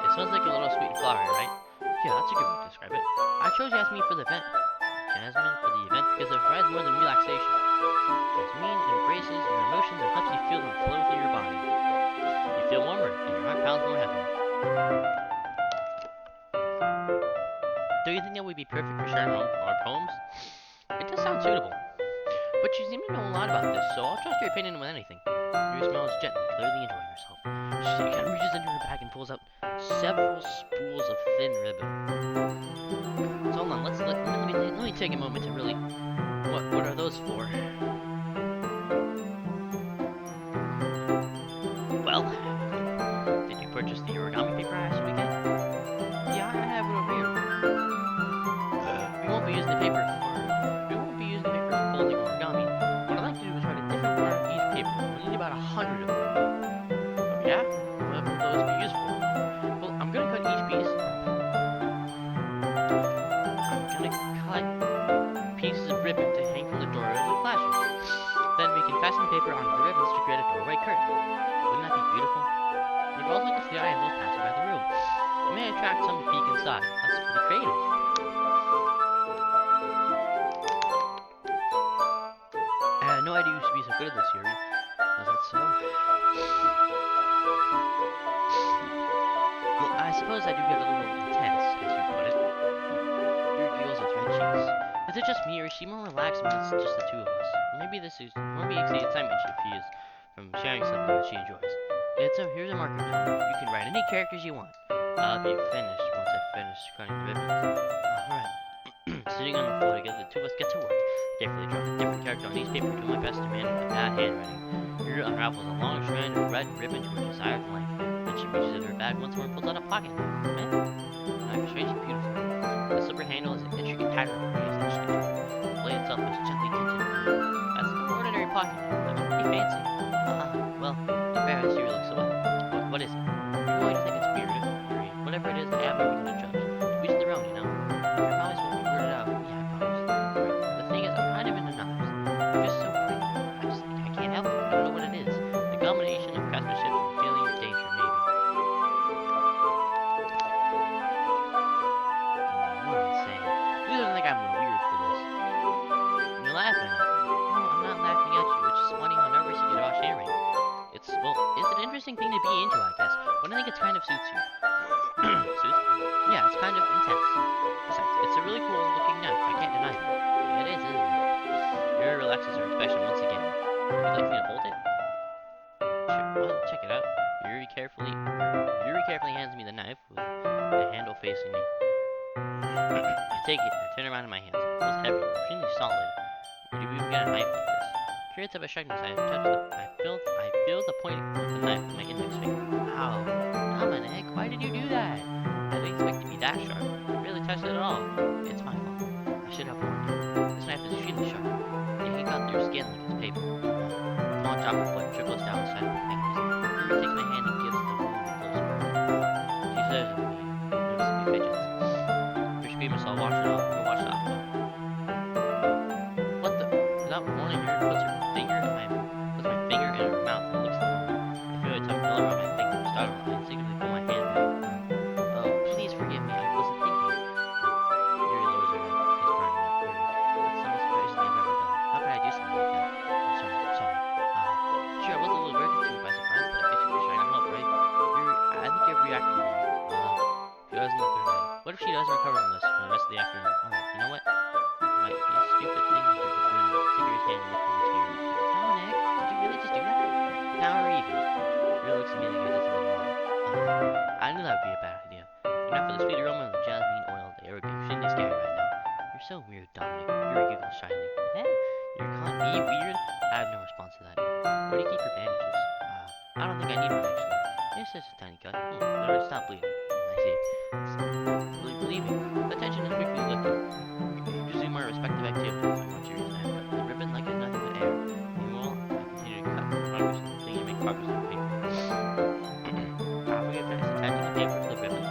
it smells like a little sweet and flowery, right? Yeah, that's a good way to describe it. I chose jasmine for the event. Jasmine for the event because it provides more than relaxation. Jasmine embraces your emotions and helps you feel them flow through your body. You feel warmer and your heart pounds more heavily. Do you think that would be perfect for sharing our poems? It does sound suitable. But you seem to know a lot about this, so I'll trust your opinion with anything. Your smells gently, clearly enjoying yourself. She kind of reaches into her bag and pulls out several spools of thin ribbon. So hold on, let me take a moment to really. What are those for? Well, did you purchase the origami paper I asked you to get? Yeah, I have it over here. We won't be using the paper for folding origami. What I'd like to do is write a different word on each paper. We need about 100 of them. Oh yeah? What will those be used for? Well, I'm gonna cut each piece. I'm gonna cut pieces of ribbon to hang from the door like flashers. Then we can fasten the paper onto the ribbons to create a doorway curtain. Wouldn't that be beautiful? It would also catch the eye of those passing by the room. It may attract some to peek inside. That's pretty creative. I had no idea you used to be so good at this, Yuri. Is that so? Well, I suppose I do get a little intense, as you put it. Yuri giggles with red cheeks. Is it just me, or is she more relaxed when it's just the two of us? Maybe it's the excitement she feels from sharing something that she enjoys. Here's a marker now. You can write any characters you want. I'll be finished once I finish cutting the ribbons. Alright. Sitting on the floor together, the two of us get to work. Carefully drawing a different character on each paper, doing my best to manage with bad handwriting. Yuri unravels a long strand of red ribbon to her desired length. Then she reaches into her bag once more and pulls out a pocket knife. The knife is strange and beautiful. The silver handle is an intricate pattern of waves etched into it. The blade itself is gently tinted blue. That's no ordinary pocket knife. Looks pretty fancy. Well, embarrassed, Yuri looks away. What is it? You're going to think it's weird, Yuri. Whatever it is, I have no reason to judge. To each their own, you know? If you promise when we word it out, yeah, I promise. Right. The thing is, I'm kind of into knives. They're just so pretty. I can't help it. I don't know what it is. The combination of craftsmanship and feeling of danger, maybe. What am I saying? You don't think I'm weird for this. You're laughing at me. No, I'm not laughing at you. It's just funny how nervous you get about sharing. It's an interesting thing to be into, I guess. But I think it kind of suits you. Suits me? Yeah, it's kind of intense. Besides, it's a really cool looking knife. I can't deny that. It is, isn't it? Yuri relaxes her expression once again. Would you like me to hold it? Sure, well, check it out. Yuri carefully hands me the knife with the handle facing me. I take it and I turn it around in my hands. It feels heavy, extremely solid. Where do we even get a knife like this? Curious of a sharpness, I feel the point of the knife with my index finger. Ow. Dominic, why did you do that? I didn't expect it to be that sharp. I barely touched it at all. It's my fault. I should have warned you. This knife is extremely sharp. You can cut through skin like it's paper. A small drop of blood trickles down the side of my fingers. Yuri takes my hand and gives the wound a close burn. She stares at me, noticing me fidgets. After screaming, so I'll wash it off now. What the? Without warning, Yuri puts my finger in her mouth and licks the wound. I feel a tongue curl around my finger. Startled, I instinctively pull my hand back. Oh, please forgive me. I wasn't thinking. Yuri lowers her head, face burning up. Yuri, that's the most crazy thing I've ever done. How could I do something like that? I'm sorry. Sure, I was a little worried to you by surprise, but I guess you were trying to help, right? Yuri, I think you've reacted wrong. She does in the third head. What if she doesn't recover from this for the rest of the afternoon? Alright, you know what? It might be a stupid thing to do, but doing it. Take her hand and lift me to your Dominic, did you really just do that? Now or even? Yuri looks at me like I did something wrong. I knew that would be a bad idea. If not for the sweet aroma of the jasmine oil, the air would be extremely scary right now. You're so weird, Dominic. Yuri giggles shyly. Hey, you're calling me weird? I have no response to that. Where do you keep your bandages? I don't think I need one actually. It's just a tiny cut. Alright, stop bleeding. I see. Really believing. The tension is quickly lifted. Resume our respective activities. I want Yuri's knife cut. The ribbon like it's nothing but air. Meanwhile, I continue to cut. Continue to make progress on the paper. Halfway after attaching the paper to the ribbon,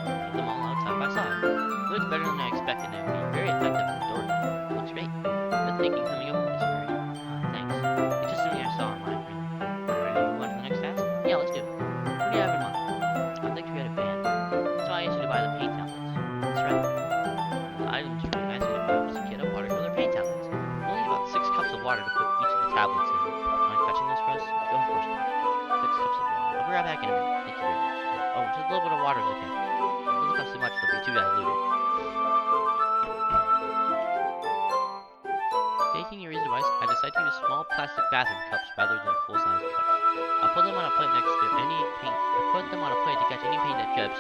plastic bathroom cups rather than full-size cups. I'll put them on a plate next to any paint. I put them on a plate to catch any paint that drips,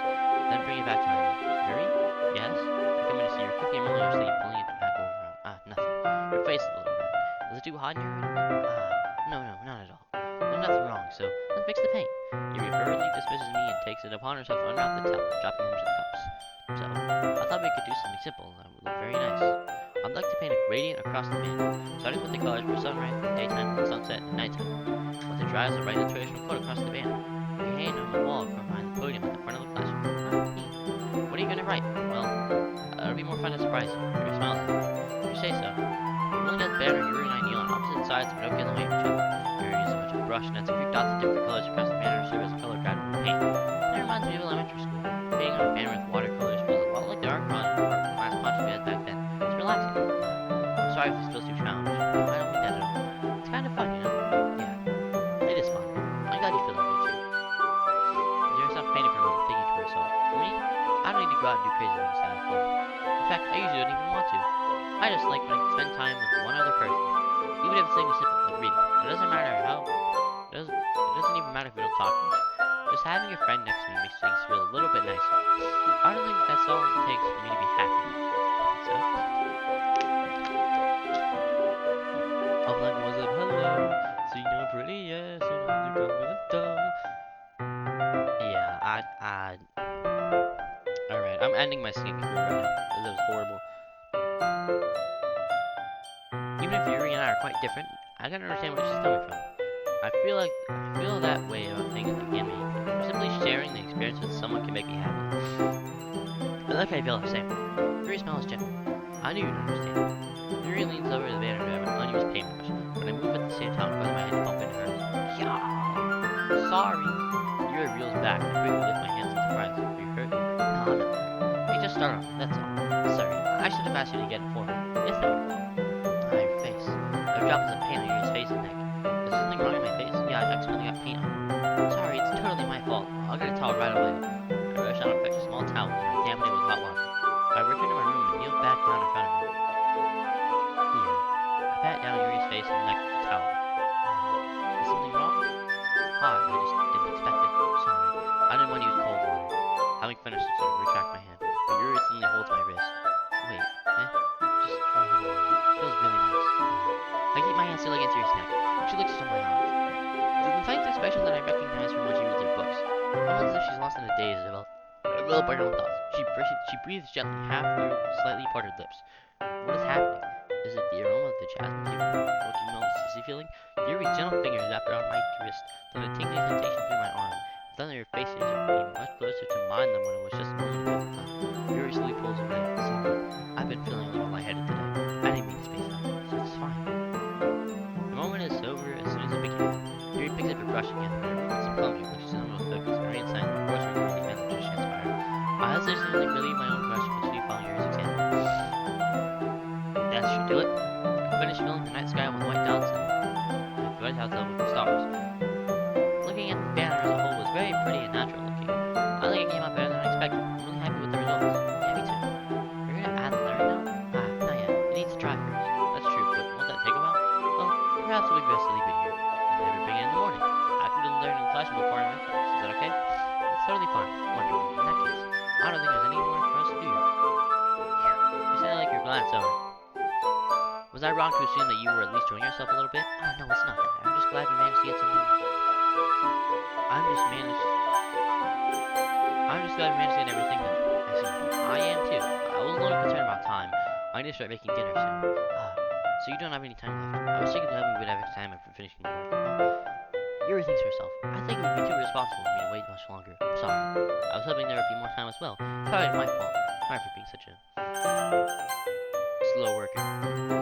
then bring it back to my room. Yuri? Yes? I come in to see you're cooking a meal in your sleep, pulling it back over. Nothing. Your face is a little red. Is it too hot in your room? No, not at all. There's nothing wrong, so let's mix the paint. Yuri hurriedly dismisses me and takes it upon herself to unwrap the towel, dropping them into the cups. So, I thought we could do something simple that would look very nice. I'd like to paint a gradient across the band, starting with the colors for sunrise, daytime, sunset, and nighttime. Once it dries, I'll write the traditional code across the band. We hang on the wall behind the podium at the front of the classroom. What are you gonna write? Well, it'll be more fun to surprise you. Yuri smiles at me. You say so. Rolling down the banner, Yuri and I kneel on opposite sides but don't get in the way of each other. Yuri uses a bunch of brush and adds a few dots of different colors across the banner to serve as a color guide for paint. It reminds me of elementary school. Painting on a banner with watercolors feels a lot like the art class punch we had back then. It's relaxing. I'm sorry if this feels too challenging. No, I don't mean that at all. It's kind of fun, you know? Yeah. It is fun. I'm glad you feel like it too. Yuri stopped painting for a moment, thinking to herself. For me, I don't need to go out and do crazy things to have fun. In fact, I usually don't even want to. I just like when I can spend time with one other person. Even if it's something simple, like reading. It doesn't matter how... It doesn't even matter if we don't talk much. Just having a friend next to me makes things feel a little bit nicer. I don't think that's all it takes for me to be happy. So... All I was a hello, so you know pretty, yes, you know you come with a dumb. Yeah, Alright, I'm ending my singing career right now, because that was horrible. Even if Yuri and I are quite different, I can understand where she's coming from. I feel that way about things that can make me. Simply sharing the experience with someone can make me happy. I like how I feel the same. Yuri smiles gently. I knew you'd understand. Yuri leans over the banner to have an unused paintbrush, but I move at the same time, causing my hand to bump into hers. Yeah. Sorry. Yuri reels back, and I quickly lift my hands in surprise. Are you hurt? No. Hey, just start off, that's all. Sorry, I should have asked you to get it for me. It's not your fault. Your face. There are drops of paint on Yuri's face and neck. Is there something wrong with my face? Yeah, I accidentally got paint on it. Sorry, it's totally my fault. I'll get a towel right away. I rush out and fetch a small towel and I dampen it with hot water. I return to my room and kneel back down in front of her. Here. I pat down Yuri's face and neck with the towel. Is something wrong? Hi, I just didn't expect it. Sorry. I didn't want to use cold water. Having finished, I sort of retract my hand. But Yuri suddenly holds my wrist. Wait, just for a little while. It feels really nice. I keep my hand still against Yuri's neck. She looks into my eyes. It's the intense expression that I recognize from when she reads her books. Almost as if she's lost in a daze, developed by her own thoughts. She breathes gently, half through slightly parted lips. What is happening? Is it the aroma of the jasmine you working on the sissy feeling? Yuri's gentle fingers wrapped around my wrist, then a tingling sensation through my arm. Suddenly her faces are being much closer to mine than when it was just a moment ago. Yuri slowly pulls away. Sorry, I've been feeling a little lightheaded today. I didn't mean to space out, so it's fine. The moment is over as soon as it begins. Yuri picks up her brush again, and her movements are clumsy when she's on with focus, very inside, of course recording the event just transpired. I hesitantly relieve my own brush, continue following Yuri's example. That should do it. I finished filling the night sky with white dots and red dots with stars. Looking at the banner as a whole was very pretty and natural looking. I think it came out better than I expected. I'm really happy with the results. Yeah, me too. You're gonna add the lettering now? Not yet. It needs to dry first. That's true, but won't that take a while? Well, perhaps it'll be best to leave it here. And then bring it in the morning. I can do the lettering in the classroom before I make it. Is that okay? It's totally fine. Wonderful. In that case, I don't think there's any more for us to do here. You sound like you're glad it's over. Was I wrong to assume that you were at least enjoying yourself a little bit? No, it's not that. I'm just glad we managed to get something. I'm just glad we managed to get everything done. I see. I am too. I was a little concerned about time. I need to start making dinner soon. So you don't have any time left. I was thinking that we would have time after finishing the work. Yuri thinks to herself. I think it would be too irresponsible for me to wait much longer. I'm sorry. I was hoping there would be more time as well. Probably my fault. Sorry for being such a slow worker.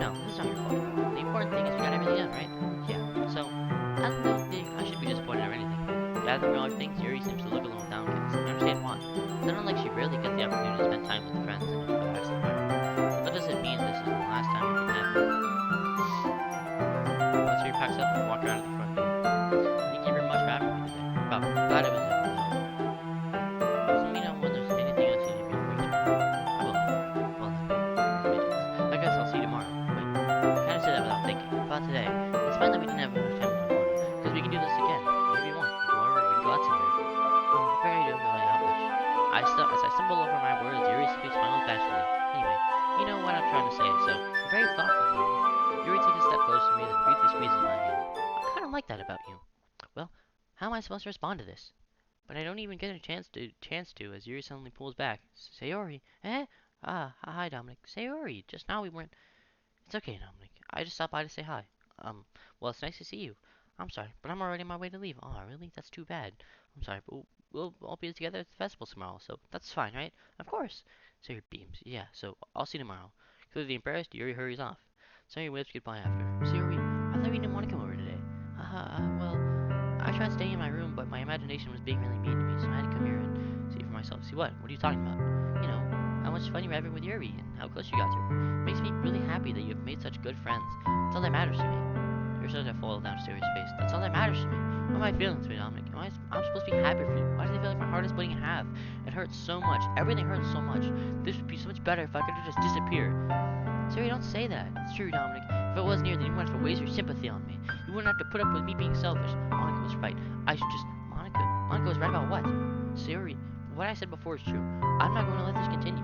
No, this is not your fault. The important thing is we got everything done, right? Yeah. So, I don't think I should be disappointed or anything. Gathering all her things, Yuri seems to look a little downcast. I understand why. It's not like she rarely gets the opportunity to spend time with friends and relax the environment. But that doesn't mean this is the last time we can have it. Once Yuri packs up and walks around to the front door. Thank you very much for having me today. Well, glad it was able to help. Doesn't mean when there's anything else you need me to bring to me. I will. Well then, I guess I'll see you tomorrow. Wait, I kind of said that without thinking. About today, it's fine that we didn't stumble over my words, Yuri simply smiles bashfully. Anyway, you know what I'm trying to say, so you're very thoughtful, Dominic. Yuri takes a step closer to me, then briefly squeezes my hand. I kind of like that about you. Well, how am I supposed to respond to this? But I don't even get a chance to, as Yuri suddenly pulls back. Sayori, eh? Ah, hi, Dominic. Sayori, just now we weren't. It's okay, Dominic. I just stopped by to say hi. Well, it's nice to see you. I'm sorry, but I'm already on my way to leave. Oh, really? That's too bad. I'm sorry, but we'll all be together at the festival tomorrow, so that's fine, right? Of course. Sayori beams. Yeah, so I'll see you tomorrow. Clearly embarrassed, Yuri hurries off. Sayori waves goodbye after. Sayori, I thought you didn't want to come over today. Well, I tried staying in my room, but my imagination was being really mean to me, so I had to come here and see for myself. See what? What are you talking about? You know, how much fun you were having with Yuri and how close you got to her. It makes me really happy that you have made such good friends. That's all that matters to me. Tears started to fall down Sayori's face. That's all that matters to me. What am I feeling, sweet Dominic? I'm supposed to be happy for you. Why does it feel like my heart is splitting in half? It hurts so much. Everything hurts so much. This would be so much better if I could just disappear. Sayori, don't say that. It's true, Dominic. If it wasn't here, then you wouldn't have to waste your sympathy on me. You wouldn't have to put up with me being selfish. Monica was right. I should just... Monica was right about what? Sayori, what I said before is true. I'm not going to let this continue.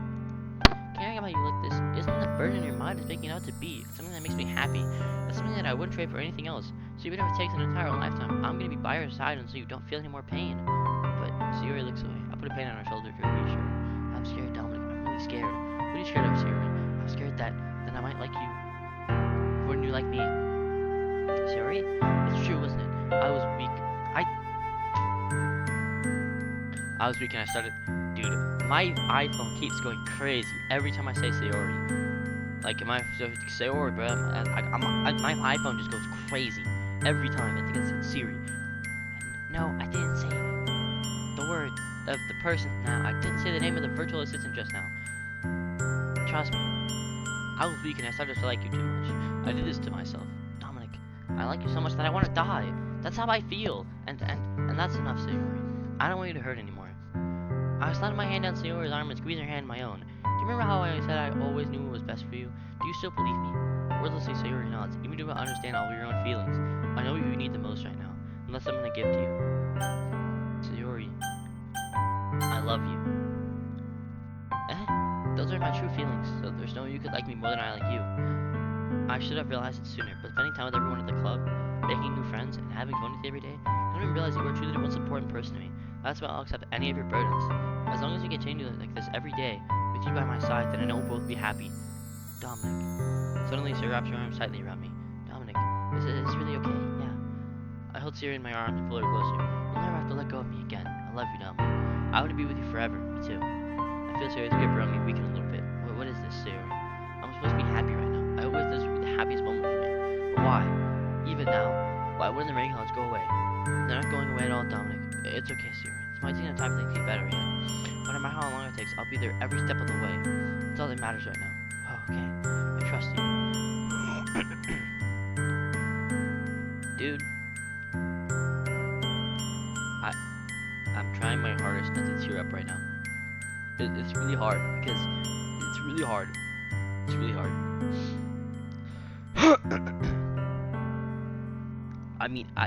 Caring about you like this isn't the burden your mind is making it out to be. It's something that makes me happy. It's something that I wouldn't trade for anything else. So even if it takes an entire lifetime, I'm going to be by your side until you don't feel any more pain. But Sayori looks away. I put a hand on her shoulder to reassure her. I'm scared, Dominic. I'm really scared. What are you scared of, Sayori? I'm scared that then I might like you. Wouldn't you like me? Sayori? It's true, wasn't it? I was weak. I was weak and I started... Dude, my iPhone keeps going crazy every time I say Sayori. Like, my Sayori, bro, my iPhone just goes crazy every time I think it's Siri. And no, I didn't say the word, the person. Now, I didn't say the name of the virtual assistant just now. Trust me. I was weak and I started to like you too much. I did this to myself. Dominic, I like you so much that I want to die. That's how I feel. And that's enough, Sayori. I don't want you to hurt anymore. I slid my hand down Sayori's arm and squeezed her hand in my own. Do you remember how I said I always knew what was best for you? Do you still believe me? Wordlessly, Sayori nods. Even do not understand all of your own feelings. I know what you need the most right now. Unless I'm gonna give to you. Sayori, I love you. Those are my true feelings, so there's no way you could like me more than I like you. I should have realized it sooner, but spending time with everyone at the club, making new friends, and having fun with you every day, I didn't even realize you were truly the most important person to me. That's why I'll accept any of your burdens. As long as we continue like this every day, with you by my side, then I know we'll both be happy. Dominic. Suddenly, Sayori wraps her arms tightly around me. Dominic, is this really okay? Yeah. I hold Sayori in my arms and pull her closer. You'll never have to let go of me again. I love you, Dominic. I want to be with you forever. Me too. I feel Sayori's grip around me weaken a little bit. What is this, Sayori? I'm supposed to be happy right now. I hope this would be the happiest moment for me. But why? Even now? Why wouldn't the rain clouds go away? They're not going away at all, Dominic. It's okay, Sayori. This might take some time for things to get better yet. But no matter how long it takes, I'll be there every step of the way. That's all that matters right now. Oh, okay. I trust you. Dude. I'm trying my hardest not to tear up right now. It's really hard because it's really hard. It's really hard. I mean, I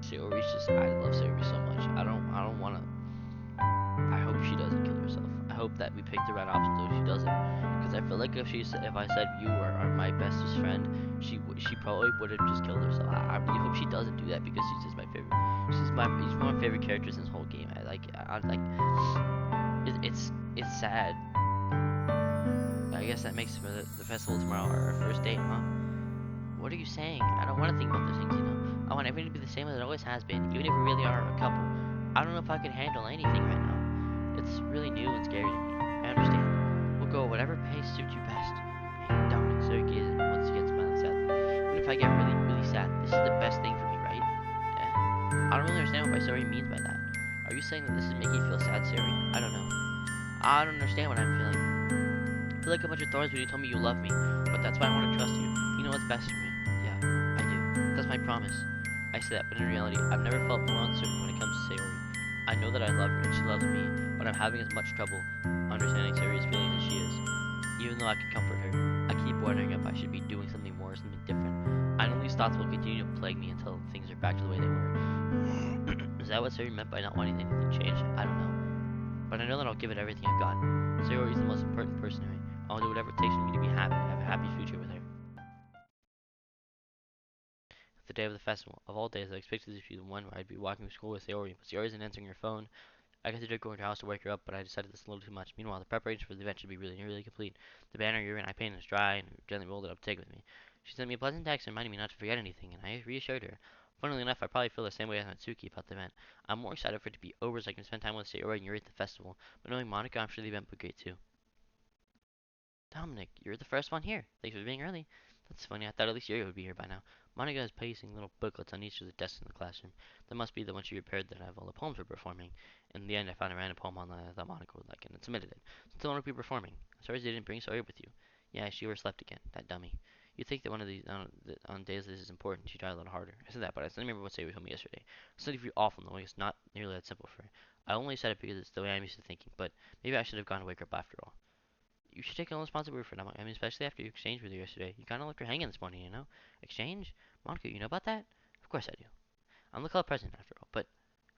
Sayori's just, I love Sayori so much. I don't wanna, I hope she doesn't kill herself. I hope that we pick the right option so she doesn't. Because I feel like if I said you are my bestest friend, she probably would have just killed herself. I really hope she doesn't do that because she's just my favorite. She's one of my favorite characters in this whole game. It's sad. I guess that makes for the festival tomorrow our first date, huh? What are you saying? I don't want to think about those things, you know. I want everything to be the same as it always has been, even if we really are a couple. I don't know if I could handle anything right now. It's really new and scary to me. I understand. We'll go at whatever pace suits you best. Hey, Dominic, Sayori gazes once again smiling sadly. Even if I get really, really sad, this is the best thing for me, right? I don't really understand what Sayori means by that. Are you saying that this is making you feel sad, Sayori? I don't know. I don't understand what I'm feeling. I feel like a bunch of thorns when you told me you love me, but that's why I want to trust you. You know what's best for me. Yeah, I do. That's my promise. I say that, but in reality, I've never felt more uncertain when it comes to Sayori. I know that I love her and she loves me, but I'm having as much trouble understanding Sayori's feelings as she is. even though I could comfort her. I keep wondering if I should be doing something more, something different. I know these thoughts will continue to plague me until things are back to the way they were. Is that what Sayori meant by not wanting anything to change? I don't know. But I know that I'll give it everything I've got. Sayori is the most important person to me. I'll do whatever it takes for me to be happy, have a happy future with her. The day of the festival. Of all days, I expected this to be the one where I'd be walking to school with Sayori, but Sayori isn't answering her phone. I considered going to her house to wake her up, but I decided this a little too much. Meanwhile, the preparations for the event should be really nearly complete. The banner, urine, I painted is dry and gently rolled it up to take with me. She sent me a pleasant text reminding me not to forget anything, and I reassured her. Funnily enough, I probably feel the same way as Natsuki about the event. I'm more excited for it to be over so I can spend time with Sayori and Yuri at the festival, but knowing Monica, I'm sure the event will be great too. Dominic, you're the first one here. Thanks for being early. That's funny. I thought at least Yuri would be here by now. Monica is pasting little booklets on each of the desks in the classroom. That must be the one she prepared that I have all the poems we're performing. In the end, I found a random poem online that I thought Monica would like and submitted it. Since I want to be performing. Sorry they didn't bring Sawyer with you. Yeah, she overslept again. That dummy. You'd think that one of these on days this is important, she'd try a little harder. I said that, but I still remember what Sawyer told me yesterday. Study for you awful, knowing it's not nearly that simple for her. I only said it because it's the way I'm used to thinking, but maybe I should have gone to wake her up after all. You should take all responsibility for it. I mean, especially after you exchanged with her yesterday. You kind of left her hanging this morning, you know? Exchange? Monica, you know about that? Of course I do. I'm the club president, after all, but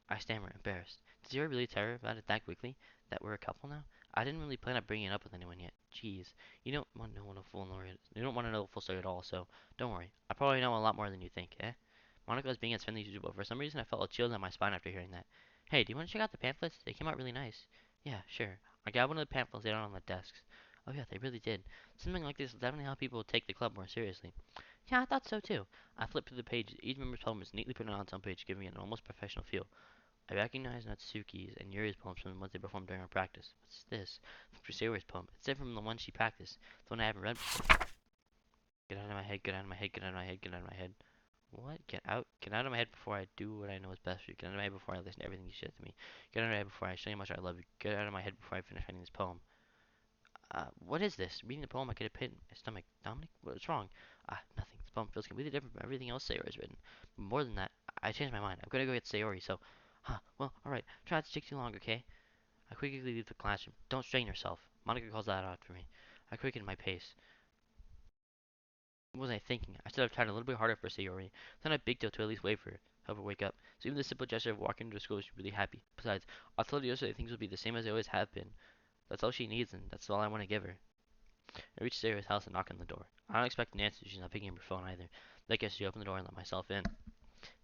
I stammer, embarrassed. Did you really tell her about it that quickly? That we're a couple now? I didn't really plan on bringing it up with anyone yet. Jeez. You don't want to know the full story. You don't want to know the full story at all, so don't worry. I probably know a lot more than you think, eh? Monica was being as friendly as usual, but for some reason I felt a chill down my spine after hearing that. Hey, do you want to check out the pamphlets? They came out really nice. Yeah, sure. I got one of the pamphlets laid out on the desks. Oh yeah, they really did. Something like this will definitely help people take the club more seriously. Yeah, I thought so too. I flipped through the pages. Each member's poem is neatly printed on its own page, giving it an almost professional feel. I recognize Natsuki's and Yuri's poems from the ones they performed during our practice. What's this? From Sayori's poem. It's different from the one she practiced, the one I haven't read before. Get out of my head, get out of my head, get out of my head, get out of my head. What? Get out of my head before I do what I know is best for you. Get out of my head before I listen to everything you said to me. Get out of my head before I show you how much I love you. Get out of my head before I finish writing this poem. What is this? Reading the poem, I get a pit in my stomach. Dominic, what's wrong? Nothing. This poem feels completely different from everything else Sayori's written. But more than that, I changed my mind. I'm gonna go get Sayori, so... well, alright. Try not to take too long, okay? I quickly leave the classroom. Don't strain yourself. Monica calls that out for me. I quicken my pace. What was I thinking? I should have tried a little bit harder for Sayori. It's not a big deal to at least wait for her. Help her wake up. So even the simple gesture of walking into school, she's really happy. Besides, I told her yesterday things will be the same as they always have been. That's all she needs, and that's all I want to give her. I reached Sarah's house and knocked on the door. I don't expect an answer. She's not picking up her phone either. I guess she opened the door and let myself in.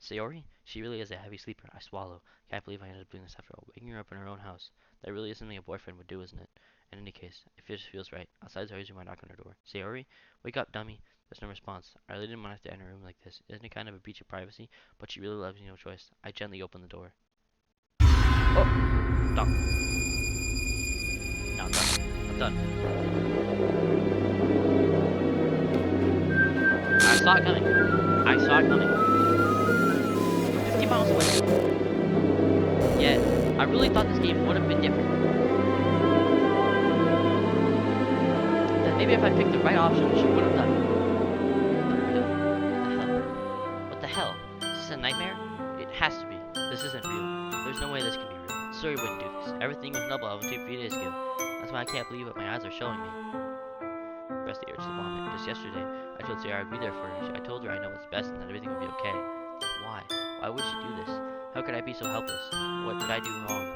Sayori? She really is a heavy sleeper. I swallow. Can't believe I ended up doing this after all. Waking her up in her own house. That really is something a boyfriend would do, isn't it? In any case, it just feels right. Outside Sayori's room, I knock on her door. Sayori? Wake up, dummy. There's no response. I really didn't want to have to enter a room like this. Isn't it kind of a breach of privacy? But she really loves me, no choice. I gently open the door. Oh! Stop. No, I'm done. I'm done. I saw it coming. I saw it coming. 50 miles away. Yeah, I really thought this game would have been different. That maybe if I picked the right option, she would have done it. What the hell? Is this a nightmare? It has to be. This isn't real. There's no way this can be real. Story wouldn't do this. Everything was double up 2 days ago. That's why I can't believe what my eyes are showing me. Pressed the urge to vomit. Just yesterday, I told Sarah I'd be there for her. I told her I know what's best and that everything will be okay. Why? Why would she do this? How could I be so helpless? What did I do wrong?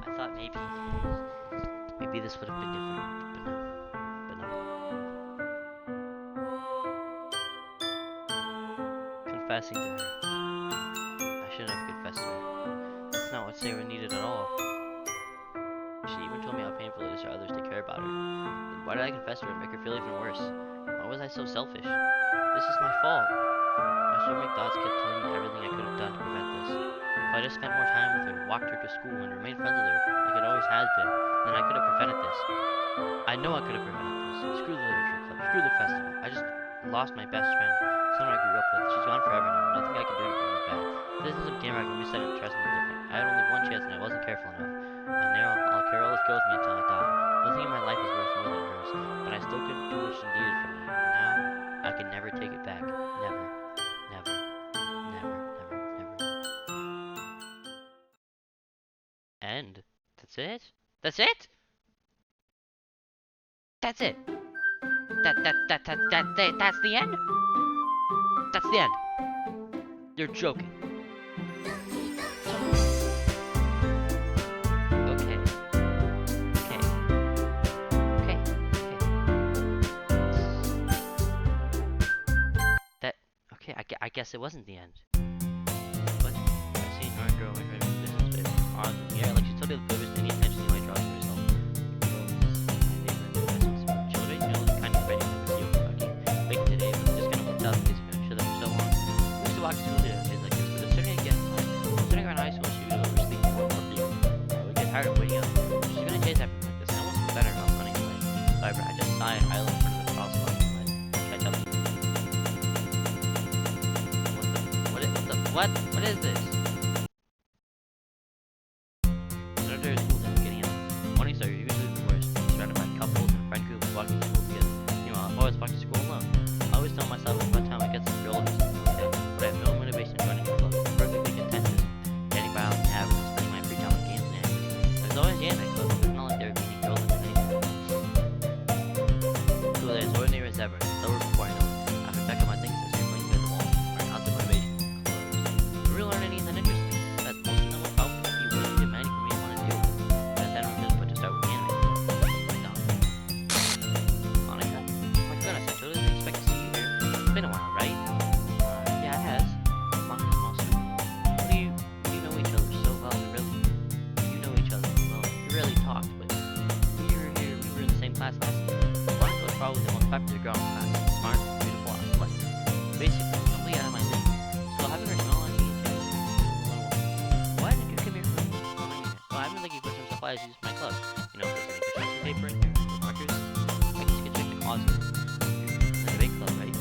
I thought maybe this would have been different, but no, but no. Confessing to her. I shouldn't have confessed to her. That's not what say were needed at all. She even told me how painful it is for others to care about her. Then why did I confess to her and make her feel even worse? Why was I so selfish? This is my fault. My swimming thoughts kept telling me everything I could have done to prevent this. If I just spent more time with her, walked her to school, and remained friends with her like it always has been, then I could have prevented this. I know I could have prevented this. Screw the literature club. Screw the festival. I just lost my best friend. Someone I grew up with. She's gone forever now. Nothing I can do to bring her back. This isn't some game where I can reset and try something different. I had only one chance and I wasn't careful enough. And now I'll carry all this guilt with me until I die. Nothing in my life is worth more than hers. But I still couldn't do what she needed from me. And now I can never take it back. Never. Never. Never. Never. Never. End. That's it? That's it? That's it. That's the end? That's the end. You're joking. Okay. Okay. Okay. Okay. That. Okay, I guess it wasn't the end. What? I see North girl away from business, but odd. Yeah, like she totally oblivious to any attention you might draw to herself. Children, you know, the kind of ready to see like today, but just kind of worked out because we've been together for so long. We used to walk to school together, kids like this, but it's starting again. Like, sitting around high school, she would oversleep more for you. We get tired of waiting up. She's gonna chase after me like this, and I almost feel better about running away. However, I just sigh and idle in front of the crosswalk and let catch up to me. What is this? Another school day, getting up. Mornings are usually the worst. Surrounded by couples and friend groups walking to school together. Meanwhile, I always walk to school alone. I always tell myself that by the time I get to the girl or something like that, but I have no motivation to join a club. I'm perfectly content just getting by out in the habit and spending my free time on games and anime. There's always the anime club, but it's not like they're meeting girls and anything. School day is ordinary as ever. It's over before I know it. I have to pack up my things and start playing at the wall. Earn constant motivation. We really learn anything interesting. That most of them will probably be way too demanding for me to want to deal with. But then I'm really put to start with anime. Like, Monica? Oh my goodness, I totally didn't expect to see you here. It's been a while, right? Yeah, it has. Monica's also. You know each other so well, really. You know each other well. We rarely talked, but we were here, we were in the same class last year. Monica was probably the most popular girl in class. Smart, beautiful, athletic. Basically, completely out of my league. So having her smell on me and just why did you come here for me? Well, I've been looking for some supplies to use for my club. You know, for getting construction paper and markers. I guess you can check the closet. The debate club, right?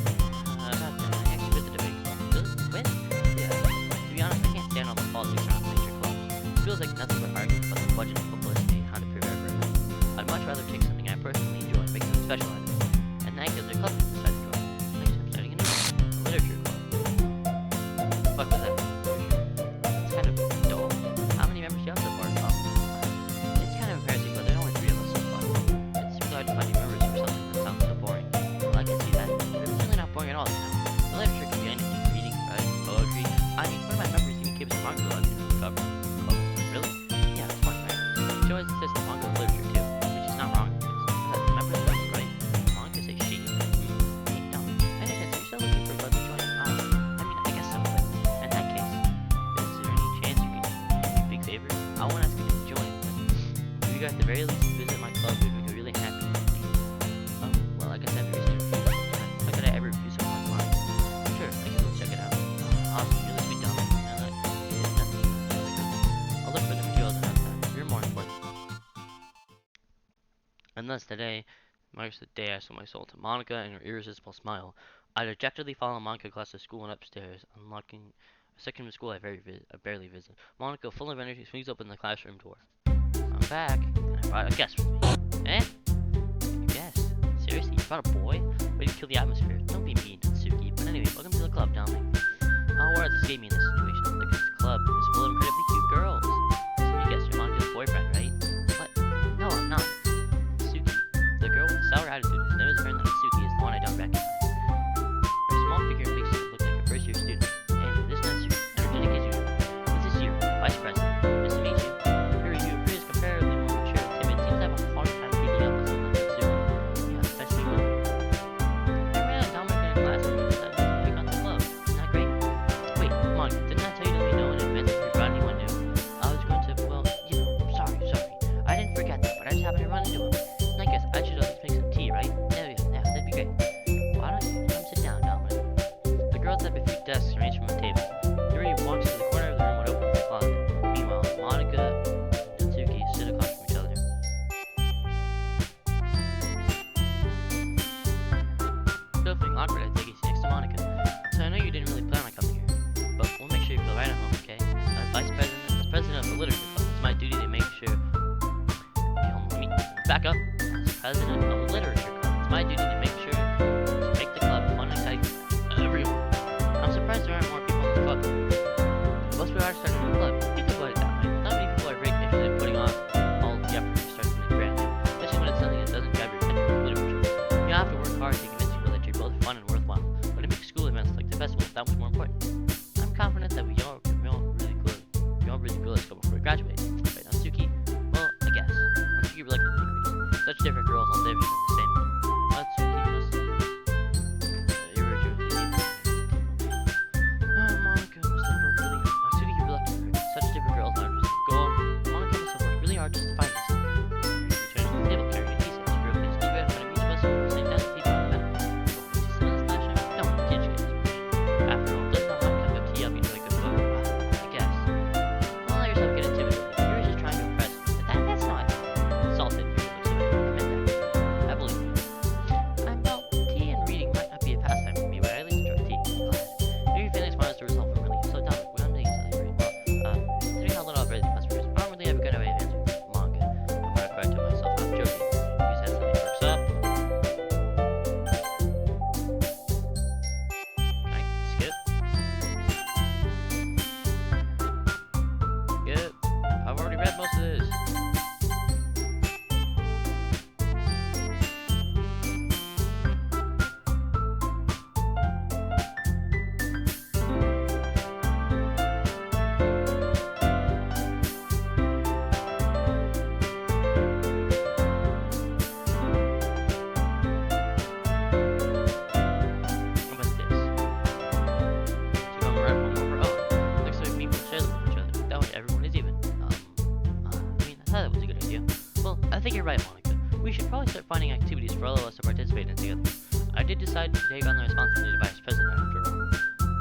About that, I actually did the debate club. When? Yeah. To be honest, I can't stand all the politics around major clubs. It feels like nothing but arguing about the budget and publicity and how to prepare for it. I'd much rather take something I personally enjoy and make something special out of it. And that gives the club to decide to join. Next I'm starting a new one, a literature club. Fuck was that? It's kind of dull. How many members do you have so far? It's kind of embarrassing, but there are only 3 of us so far. It's really hard to find new members for something that sounds so boring. Well, I can see that. But it's really not boring at all, you know. The literature can be anything. Reading, writing, poetry. I mean, one of my members even keeps a manga collection in the cover. Club. Really? Yeah, it's fun, right? She always insists on manga literature too, which is not wrong. Because the members are right. Manga say she. Hey, no. Anyways, you're still looking for a club to join? I mean, I guess so, but in that case, is there any chance you could do me a big favor? I won't ask you to join, but if you guys at the very least visit my club, it would make me really happy. Well, I guess I have a reason to refuse. How could I ever refuse someone like mine? Sure, I can go check it out. Awesome, really sweet dumb. It is nothing. Really good. I'll look for the materials and have that. You're more important. And thus today marks the day I sold my soul to Monica and her irresistible smile. I dejectedly follow Monica across the school and upstairs, unlocking a section of school I barely visit. Monica, full of energy, swings open the classroom door. I'm back, and I brought a guest with me. Eh? A guest? Seriously, you brought a boy? Way to kill the atmosphere. Don't be mean, Natsuki. But anyway, welcome to the club, darling. Oh, what escaped me in this situation? The club is full of incredibly cute girls. So you guess you're Monica's boyfriend, right? What? No, I'm not. Natsuki. The girl with the sour attitude whose name is apparently Natsuki is the one I don't recognize. Her small figure makes her look like a first-year student. Hey, this is Natsuki, energetic as usual. This is your vice president. Nice to meet you. Here you appears comparatively more mature and timid. Seems to have a hard time keeping up with someone like Natsuki. Yeah, especially with I ran out of Dominic in class and decided to pick on the club. Isn't that great? Wait, Monica, didn't I tell you to let me know in advance if you brought anyone new? I was going to back up. As president of the literature club, it's my duty to make the club fun and exciting for everyone. I'm surprised there aren't more people in the club. Most people are starting a club. You could put it that way. Not many people are very interested in putting off all the effort to start something grand, especially when it's something that doesn't grab your attention like literature. You have to work hard to convince people that you're both fun and worthwhile, but it makes school events like the festival that much more important. I'm confident that we all really good at school before we graduate. Right now, Suki? Well, I guess. Suki reluctantly agrees. Such different girls all live in the same room. But Suki must irretrievably Monica must have worked really hard. Now, Suki reluctantly agrees. Such different girls now just go on. Monica must have worked really hard just to find this. Returning to the table carrying a tea set. She grew up in Steve in front of each of us before sitting down to the table on the back. She sit on the last time? No, teach kids. After all, does not have a cup of tea, I'll be doing a good book. I guess. Don't let yourself get intimidated. You're just trying to impress. That's not insulted. I believe you. Well, tea and reading might not be a pastime for me, but I at least enjoy tea. I'm glad. Maybe feelings want us to resolve from relief. So tell me, what I'm doing is very well. Considering how little I've read the customers, I don't really have a good way of answering this manga. I'm gonna cry to myself. I'm joking. You said something perks up. Can I skip? Skip. I've already read most of this. How about this? So I'm right one more. Oh, looks like people share them with each other. That way everyone is even. I thought that was a good idea. Well, I think you're right, Monica. We should probably start finding activities for all of us to participate in together. I did decide to take on the responsibility of vice president after all.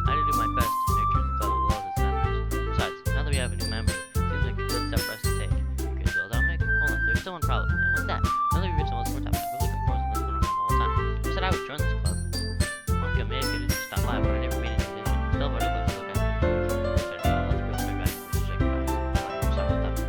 I did do my best to nurture the club as well as its members. Besides, now that we have a new member, it seems like a good step for us to take. Okay, so Dominic, hold on, there's still one problem. And what's that? Now that we've reached almost 4 times, I've been looking forward to this one the whole time. I said I would join this club. Monica may have just stopped by, but I never made any decision. Still very close to look at me. I'm sorry about that.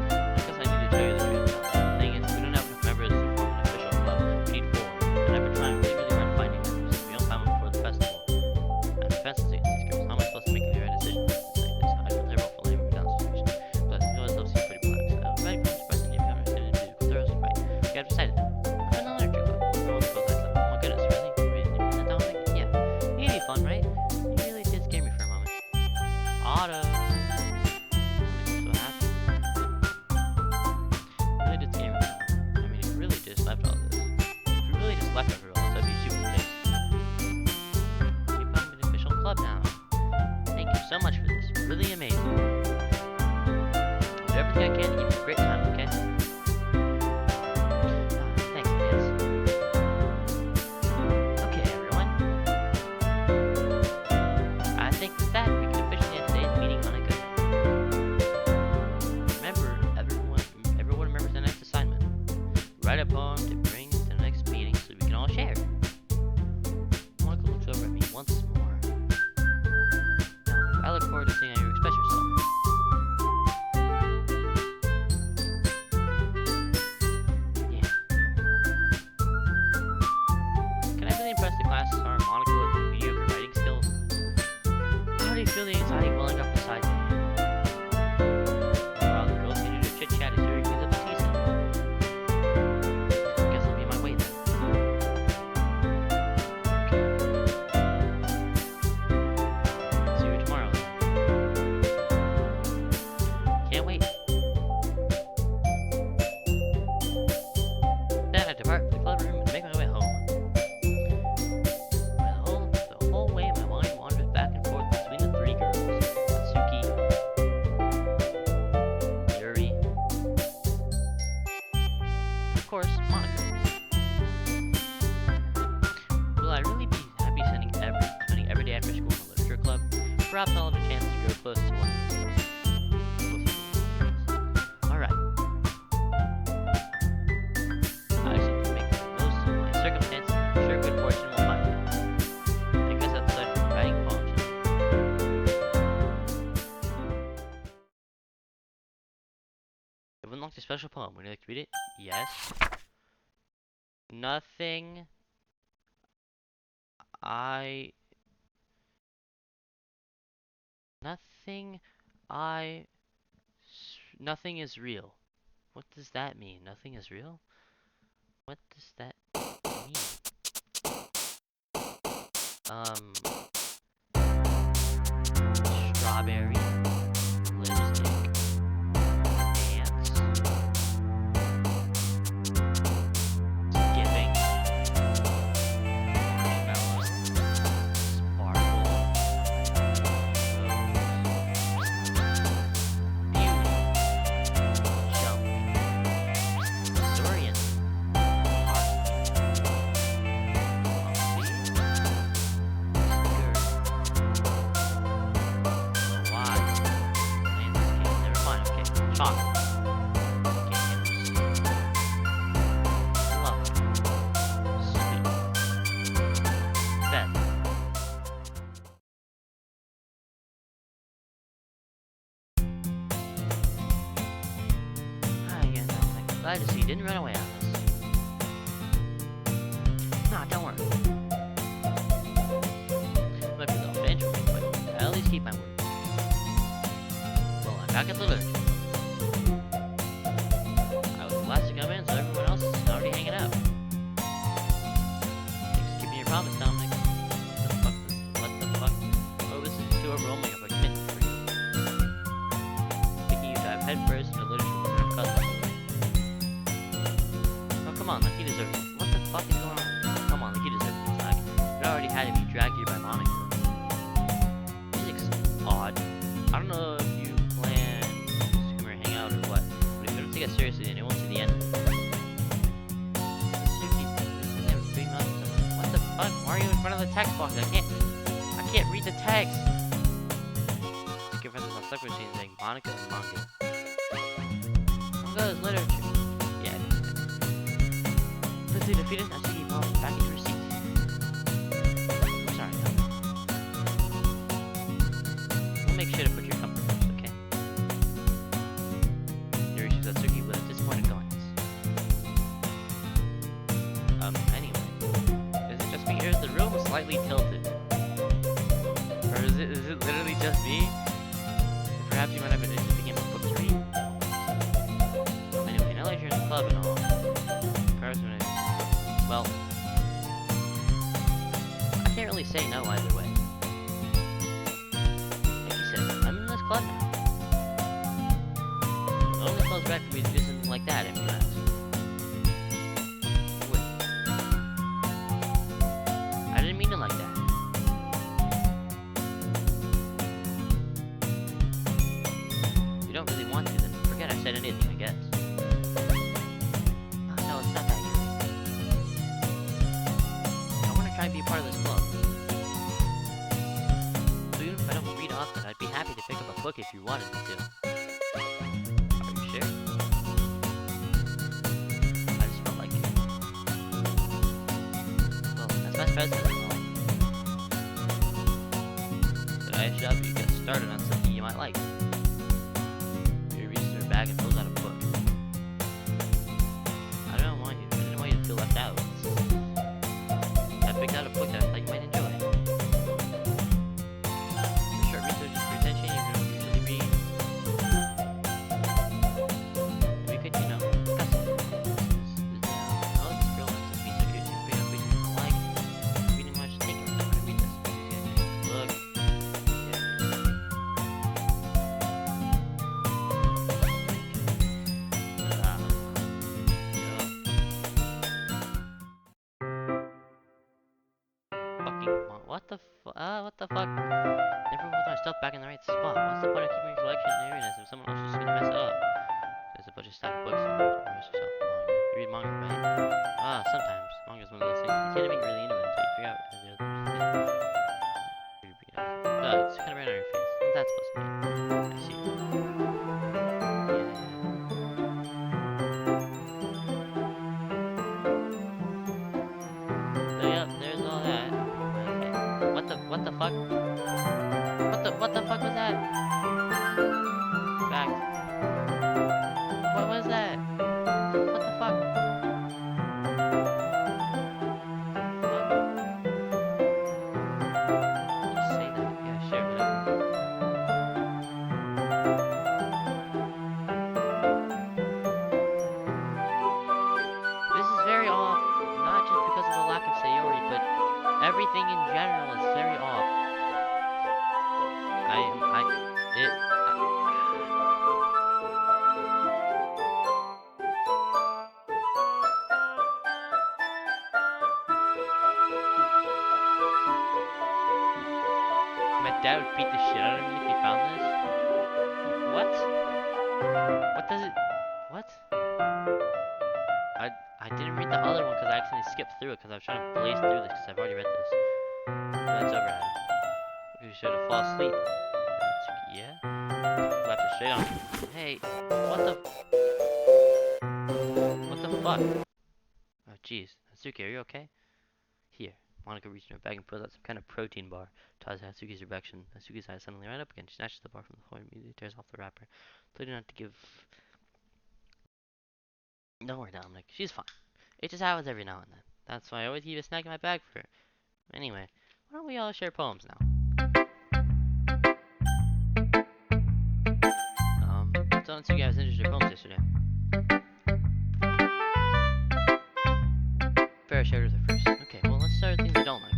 I guess I need to tell you the truth. The thing is, we don't have enough members to form an official club. We need 4. And I've been trying really hard finding members. If we don't find one before the festival, I'm defenseless against these girls. How am I supposed to make the right decision? It's like this. I feel terrible for laying me down situation. But you know what? Those seem pretty relaxed. Right from expressing if you understand it, do. They're right. We have decided. I'm another trick club. Oh my goodness, really? Really? Is that Dominic? Yeah. You need fun, right? You really did scare me for a moment. Auto. I'm so happy. You really did scare me. I mean, if you really just left all this. If you really just left everyone else, I'd be super pissed. You found an official club now. Thank you so much for this. Really amazing. I'll do everything I can to give you a great time, okay? Thanks, I guess. Okay, everyone. I think with that, we can officially end today's meeting on a good note. Remember, everyone remembers the next assignment. Write a poem to bring to the next meeting so we can all share. Monica looks over at me once more. Now, I look forward to seeing how you express yourself. Yeah. Can I really impress the class star Monica with my mediocre writing skills? How do you feel the anxiety welling up inside me? While the girls continue to chit chat as Yuri cleans up the tea set. I guess I'll be on my way then. Okay. See you tomorrow then. Can't wait. Then I depart from the club room and make my way home. The whole way my mind wandered back and forth between the 3 girls. Natsuki, Yuri, of course, Monica. Will I really be happy spending every day after school in the literature club? Perhaps I'll have a chance to grow close to one of these girls. unlocked a special poem. Would you like to read it? Yes. Nothing I... Nothing I... Nothing is real. What does that mean? Nothing is real? What does that mean? Strawberry, lipstick, dance, skipping, marshmallow, sparkle, rose, beauty, jump, disorienting, chalk, games, love, sweet, Beth. Hi again, I'm glad to see you didn't run away on us. Nah, don't worry. Might be a little financial, but I'll at least keep my word. Well, I'm back at the village. Last to come in, so everyone else is already hanging out. Thanks for keeping your promise, Dominic. What the fuck? Oh, this is too overwhelming of a commitment for you. Thinking you dive headfirst into literature with your cousin. Oh, come on, like you deserve it. What the fuck is going on? Come on, like you deserve it. Like, you already had to be dragged here by Monica. Music's odd. I don't know if you plan to come here and hang out or what, but if you don't take it seriously, then you won't see the end. What the fuck? Why are you in front of the text box? I can't read the text. Just give her this on sucker scene saying Monica and manga. Manga is literature. Yeah. Quickly defeated, now she keep falling back into her seat. I'm sorry, no. We'll make sure to put your comfort first, okay? Yuri shoots at Suki with a disappointed glance. Anyway. Is it just me or is the room slightly tilted? Or is it literally just me? Or perhaps you might have an interest in picking up a book to read? Anyway, now that you're in the club and all, well, I can't really say no either way. Like you said, I'm in this club now. It only feels right for me to do something like that if you ask. Wait. I didn't mean it like that. If you don't really want to, then forget I said anything, I guess. No, it's not that easy. I want to try and be a part of this club. So even if I don't read often, I'd be happy to pick up a book if you wanted me to. Are you sure? I just felt like it. Well, as vice president and all, that I should help you get started on something you might like. He reaches in her bag and pulls out a book. I didn't want you to feel left out. I picked out a book that I thought you might enjoy. For short research and retention, you can usually read. We could, discuss it. Oh, this girl wants to be so cute. She picked up research I like. Reading much. Think I'm going to read this. Look. What the fuck? Never put my stuff back in the right spot. What's the point of keeping your collection in areas if someone else is just gonna mess it up? There's a bunch of stacked books and you read manga, right? Sometimes. Manga's one of those things. You can't even really into it until you figure out the other it's kind of right on your face. What's that supposed to mean? I see. So yep, there's all that. What the fuck? What the fuck was that? Back. What was that? dad would beat the shit out of me if he found this? What? What does it... What? I didn't read the other one because I accidentally skipped through it because I was trying to blaze through this because I've already read this. Glance over at him. You should have fallen asleep. Yeah? Left it straight on. Hey, what the... What the fuck? Oh, jeez. Hatsuki, are you okay? Here. Monica reached in her bag and pulled out some kind of protein bar. Towards Hatsuki's direction. Hatsuki's eyes suddenly right up again. She snatches the bar from the floor and immediately tears off the wrapper. Pleading not to give... Don't worry, Dominic. She's fine. It just happens every now and then. That's why I always keep a snack in my bag for her. Anyway, why don't we all share poems now? Don't you guys finished your poems yesterday? Fair shared with her first. Okay, well let's start with things I don't like.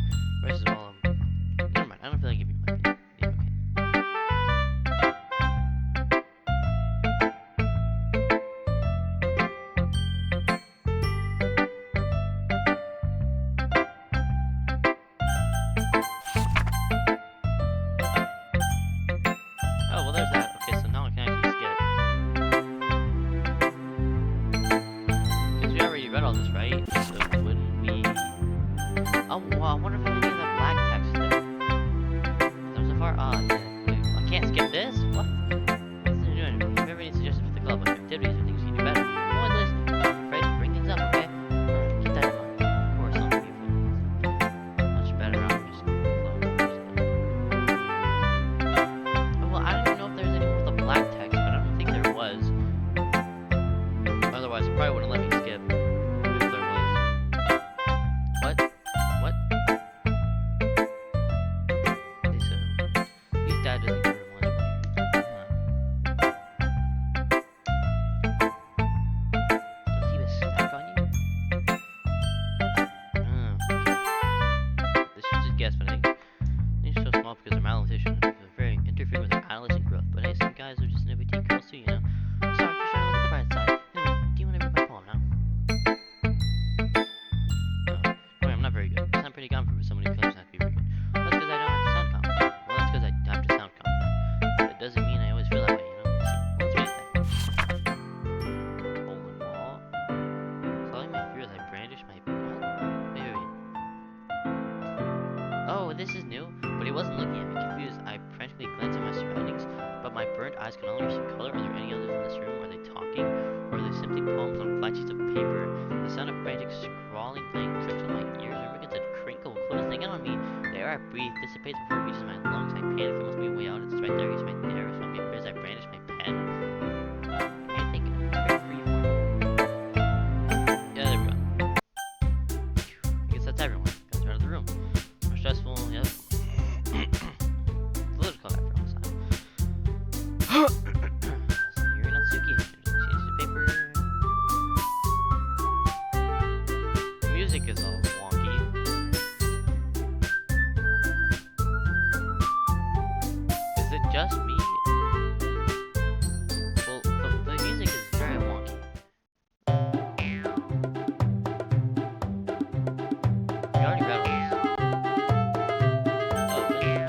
Rest of all, never mind. I don't feel like giving you my opinion. Yeah, okay. Oh, well there's that. Okay, so now I can actually skip. Because we already read all this, right? So wouldn't we... Oh, well, I wonder if we can get that black text there. That was so far? Ah, yeah. Wait, I can't skip this? What? What's it doing? If you have any suggestions for the club, like activities or things you can do better, go on list. Afraid to bring things up, okay? Alright, keep that in mind. Of course, I'll give you much better. I'm just flowing. Oh, well, I don't even know if there's anyone with a black text, but I don't think there was. Otherwise, it probably wouldn't let me skip if there was. What? What? Okay, so his dad doesn't give her lunch money. Does he have a snack on you? This is just guess, but I think they're so small because they're malnutrition and they're very interfering with their adolescent growth. But hey, some guys are just never teen girls too, you know. Sorry, just trying to look at the bright side. Anyway, do you want to read my poem now? Boy, I'm not very good. I sound pretty confident for someone who claims not to be very good. Well, that's because I don't have to sound confident. Well, that's because I have to sound confident. But it doesn't mean I always feel that way, you know? Let's read it then. Hole in wall. Slowing my fear as I brandish my... What? Wait. Oh, this is new? But he wasn't looking at me. Confused, I frantically glanced at my surroundings, but my burnt eyes could only receive color. Are there any others in this room? Are they talking? Or are they simply poems on flat sheets of paper? The sound of frantic scrawling playing tricks with my ears. Remember, begins to crinkle, closing in on me. The air I breathe dissipates before it reaches my lungs. I panic. There must be a way out. It's right there. It's right there. It's one as I brandish my pen. You're thinking it's very free form. Yeah, there we go. I guess that's everyone. Guys are out of the room. More stressful. Yep. Political after all this time. So you're Natsuki. Change the paper. The music is all wonky. Is it just me? Well, the music is very wonky. We already read all this. Oh, really?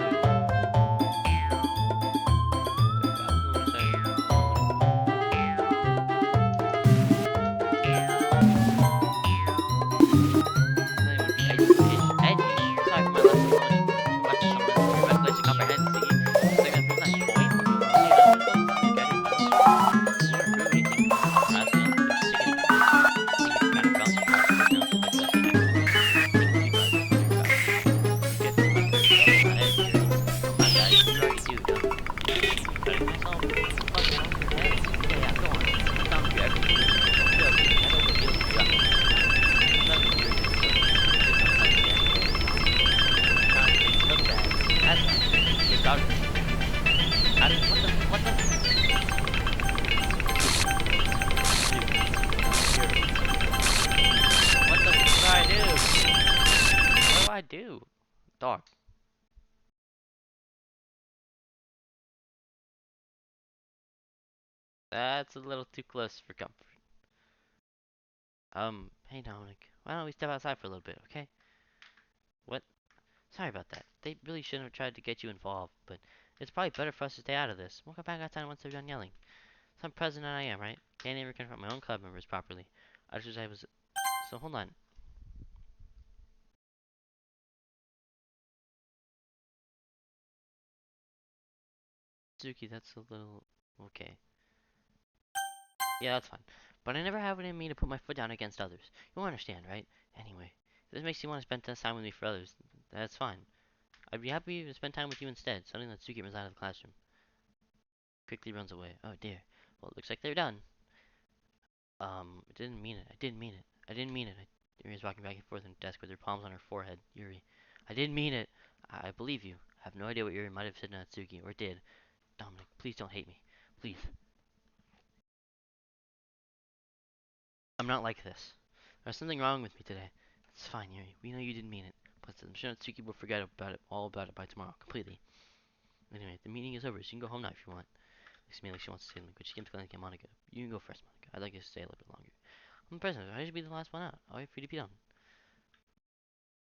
Do? Dog. That's a little too close for comfort. Hey Dominic, why don't we step outside for a little bit, okay? What? Sorry about that. They really shouldn't have tried to get you involved, but it's probably better for us to stay out of this. We'll go back outside once they're done yelling. Some president I am, right? Can't even confront my own club members properly. I just I was. So hold on. Suki, that's a little. Okay. Yeah, that's fine. But I never have it in me to put my foot down against others. You'll understand, right? Anyway, if this makes you want to spend less time with me for others, that's fine. I'd be happy to spend time with you instead. Something that Suki runs out of the classroom. Quickly runs away. Oh dear. Well, it looks like they're done. I didn't mean it. I didn't mean it. I didn't mean it. Yuri is walking back and forth on the desk with her palms on her forehead. Yuri. I didn't mean it. I believe you. I have no idea what Yuri might have said to Natsuki, or did. Dominic, please don't hate me. Please. I'm not like this. There's something wrong with me today. It's fine, Yuri. We know you didn't mean it. But I'm sure Natsuki will forget about it, all about it by tomorrow, completely. Anyway, the meeting is over, so you can go home now if you want. Looks to me like she wants to say something, but she keeps glancing at Monica. You can go first, Monica. I'd like you to stay a little bit longer. I'm the president. I should be the last one out. I'll wait for you to be done.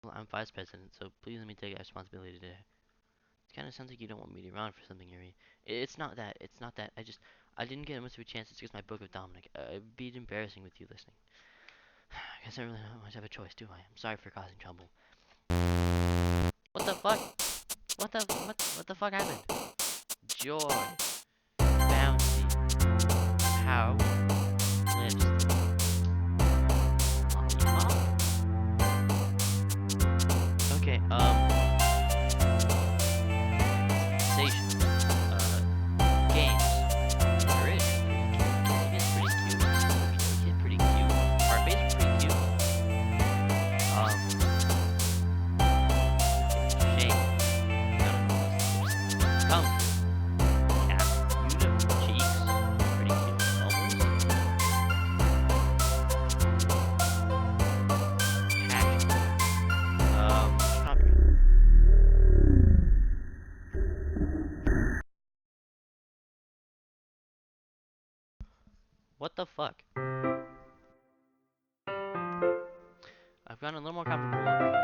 Well, I'm vice president, so please let me take that responsibility today. It kind of sounds like you don't want me to be around for something, Yuri. It's not that. It's not that. I didn't get much of a chance to discuss my book with Dominic. It'd be embarrassing with you listening. I guess I really don't much have a choice, do I? I'm sorry for causing trouble. What the fuck? What the fuck happened? Joy. Bouncy. How? Lipstick. Lollipop? Okay, sensation. Games. Bridge. Kid pretty cute. Kid pretty cute. Our face pretty cute. Shame. I don't know. Come. Cap. Beautiful. Cheeks. Pretty cute. Elbows. Passion. Strawberry. What the fuck? I've gotten a little more comfortable over the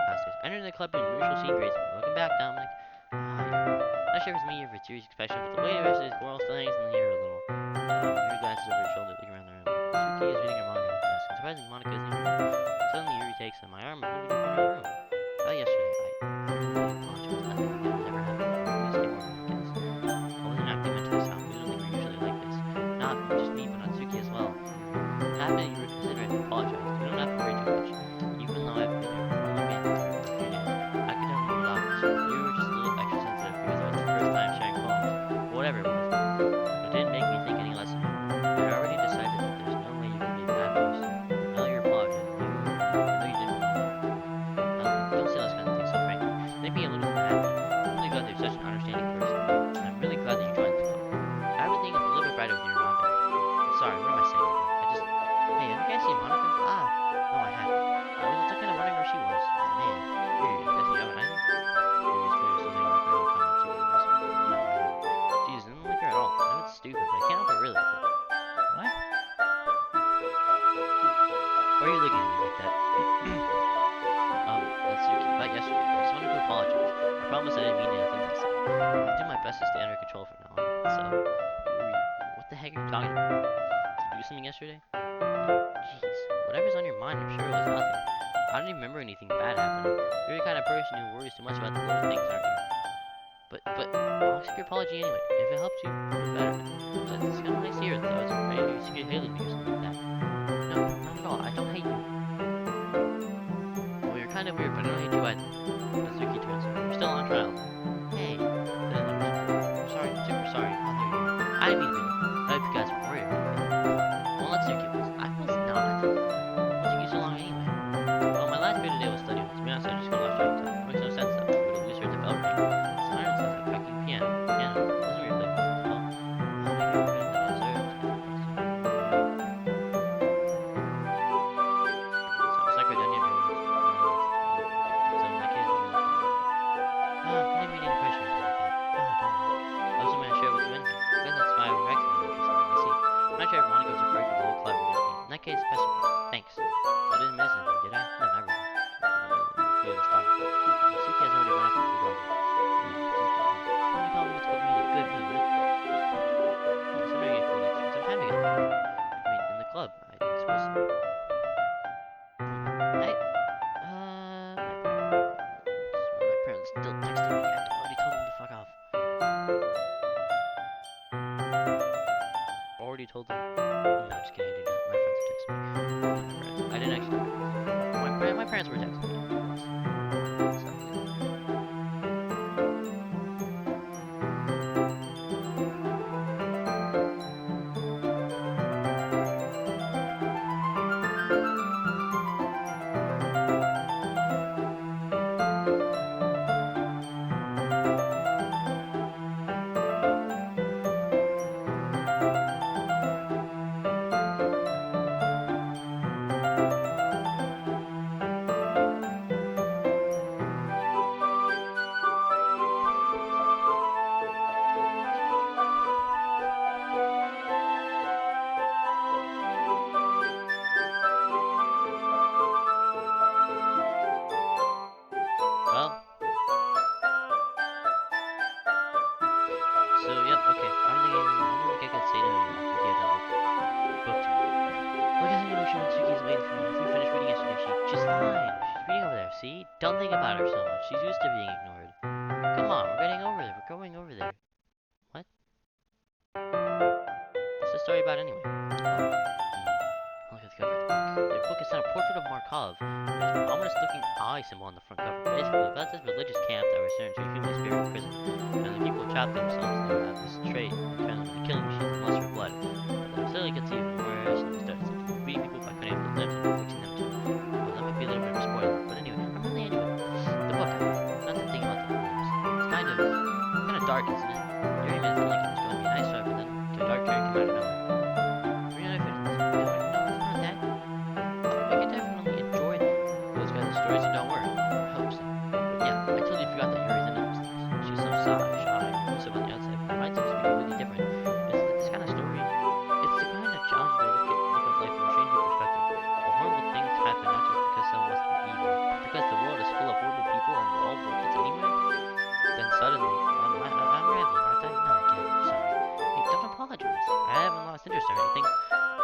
past days. Entering the club and usual scene greets me. Welcome back, Dominic. Not sure if it's me or if it's Yuri's expression, but the way the rest of his moral still hangs in the air a little. Yuri glances over his shoulder, looking around the room. Suki is reading her manga at the desk, and surprisingly, Monica isn't even there. Suddenly, Yuri takes on my arm and moves me to the corner of the room. Well, yesterday, I apologize. Nothing like that never happened. Please came over and guess. I wasn't acting into this out. We don't think we're usually like this. Not just me, but Natsuki as well. Happy that you were considerate and apologize. You don't have to worry too much. Even though I've been here, only been here for 3 days, I could have known without this. You were just a little extra sensitive because it was your first time sharing poems, or whatever it was. It didn't make me think any less of you. I had already decided that there's no way you could be a bad person. Now that you're apologizing, I know you didn't mean it. Don't say those kinds of things so frankly. They make me a little too happy. I'm really glad that you're such an understanding person, and I'm really glad that you joined the club. Everything is a little bit brighter with your manga. I'm sorry, what am I saying? Hey, have you guys seen Monica? No, I haven't. I was just kind of wondering where she was. Man, weird. Does he have an idol? Yuri's clearly still thinking about her comment to the rest of me. No, I haven't. Jesus, I don't like her at all. I know it's stupid, but I can't help it really. What? Why are you looking at me like that? That's Suki. About yesterday. I just wanted to apologize. I promise I didn't mean anything I said. I'll do my best to stay under control from now on. So, Yuri, what the heck are you talking about? Did you do something yesterday? Jeez, whatever's on your mind, I'm sure it was nothing. I don't even remember anything bad happening. You're the kind of person who worries too much about the little things, aren't you? But I'll accept your apology anyway. If it helps you, feel better. It's kind of nice to hear that I was afraid you secret hated me or something like that. No, not at all. I don't hate you. Well, you're kind of weird, but I don't hate you either. Natsuki turns. We're still on trial. Hey, I'm sorry. I'm super sorry. Oh, there you are. I didn't mean to be late. I hope you guys were worried about me. Well, Natsuki was. I was not. What took you so long anyway? Well, my last period today was study hall. To be honest, I just got lost track of time. It makes no sense though. We would have loose heard the bell ring. Siren says I'm practicing piano. Piano. Those are your playing lessons as well. How do you get rid of the deserves? So it's like we're done yet. So in that case, I didn't mean any pressure or anything like that. No, don't worry. I was only gonna share what's been here. I guess that's why I told them. No, just kidding. I did not. My friends are texting me. Not my parents. I didn't actually tell my parents. My parents were texting me. So, well. So, yep, okay. I don't think I could say no anymore. I gave that book to me. Look at the ocean. Suki's waiting for me. If we finished reading yesterday, she's fine. She's reading over there. See? Don't think about her so much. She's used to being ignored. Come on, we're getting over there. We're going over there. What? What's the story about anyway? Oh, look at the cover of the book. The book is set a portrait of Markov. There's an ominous-looking eye symbol on the front cover. Basically, about this religious camp that returns to a human spirit in prison. And the people trap themselves there have this trait that turns them into killing machines and lust for blood. But the facility gets even worse, and they start beating people by cutting off their limbs and fixing them to. Well, that might be a little bit of a spoiler, but anyway, I'm really into it. The book, not to think about the limbs. It's kind of dark, isn't it? Yuri made it sound like it was going to be a nice story, but then the dark turn came out of nowhere. Really, if it's not that. I could definitely enjoy those kinds of stories, and don't worry. I hope so. But yeah, I totally forgot that Yuri's into those things. She's so shy, elusive on the outside, but mine seems to be completely different. It's like this kind of story. It's the kind that challenges you to look at life from a strange new perspective. Well, horrible things happen not just because someone wants to be evil, but because the world is full of horrible people and we're all worthless anyway. Then suddenly, I'm rambling, aren't I? No, again, sorry. Hey, don't apologize. I haven't lost interest or anything.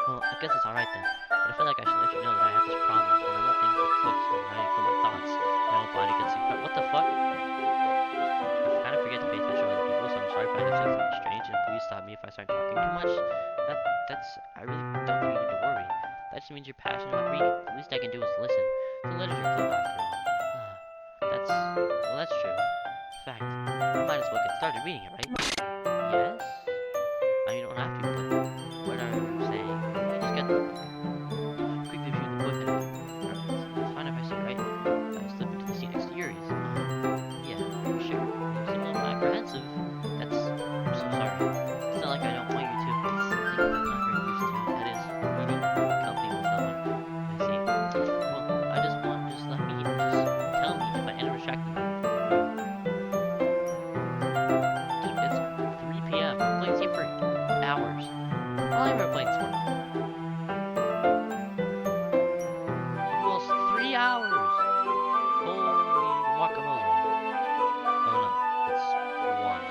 Well, I guess it's alright then. But I feel like I should let you know that I have this problem. When I let things like books or writing from my thoughts, my whole body gets what the fuck? I kind of forget to pay attention to other people, so I'm sorry if I just say something strange, and please stop me if I start talking too much. I really don't think you need to worry. That just means you're passionate about reading. The least I can do is listen. It's a literature club after all. That's true. In fact, I might as well get started reading it, right? Yes? I mean, you don't have to, but what are you saying? You just get the book. Quickly review the book and it's fine if I say right. I slip into the seat next to Yuri's. Yeah, sure. You seem a little apprehensive. I'm so sorry. It's not like I don't want you to. It's something that I'm not very used to. That is, reading company with someone. I see. Well, I just let me, just tell me if I end up distracting you. Dude, it's 3 p.m. I'm playing this game for hours. Well, I remember playing this one. Almost 3 hours! Holy guacamole. Oh no, it's 1.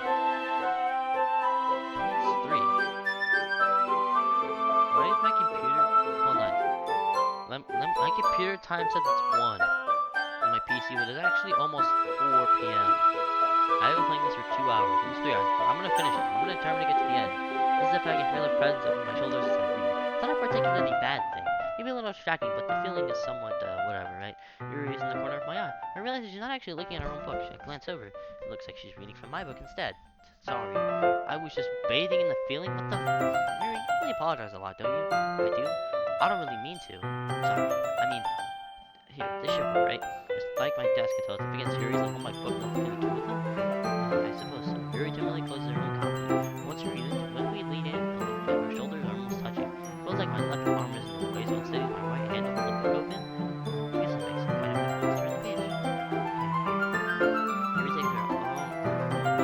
It's 3. Why is my computer... Hold on. My computer time says it's 1 on my PC, but it's actually almost 4 p.m. I've been playing this for 2 hours, almost 3 hours, but I'm gonna finish it. I'm gonna determine to get to the end. This is if I can feel a presence over my shoulders as I read. It's not a particularly bad thing. Maybe a little distracting, but the feeling is somewhat, whatever, right? Yuri is in the corner of my eye. I realize that she's not actually looking at her own book. I glance over. It looks like she's reading from my book instead. Sorry. I was just bathing in the feeling. What the Yuri, you really apologize a lot, don't you? I do? I don't really mean to. Sorry. I mean, here, this should work, right? Just like my desk until it's up against Yuri's and hold my book more between the two of them. I suppose so. Yuri timidly closes her own copy. Once we lean in, her shoulders are almost touching. Feels like my left arm is in the way, so instead my right hand will hold the book open. I guess it makes some kind of difference. Turn the page. Okay. Yuri takes her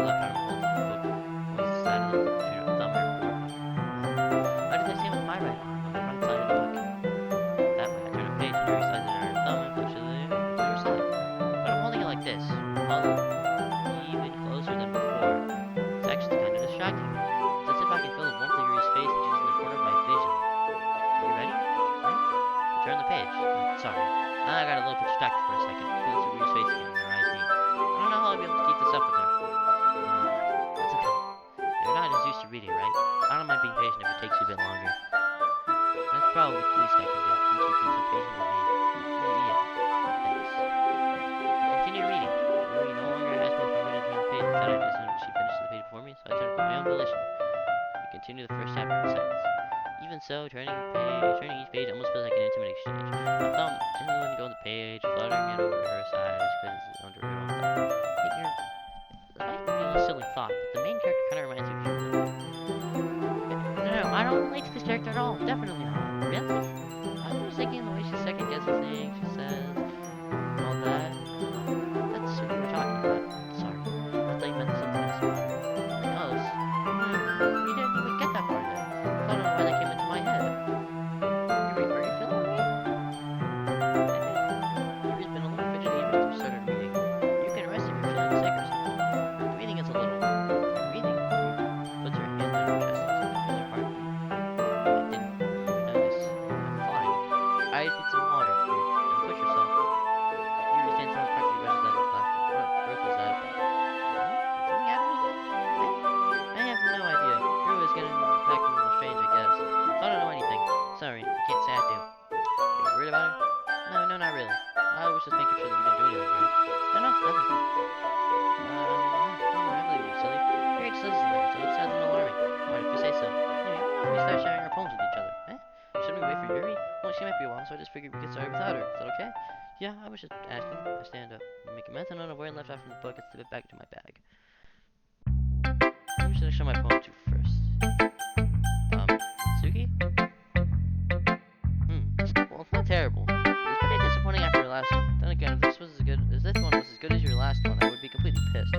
left arm holds the book on the side of the book between her thumb and her forefinger. I did the same with my right arm on the front side of the book. That way, I turn a page and Yuri slides it on her thumb and flips it to her side. But I'm holding it like this. Even closer than before. It's actually kind of distracting me. It's as if I can feel the warmth of Yuri's face and she's in the corner of my vision. Are you ready? Right? Turn the page. Sorry. I got a little bit distracted for a second. Feel Yuri's face again and her eyes meet. I don't know how I'll be able to keep this up with her. That's okay. You're not as used to reading, right? I don't mind being patient if it takes you a bit longer. Probably the least I can do, since you've been so patient with me. Yeah, thanks. Continue reading. Yuri no longer asked me if I wanted to turn the page. Instead, I just assumed she finished the page before me, so I turned by my own volition. We continue the first chapter in silence. Even so, turning each page almost feels like an intimate exchange. My thumb gently going the page, fluttering it over her side as because it's under her own thumb. Hey, this might be a silly thought, but the main character kind of reminds me of you a little bit. No, I don't relate to this character at all. Definitely not. Really? I was thinking the way she second guesses things, she says, all that. That's who we're talking about. Sorry. I thought you meant something else. Something else? You didn't even get that far then. I don't know why that came into my head. Are you feeling alright? Yuri's been a little fidgety ever since we started reading. You can rest if you're feeling sick or something. Her breathing is a little... Breathing? Puts her hand on her chest as if to feel her heartbeat. I didn't even notice. I'm fine. I just need some water. Here, don't push yourself. Yuri stands up, practically rushes out of the classroom. What on earth was that about? What? Did something happen or something? I have no idea. Drew is getting acting a little strange, I guess. So I don't know anything. Sorry, I can't say I do. Are you worried about her? No, not really. I was just making sure that you didn't do anything to her. No, nothing. Don't worry, I believe you, silly. Yuri just listens to that, so it sounds alarming. Alright, if you say so. Anyway, why don't we start sharing our poems with each other? Eh? Shouldn't we wait for Yuri? Well, she might be a while, so I just figured we could start without her. Is that okay? Yeah, I was just asking. I stand up, make a mental note of where I left off from the book and slip it back into my bag. Who should I show my poem to first? Suki? Well, it's not terrible. It was pretty disappointing after your last one. Then again, if this one was as good as your last one, I would be completely pissed.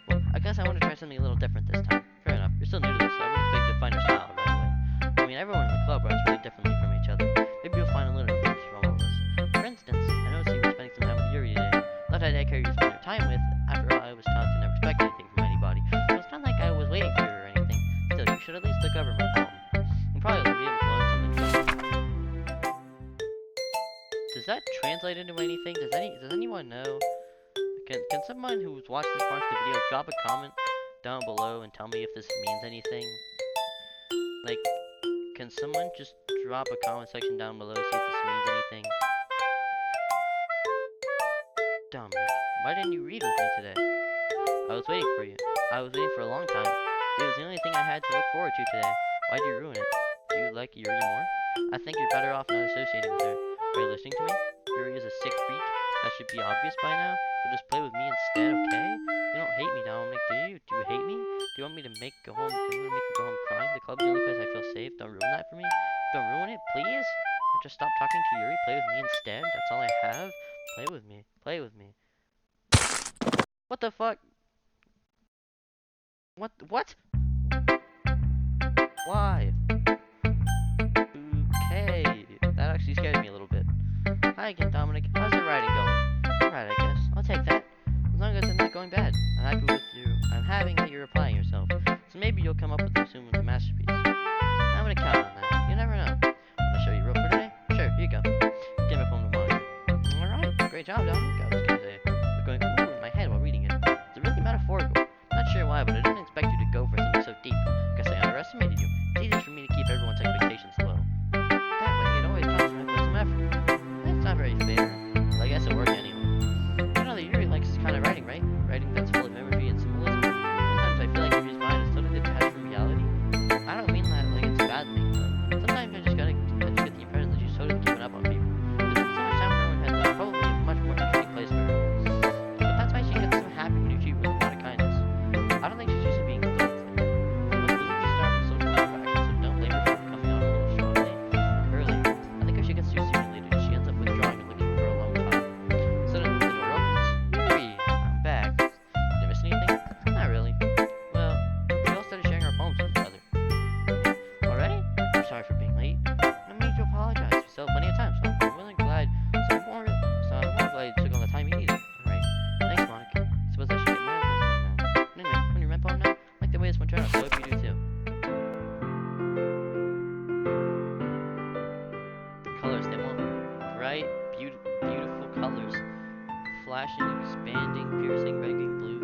Well, I guess I want to try something a little different this time. Fair enough. You're still new to this, so I wouldn't expect you to find your style right away. I mean, everyone in the club writes really differently from each other. Maybe you'll find a little influence from all of us. For instance, I noticed you were spending some time with Yuri today. Thought I'd encourage you to spend your time with. After all, I was taught to never expect anything from anybody, so it's not like I was waiting for you or anything. Still, you should at least look over my poem. You probably will be able to learn something from it. Does that translate into anything? Does anyone know? Can someone who's watched this part of the video drop a comment down below and tell me if this means anything? Like, can someone just drop a comment section down below to see if this means anything? Dominic, why didn't you read with me today? I was waiting for you. I was waiting for a long time. It was the only thing I had to look forward to today. Why'd you ruin it? Do you like Yuri more? I think you're better off not associating with her. Are you listening to me? Yuri is a sick freak. That should be obvious by now. So just play with me instead, okay? You don't hate me, Dominic, do you? Do you hate me? Do you want me to make you want me to make you go home crying? The club's the only place I feel safe. Don't ruin that for me. Don't ruin it, please. Or just stop talking to Yuri. Play with me instead. That's all I have. Play with me. Play with me. What the fuck? What? Why? Okay. That actually scared me a little bit. Hi again, Dominic. How's your writing going? Alright, I guess. I'll take that. As long as it's not going bad. I'm happy with you. I'm having that you're applying yourself. So maybe you'll come up with it soon with a masterpiece. I'm gonna count on that. You never know. Wanna show you wrote for today? Sure, here you go. Give me a phone to monitor. Alright, great job, Dominic. I was gonna say, I was going ooh in my head while reading it. It's really metaphorical. Not sure why, but I didn't expect you to go for something so deep. Guess I underestimated you. It's easy for me to keep everyone's expectations low. That way, it always comes when I put some effort. That's not very fair. Well, I guess it worked anyway. You know that Yuri likes this kind of writing, right? Writing that's full of imagery and symbolism. Sometimes I feel like Yuri's mind is totally detached from reality. I don't mean that like it's a bad thing, though. Sometimes I just get the impression that she's totally given up on people. There's been so much time in her own head that it's probably a much more interesting place for her. But that's why she gets so happy when you treat her with a lot of kindness. I don't think she's used to being adult. She must believe you start with social interaction, so don't blame her for coming out a little strongly early. I think if she gets too stimulated, she ends up withdrawing and looking for a long time. Suddenly the door opens. Yuri, I'm back. Did I miss anything? Not really. Well, we all started sharing our poems with each other. Already? I'm sorry for being late. No need to apologize. We still have plenty of time, so I'm really glad. So I'm more glad you took all the time you needed. Alright. Thanks, Monica. Suppose I should get my own poem now. Anyway, when you read poem now, I like the way this one turned out, so I hope you do too. Colors, they want bright, beautiful colors. Flashing, expanding, piercing, red, green, blue,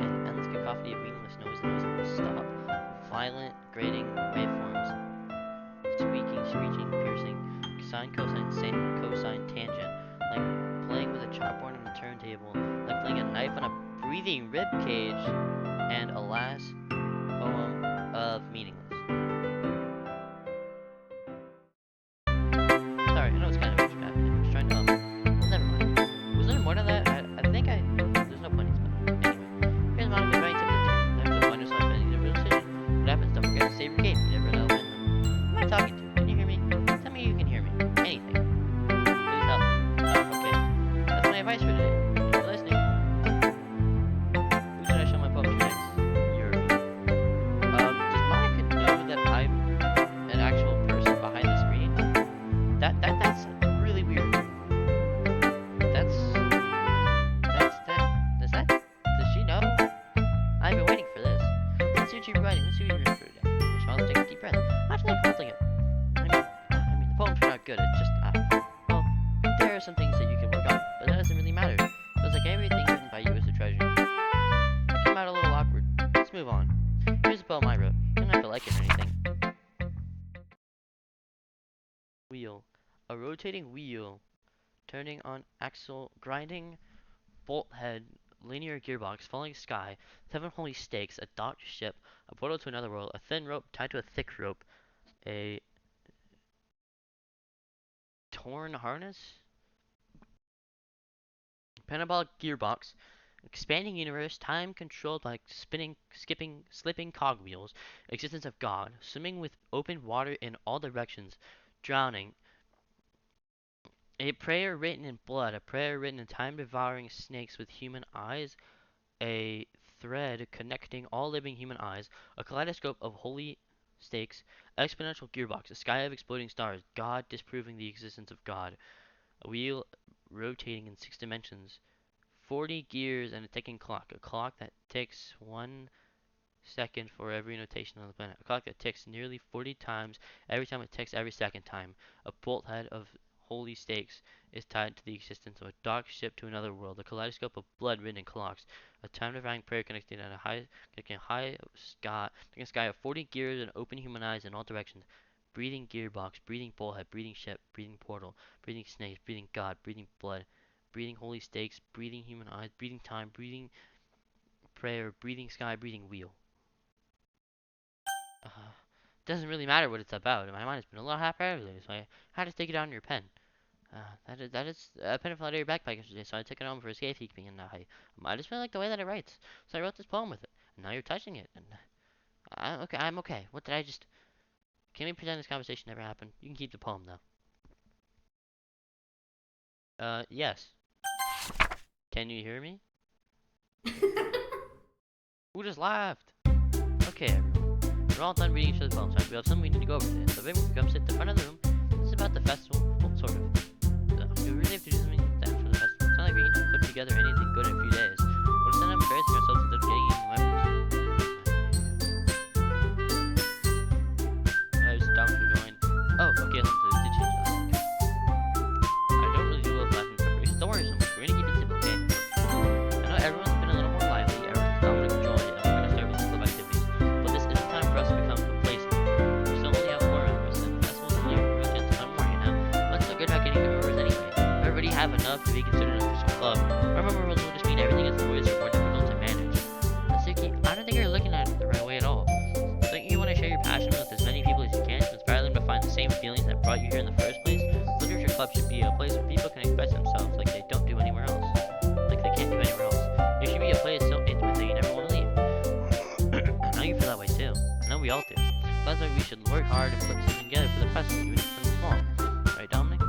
and endless cacophony of meaningless noise that will stop. Violent, grating waveforms. Squeaking, screeching, piercing, sine, cosine, cosine, tangent, like playing with a chalkboard on a turntable, like playing a knife on a breathing rib cage, and alas, poem of meaningless. Sorry, I know it's kind of abstract. I'm just trying to, well, never mind. Was there more to that? I think there's no point in explaining. Anyway, here's Monica's writing tip of the day. Times of wonders on making a real decision. What happens? Don't forget to save your game. You never know when. Who am I talking to? Can you hear me? Tell me you can hear me. Anything. Please help. Okay. That's my advice for today. Thank you for listening. Who should I show my poetry next? You or me? Does Monica know that I'm an actual person behind the screen? That's really weird. Does she know? I've been waiting for this. Let's see what you're writing. Let's see what you're writing for today. Your smile, take a deep breath. How'd you like holding it? The poems are not good. It's just, well, there are some things that you can work on, but that doesn't really matter. Feels like everything written by you is a treasure. It came out a little awkward. Let's move on. Here's a poem I wrote. You don't have to like it or anything. Wheel. A rotating wheel. Turning on axle. Grinding. Bolt head. Linear gearbox. Falling sky. 7 holy stakes. A docked ship. A portal to another world. A thin rope tied to a thick rope. A torn harness. Parabolic gearbox. Expanding universe. Time controlled by slipping cogwheels. Existence of God. Swimming with open water in all directions. Drowning. A prayer written in blood. A prayer written in time-devouring snakes with human eyes. A thread connecting all living human eyes. A kaleidoscope of holy stakes. Exponential gearbox. A sky of exploding stars. God disproving the existence of God. A wheel rotating in 6 dimensions. 40 gears and a ticking clock. A clock that ticks 1 second for every rotation on the planet. A clock that ticks nearly 40 times every time it ticks every second time. A bolt head of holy stakes is tied to the existence of a docked ship to another world. A kaleidoscope of blood written in clocks. A time-defying prayer connecting a sky of 40 gears and open human eyes in all directions. Breathing gearbox, breathing bullhead, breathing ship, breathing portal, breathing snakes, breathing God, breathing blood, breathing holy stakes, breathing human eyes, breathing time, breathing prayer, breathing sky, breathing wheel. Doesn't really matter what it's about. My mind has been a little happy lately, so I had to take it out in your pen. That is a pen fell out of your backpack yesterday, so I took it home for a safekeeping, and I just really like the way that it writes, so I wrote this poem with it. And now you're touching it, and I'm okay. I'm okay. What did I just? Can we pretend this conversation never happened? You can keep the poem though. Yes. Can you hear me? Who just laughed? Okay, everyone. We're all done reading each other's poems. We have something we need to go over today. So everyone can come sit at the front of the room. This is about the festival. Well, sort of. Do we really have to do something for the festival? It's not like we can put together anything good in a few days. We'll just end up embarrassing ourselves instead of getting any members. I was down to join. Oh, okay, let's change that. I don't really do well with last minute preparations. Don't worry so much. We're gonna keep it simple, okay? I know everyone's been a little more lively. Everyone's down with joy, and we're gonna start with simple activities. But this isn't time for us to become complacent. We still only have 4 members, and the festival's only a chance to learn more, you know? What's so good about getting new members anyway? We already have enough to be considered an official club. Our member rules will just mean everything is noise or more difficult to manage. Suki, I don't think you're looking at it the right way at all. Don't you want to share your passion with as many people as you can to inspire them to find the same feelings that brought you here in the first place? Literature Club should be a place where people can express themselves like they don't do anywhere else. Like they can't do anywhere else. It should be a place so intimate that you never want to leave. I know you feel that way too. I know we all do. That's why we should work hard and put something together for the festival, even if it's small. Right, Dominic?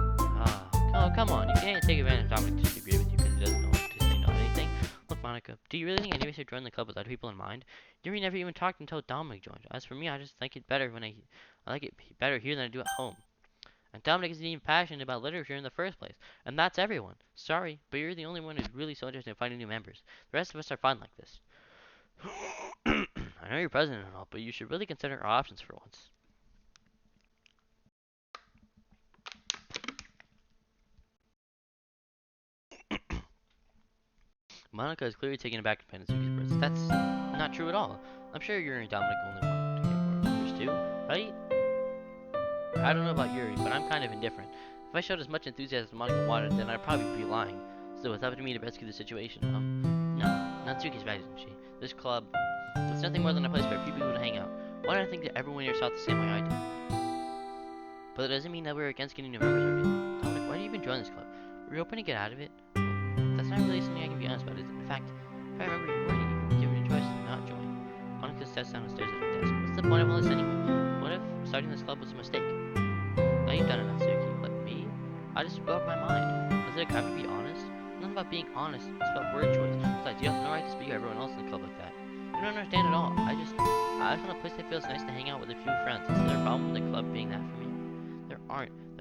Oh, come on. You can't take advantage of Dominic to disagree with you because he doesn't know to say no to anything. Look, Monica, do you really think anybody should join the club with other people in mind? You never even talked until Dominic joined. As for me, I just like it better when I like it better here than I do at home. And Dominic isn't even passionate about literature in the first place. And that's everyone. Sorry, but you're the only one who's really so interested in finding new members. The rest of us are fine like this. I know you're president and all, but you should really consider our options for once. Monica is clearly taken aback by Suki's words. That's not true at all. I'm sure Yuri and Dominic only want to get more members too, right? I don't know about Yuri, but I'm kind of indifferent. If I showed as much enthusiasm as Monica wanted, then I'd probably be lying. Still, it's up to me to rescue the situation. No. Natsuki's right, isn't she? This club, it's nothing more than a place for a few people to hang out. Why don't I think that everyone here felt the same way I did? But that doesn't mean that we're against getting new members or anything. Dominic, why do you even join this club? Were you hoping to get out of it? That's not really something I can be honest about, is it? In fact, if I remember, you weren't even given a choice to not join. Monica steps down and stares at her desk. What's the point of all this anyway? What if starting this club was a mistake? Now you've done it, Natsuki. But me? I just spoke my mind. Is it a crime to be honest? It's not about being honest. It's about word choice. Besides, you have no right to speak to everyone else in the club like that. You don't understand at all. I just want a place that feels nice to hang out with a few friends. Is there a problem with the club being that for me? There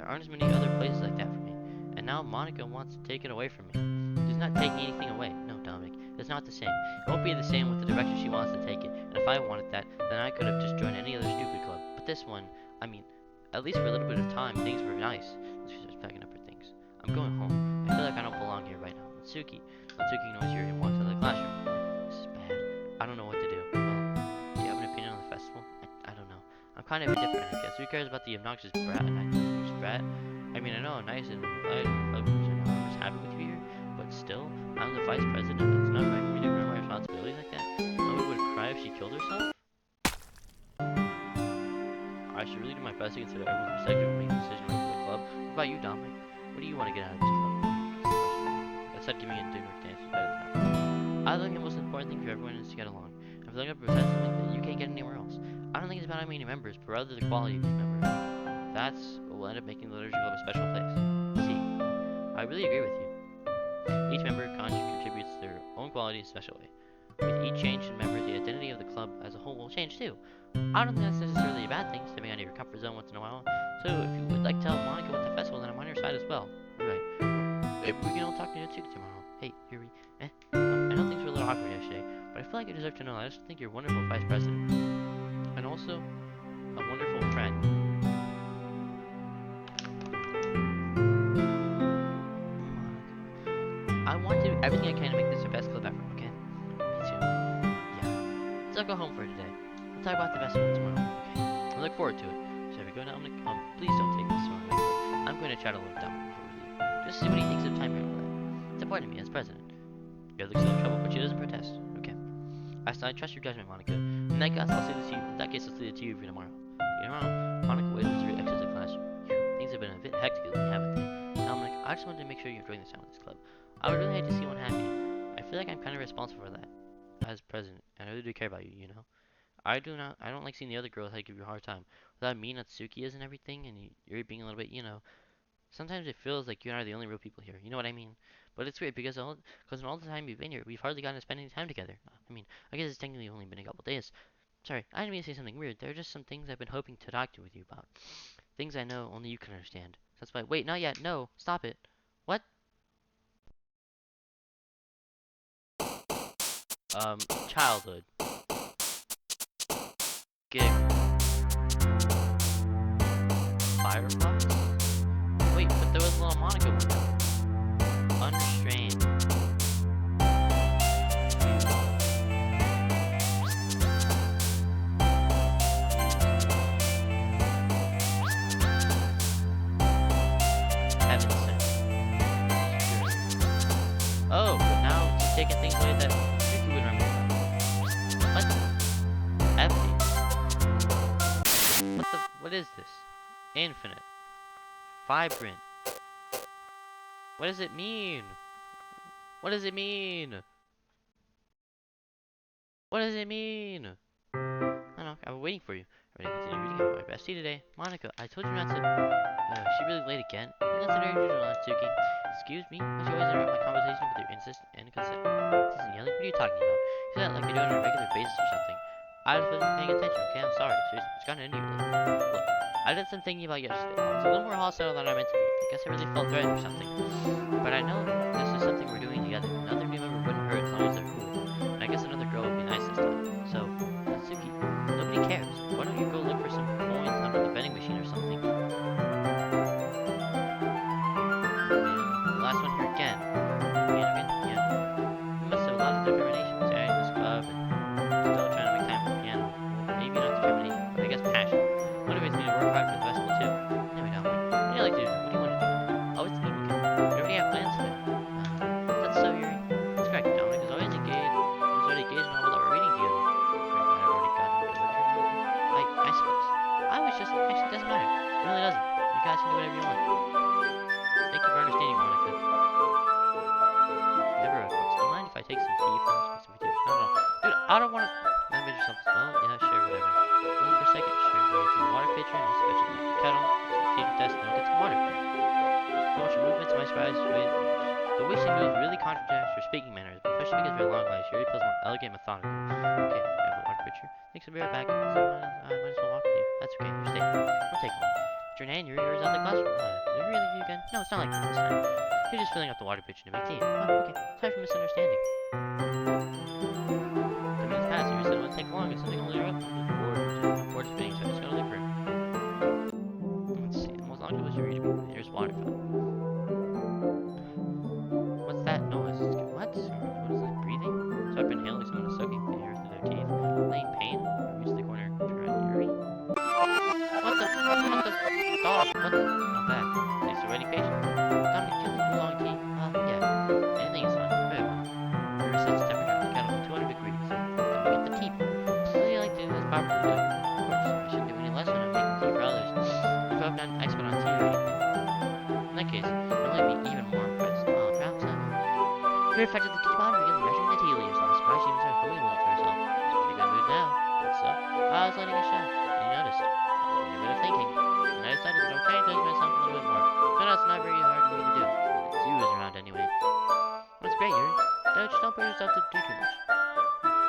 aren't as many other places like that for me. And now Monica wants to take it away from me. She's not taking anything away. No, Dominic. It's not the same. It won't be the same with the direction she wants to take it. And if I wanted that, then I could have just joined any other stupid club. But this one, I mean, at least for a little bit of time, things were nice. She starts packing up her things. I'm going home. I feel like I don't belong here right now. Natsuki ignores you and walks out of the classroom. This is bad. I don't know what to do. Well, do you have an opinion on the festival? I don't know. I'm kind of indifferent, I guess. Who cares about the obnoxious brat? I mean, I know I'm nice and I'm just happy with you here, but still, I'm the vice president and it's not right for me to ignore my responsibilities like that. Nobody would cry if she killed herself? I should really do my best to consider everyone's perspective and make a decision right for the club. What about you, Dominic? What do you want to get out of this club? I said giving a dinner dance was better than that. I think the most important thing for everyone is to get along. I feel like I present something that you can't get anywhere else. I don't think it's about how many members, but rather the quality of these members. That's what will end up making the Liturgy Club a special place. See, I really agree with you. Each member contributes their own quality in a special way. With each change in member, the identity of the club as a whole will change too. I don't think that's necessarily a bad thing, stepping out of your comfort zone once in a while. So if you would like to help Monica with the festival, then I'm on your side as well. Right. Maybe we can all talk to Natsuki tomorrow. Hey, Yuri. I know things were a little awkward yesterday, but I feel like you deserve to know I just think you're a wonderful vice president. And also, a wonderful friend. I want to do everything I can to make this the best club ever, okay? Me too. Yeah. Let's all go home for today. We'll talk about the festival tomorrow, okay? I look forward to it. Shall we go now? Please don't take this wrong way, but I'm going to chat a little down before we leave. Just see what he thinks of time here for that. It's important to me as president. The other looks in trouble, but she doesn't protest. Okay. I trust your judgment, Monica. In that case, I'll leave it to you for tomorrow. Tomorrow, Monica waits as Yuri exits the classroom. Things have been a bit hectic lately, haven't they? Dominic, I just wanted to make sure you're enjoying this time with this club. I would really hate to see one happy. I feel like I'm kind of responsible for that as president, and I really do care about you, you know? I don't like seeing the other girls like give you a hard time. Without me, Natsuki is and everything, and you're being a little bit, sometimes it feels like you and I are the only real people here. You know what I mean? But it's weird because in all the time we've been here, we've hardly gotten to spend any time together. I mean, I guess it's technically only been a couple days. Sorry, I didn't mean to say something weird. There are just some things I've been hoping to talk to with you about. Things I know only you can understand. That's why. Wait, not yet. No, stop it. What? Childhood. Gig. Firefox? Wait, but there was a little Monica one. Unrestrained. Heaven sent. Oh, but now she's taking things away that Yuki would remember. What? Empty. What is this? Infinite. Vibrant. What does it mean? What does it mean? What does it mean? I don't know. I've been waiting for you. Ready to continue reading about my bestie today? Monica, I told you not to. Is she really late again? You consider her usual, Natsuki. Excuse me? But you always interrupt my conversation with your insist and consent. This isn't yelling. What are you talking about? You say that like you're doing it on a regular basis or something. I just wasn't paying attention, okay? I'm sorry. Seriously, it's gotten into you lately. Look, I did some thinking about yesterday. I was a little more hostile than I meant to be. I guess I really felt threatened or something. But I know this is something we're doing together. Another new member wouldn't hurt as long as they're cool. And I guess another girl would be nice this time. So, Natsuki, nobody cares. Why don't you go look for some coins under the vending machine or something? The last one here again. Yeah. You must have a lot of determination starting this club and still trying to make time for the piano. Well, maybe not determination, but I guess passion. Motivates me to work hard for the festival too. Anyway, Dominic, what do you like to do? What do you want to do? You guys can do whatever you want. Thank you for understanding, Monica. Never of course. Do you mind if I take some tea first? Make some tea? I don't know. Dude, I don't want to... Mind yourself as well? Yeah, sure, whatever. Only for a second? Sure. We're gonna do a water pitcher and also fetch the kettle. Some tea to test and then we'll get some water. Don't watch your movements, my surprise. The way she moves really contradicts her speaking manners, but especially because of her long legs. She really feels more elegant and methodical. Okay, I have the water pitcher. Thanks, I'll be right back. I might as well walk with you. That's okay, you're staying. Don't take long. But your name, yours out of the classroom. Did I really leave you again? No, it's not like that this time. You're just filling up the water pitcher to make tea. Oh, okay. Sorry for misunderstanding. 10 minutes passed, and you said it wouldn't take long, and something only interrupted. The board is being, so I'm just gonna look for it. Let's see. The most long was you read me. Here's water fountain. What's that noise? What? What is it? Breathing? So I've been inhaling someone soaking the air through their teeth. Laying pain? Reach the corner. Fury? What the? Dog? What the? Not bad. Thanks for waiting patiently. Dominic, do you think long tea? Yeah. Anything is fine. Very well. We reset the temperature of the kettle to 200 degrees. Then we get the tea. What do you like to do this properly? Of course. I shouldn't do any lesson on making tea for others. If I'm not an expert on tea or anything. In that case, you'll only be even more impressed. Oh, perhaps very effective the teapot begins measuring the tea leaves. I'm surprised she even started humming a little to herself. She's pretty good mood now. But so, I was letting it show. And you noticed. I was doing a bit of thinking. And I decided that I'm trying to touch myself a little bit more. Turned out it's not very hard for me to do. The zoo is around anyway. That's great, Yuri. Don't put yourself to do too much.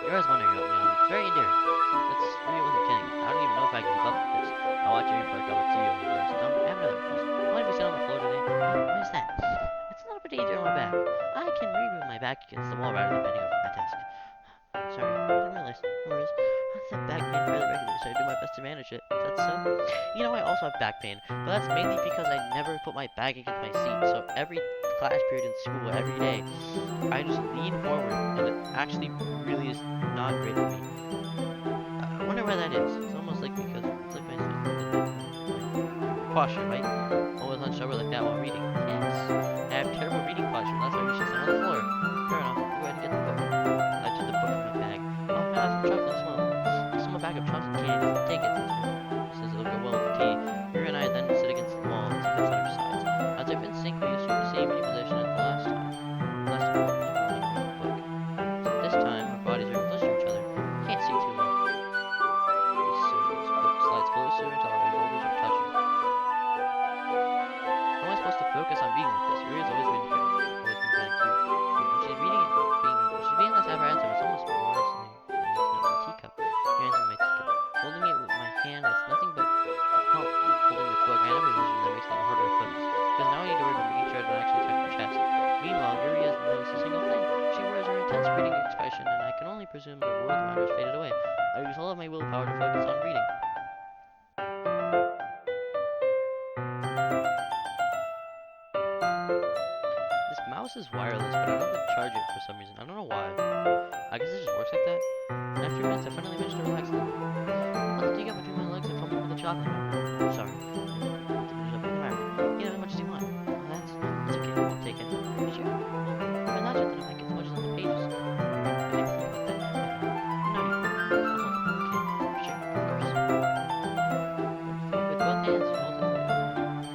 You're always wondering about me, It's very endearing. That's really wasn't kidding. I don't even know if I can keep up with this. I'll watch Yuri pour a cup of tea over here. So don't have another request. Why don't we sit on the floor today? What is that? It's not a danger on my back. I can read with my back against the wall rather than bending over my desk. Sorry, I didn't realize. No worries. I have back pain fairly regularly, so I do my best to manage it. Is that so? You know, I also have back pain, but that's mainly because I never put my back against my seat. So every class period in school, every day, I just lean forward, and it actually really is not great for me. I wonder why that is. It's almost like because it's like my posture, right? Always hunched over like that while reading. Yes. I have terrible reading posture. That's why we should sit on the floor. Fair enough. Go ahead and get the book. I took the book from my bag. Oh, I have some chocolate as well. There's some bag of chocolate candy. Take it. Says it'll go well with the tea. Yuri and I then sit against the wall and tea cups on our sides. As if in sync, we assume the same reading position as the last time. Last time, we were holding the book. So this time, our bodies are close to each other. You can't see too well. So slides closer until our shoulders are touching. How am I supposed to focus on reading like this? Yuri's always been kind of cute. When she's reading it, being less apprehensive, it's almost more than my teacup. Your hands in my teacup. Holding it with my hand is nothing but help holding the book. I never position that makes it harder to focus. Because now I need to worry about making sure I don't actually touch her chest. Meanwhile, Yuri hasn't noticed a single thing. She wears her intense reading expression, and I can only presume the world around her has faded away. I use all of my willpower to focus on reading. This mouse is wireless, but I don't have to charge it for some reason. I don't know why. I guess it just works like that. And after a few minutes, I finally managed to relax a little. I'll let the teacup between my legs and fumble with the chocolate. Sorry. You know, how much do you want? Oh, that's okay. I'll take it. Sure. Well, if I nudge it, then I might get as much as on the pages. I didn't think about that. No, okay. Sure, of course. With both hands, you hold it.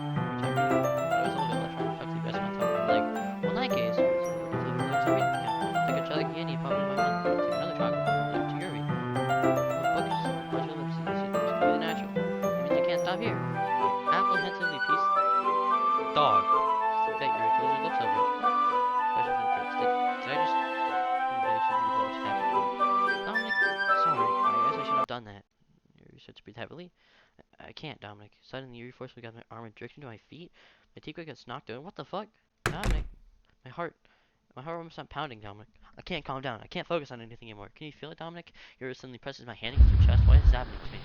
Every time you I was holding left arm tucked the best on top of my leg. Well, in that case, it was over to the legs and reading again. Like a chocolate candy, pop it in my mouth. Take another chocolate. Up to Yuri. The book is just bunch of lips. It's completely natural. That means I can't stop here. Apprehensively piece dog. Just like that, Yuri. Close your lips over it. Questions and tricks. Did I just... Maybe I should read what just happened to me. Dominic, sorry. I guess I shouldn't have done that. Yuri starts to breathe heavily. I can't, Dominic. Suddenly, Yuri forcefully got my arm and jerked into my feet. My teacup gets knocked over. What the fuck? Dominic. My heart almost stopped pounding, Dominic. I can't calm down. I can't focus on anything anymore. Can you feel it, Dominic? Yuri suddenly presses my hand against her chest. Why is this happening to me?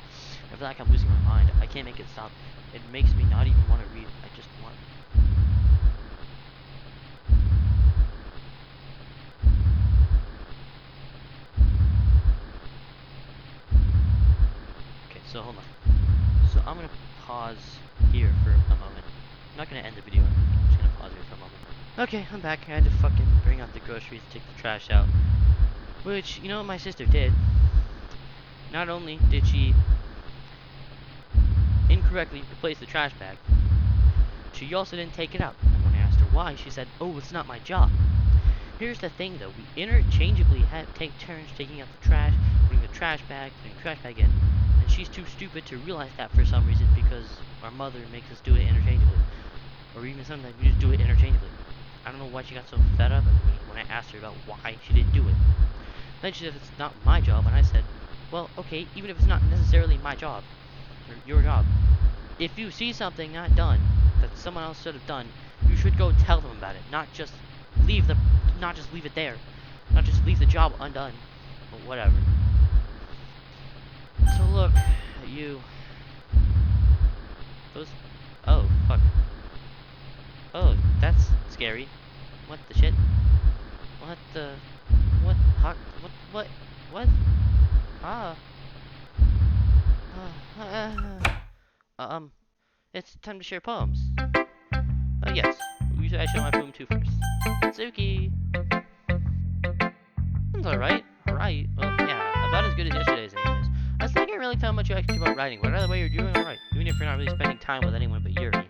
I feel like I'm losing my mind. I can't make it stop. It makes me not even want to read. I just want... Okay, so hold on. So I'm gonna pause here for a moment. I'm not gonna end the video. I'm just gonna pause here for a moment. Okay, I'm back. I had to fucking bring out the groceries, take the trash out. Which, you know what my sister did? Not only did she incorrectly replace the trash bag, she also didn't take it out. And when I asked her why, she said, "Oh, it's not my job." Here's the thing though, we interchangeably take turns taking out the trash, putting the trash bag, putting the trash bag in, and she's too stupid to realize that for some reason because our mother makes us do it interchangeably. Or even sometimes we just do it interchangeably. I don't know why she got so fed up at me when I asked her about why she didn't do it. Then she said it's not my job, and I said, well, okay, even if it's not necessarily my job, or your job, if you see something not done that someone else should have done, you should go tell them about it, not just leave it there, not just leave the job undone. But whatever. So look, you. Those. Oh fuck. Oh, that's scary. What the shit? What the? What? What? Ah. It's time to share poems. Oh yes. Usually I show my poem too first. Suki. Sounds alright. Alright. Well, yeah. About as good as yesterday's anyways. I was thinking really tell much extra about writing, but either way you're doing alright. Even if you're not really spending time with anyone but Yuri.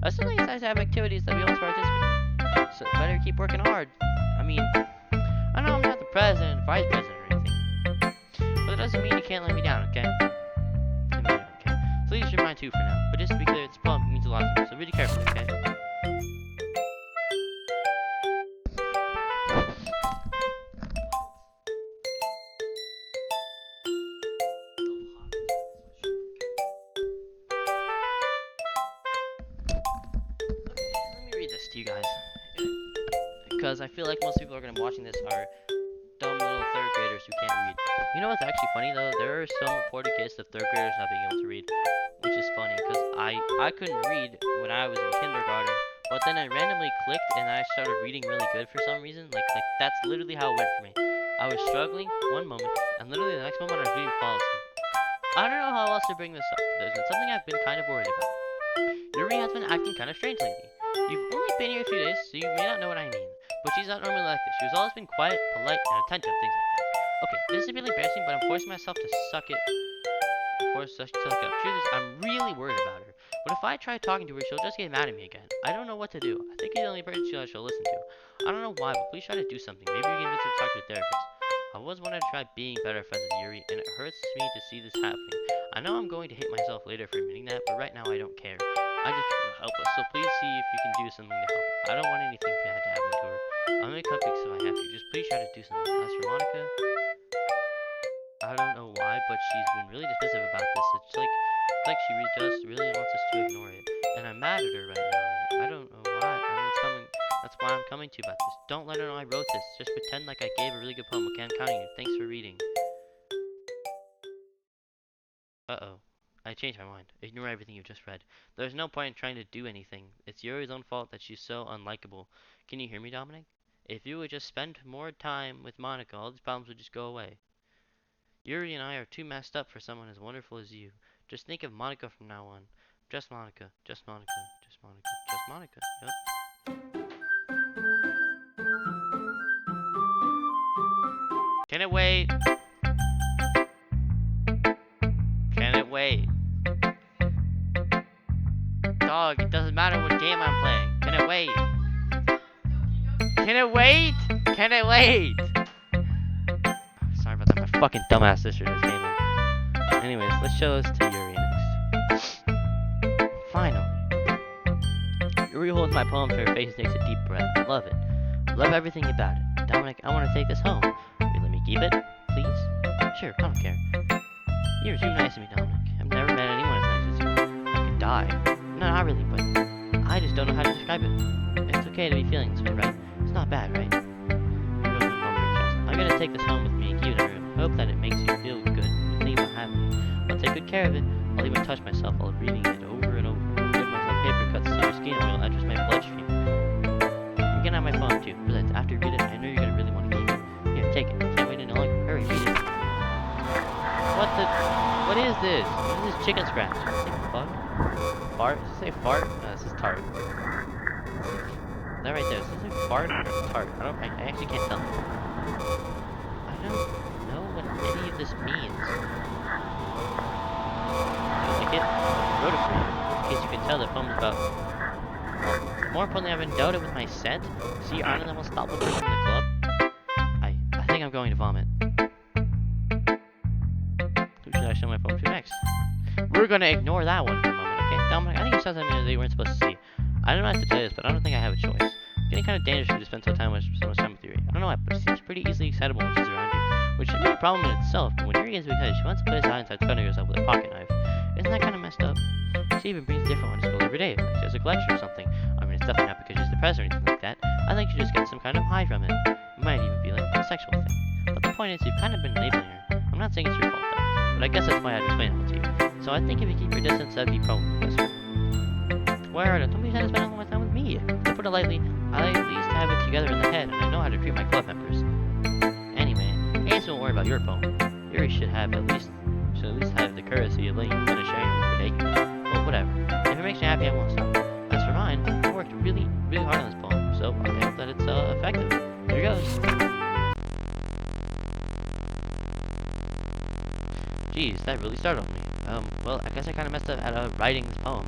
I still think it's nice to have activities that we all participate in. So better keep working hard. I mean, I know I'm not the president, vice president, or anything. But it doesn't mean you can't let me down, okay? Okay. Please use your mind too for now. But just to be clear, this poem means a lot to me, so really carefully, okay? To you guys, because I feel like most people are gonna be watching this are dumb little third graders who can't read. You know what's actually funny though? There are some reported cases of third graders not being able to read, which is funny because I couldn't read when I was in kindergarten, but then I randomly clicked and I started reading really good for some reason. Like that's literally how it went for me. I was struggling one moment, and literally the next moment I was reading policy. I don't know how else to bring this up. There's been something I've been kind of worried about. Yuri has been acting kind of strange lately. You've only been here a few days, so you may not know what I mean. But she's not normally like this. She's always been quiet, polite, and attentive, things like that. Okay, this is really embarrassing, but I'm forcing myself to suck it. Truth is, I'm really worried about her. But if I try talking to her, she'll just get mad at me again. I don't know what to do. I think you're the only person she'll listen to. I don't know why, but please try to do something. Maybe you can convince her to talk to a therapist. I always wanted to try being better friends with Yuri, and it hurts me to see this happening. I know I'm going to hate myself later for admitting that, but right now I don't care. I just feel helpless, so please see if you can do something to help. I don't want anything bad to happen to her. I'll make cupcakes if I have to. Just please try to do something. As for Monica, I don't know why, but she's been really dismissive about this. It's like she really wants us to ignore it. And I'm mad at her right now. And I don't know why. That's why I'm coming to you about this. Don't let her know I wrote this. Just pretend like I gave a really good poem. Okay, I'm counting you. Thanks for reading. Uh-oh. I changed my mind. Ignore everything you just read. There's no point in trying to do anything. It's Yuri's own fault that she's so unlikable. Can you hear me, Dominic? If you would just spend more time with Monica, all these problems would just go away. Yuri and I are too messed up for someone as wonderful as you. Just think of Monica from now on. Just Monica. Just Monica. Just Monica. Just Monica. Yep. Can it wait? Can it wait? Dog, it doesn't matter what game I'm playing. Can it wait? Can it wait? Can it wait? Sorry about that, my fucking dumbass sister just came in. Anyways, let's show this to Yuri next. Finally. Yuri holds my poem to her face and takes a deep breath. I love it. I love everything about it. Dominic, I want to take this home. Will you let me keep it? Please? Sure, I don't care. You're too nice to me, Dominic. I've never met anyone as nice as you. I could die. No, not really, but I just don't know how to describe it. It's okay to be feeling this way, right? It's not bad, right? I'm gonna take this home with me and keep it in a room. I hope that it makes you feel good to think about having it. I'll take good care of it. I'll even touch myself while reading it over and over. I'll give myself paper cuts so your skin oil enters my bloodstream. You can have my phone too. Besides, after you read it, I know you're gonna really want to keep it. Here, take it. I can't wait any longer. Hurry, read it. What is this? What is this chicken scratch? What the fuck? Fart? Does it say fart? No, this is tart. That right there. Is this a fart or tart? I actually can't tell. I don't know what any of this means. I like it. I wrote it for you. In case you can tell, the poem's about More importantly, I've endowed it with my scent. See, I'm the most unstoppable person in the club. I think I'm going to vomit. Who should I show my phone to next? We're gonna ignore that one for a moment, okay? Dominic, I think you saw something that you weren't supposed to see. I don't know how to tell you this, but I don't think I have a choice. It's getting kind of dangerous for you to spend so much time with Yuri. I don't know why, but she seems pretty easily excitable when she's around you, which should be a problem in itself. But when Yuri gets because she wants to put aside and starts cutting herself with a pocket knife. Isn't that kind of messed up? She even brings a different one to school every day, like she has a collection or something. I mean, it's definitely not because she's depressed or anything like that. I think she just gets some kind of high from it. It might even be like a sexual thing. But the point is, you've kind of been enabling her. I'm not saying it's your fault though, but I guess that's why I had to explain it all to you. So I think if you keep your distance, that'd be probably best. Where don't be trying to spend all my time with me? To put it lightly, I at least have it together in the head, and I know how to treat my club members. Anyway, I guess don't worry about your poem. Yuri should at least have the courtesy of letting you finish sharing it for taking it. Well, whatever. If it makes you happy, I won't stop. As for mine, I worked really, really hard on this poem, so I hope that it's effective. Here goes. Jeez, that really startled me. Well, I guess I kind of messed up at writing this poem.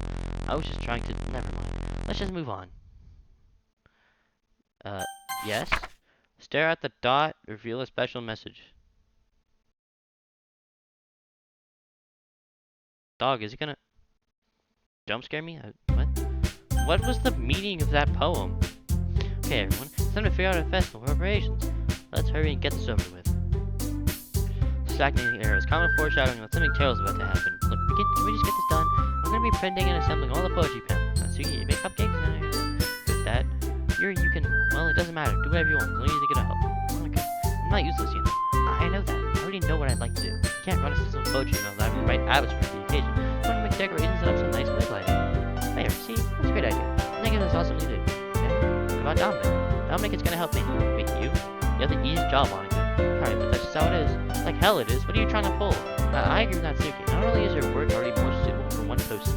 I was just trying to... Never mind. Let's just move on. Yes? Stare at the dot, reveal a special message. Dog, is he gonna... jump scare me? What? What was the meaning of that poem? Okay, everyone, it's time to figure out a festival preparations. Let's hurry and get this over with. Stagnating arrows, common foreshadowing that something terrible is about to happen. Look, can we just get this done? I'm gonna be printing and assembling all the poetry pamphlets. Natsuki, you make cupcakes? Good at that. You can, well, it doesn't matter. Do whatever you want, as long as you think it'll help. Monica, I'm not useless, you know. I know that. I already know what I'd like to do. You can't run a system of poetry without having the right habits for the occasion. I'm gonna make decorations and set up some nice mood lighting. There, see? That's a great idea. I think it's awesome to do. Yeah? What about Dominic? Dominic is gonna help me. Wait, you? You have the easiest job, Monica. Alright, but that's just how it is. Like hell it is. What are you trying to pull? I agree with Natsuki. Not only is your work already more suitable for one person,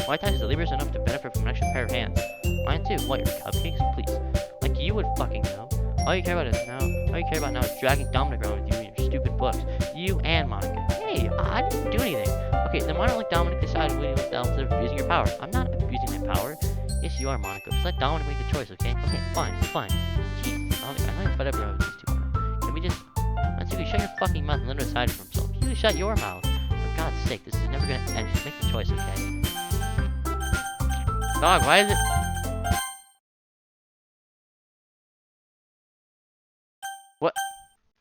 why tax the laborers enough to benefit from an extra pair of hands? Mine too. What, your cupcakes? Please. Like you would fucking know. All you care about is dragging Dominic around with you and your stupid books. You and Monica. Hey, I didn't do anything. Okay, then why don't let Dominic decide what he wants to instead of abusing your power? I'm not abusing my power. Yes, you are, Monica. Just let Dominic make the choice, okay? Okay, fine. Jeez, I'm not fed up with these two. Can we just... Natsuki, shut your fucking mouth and let him decide for himself. You shut your mouth. For God's sake, this is never gonna end. Just make the choice, okay? Dog, why is it... What?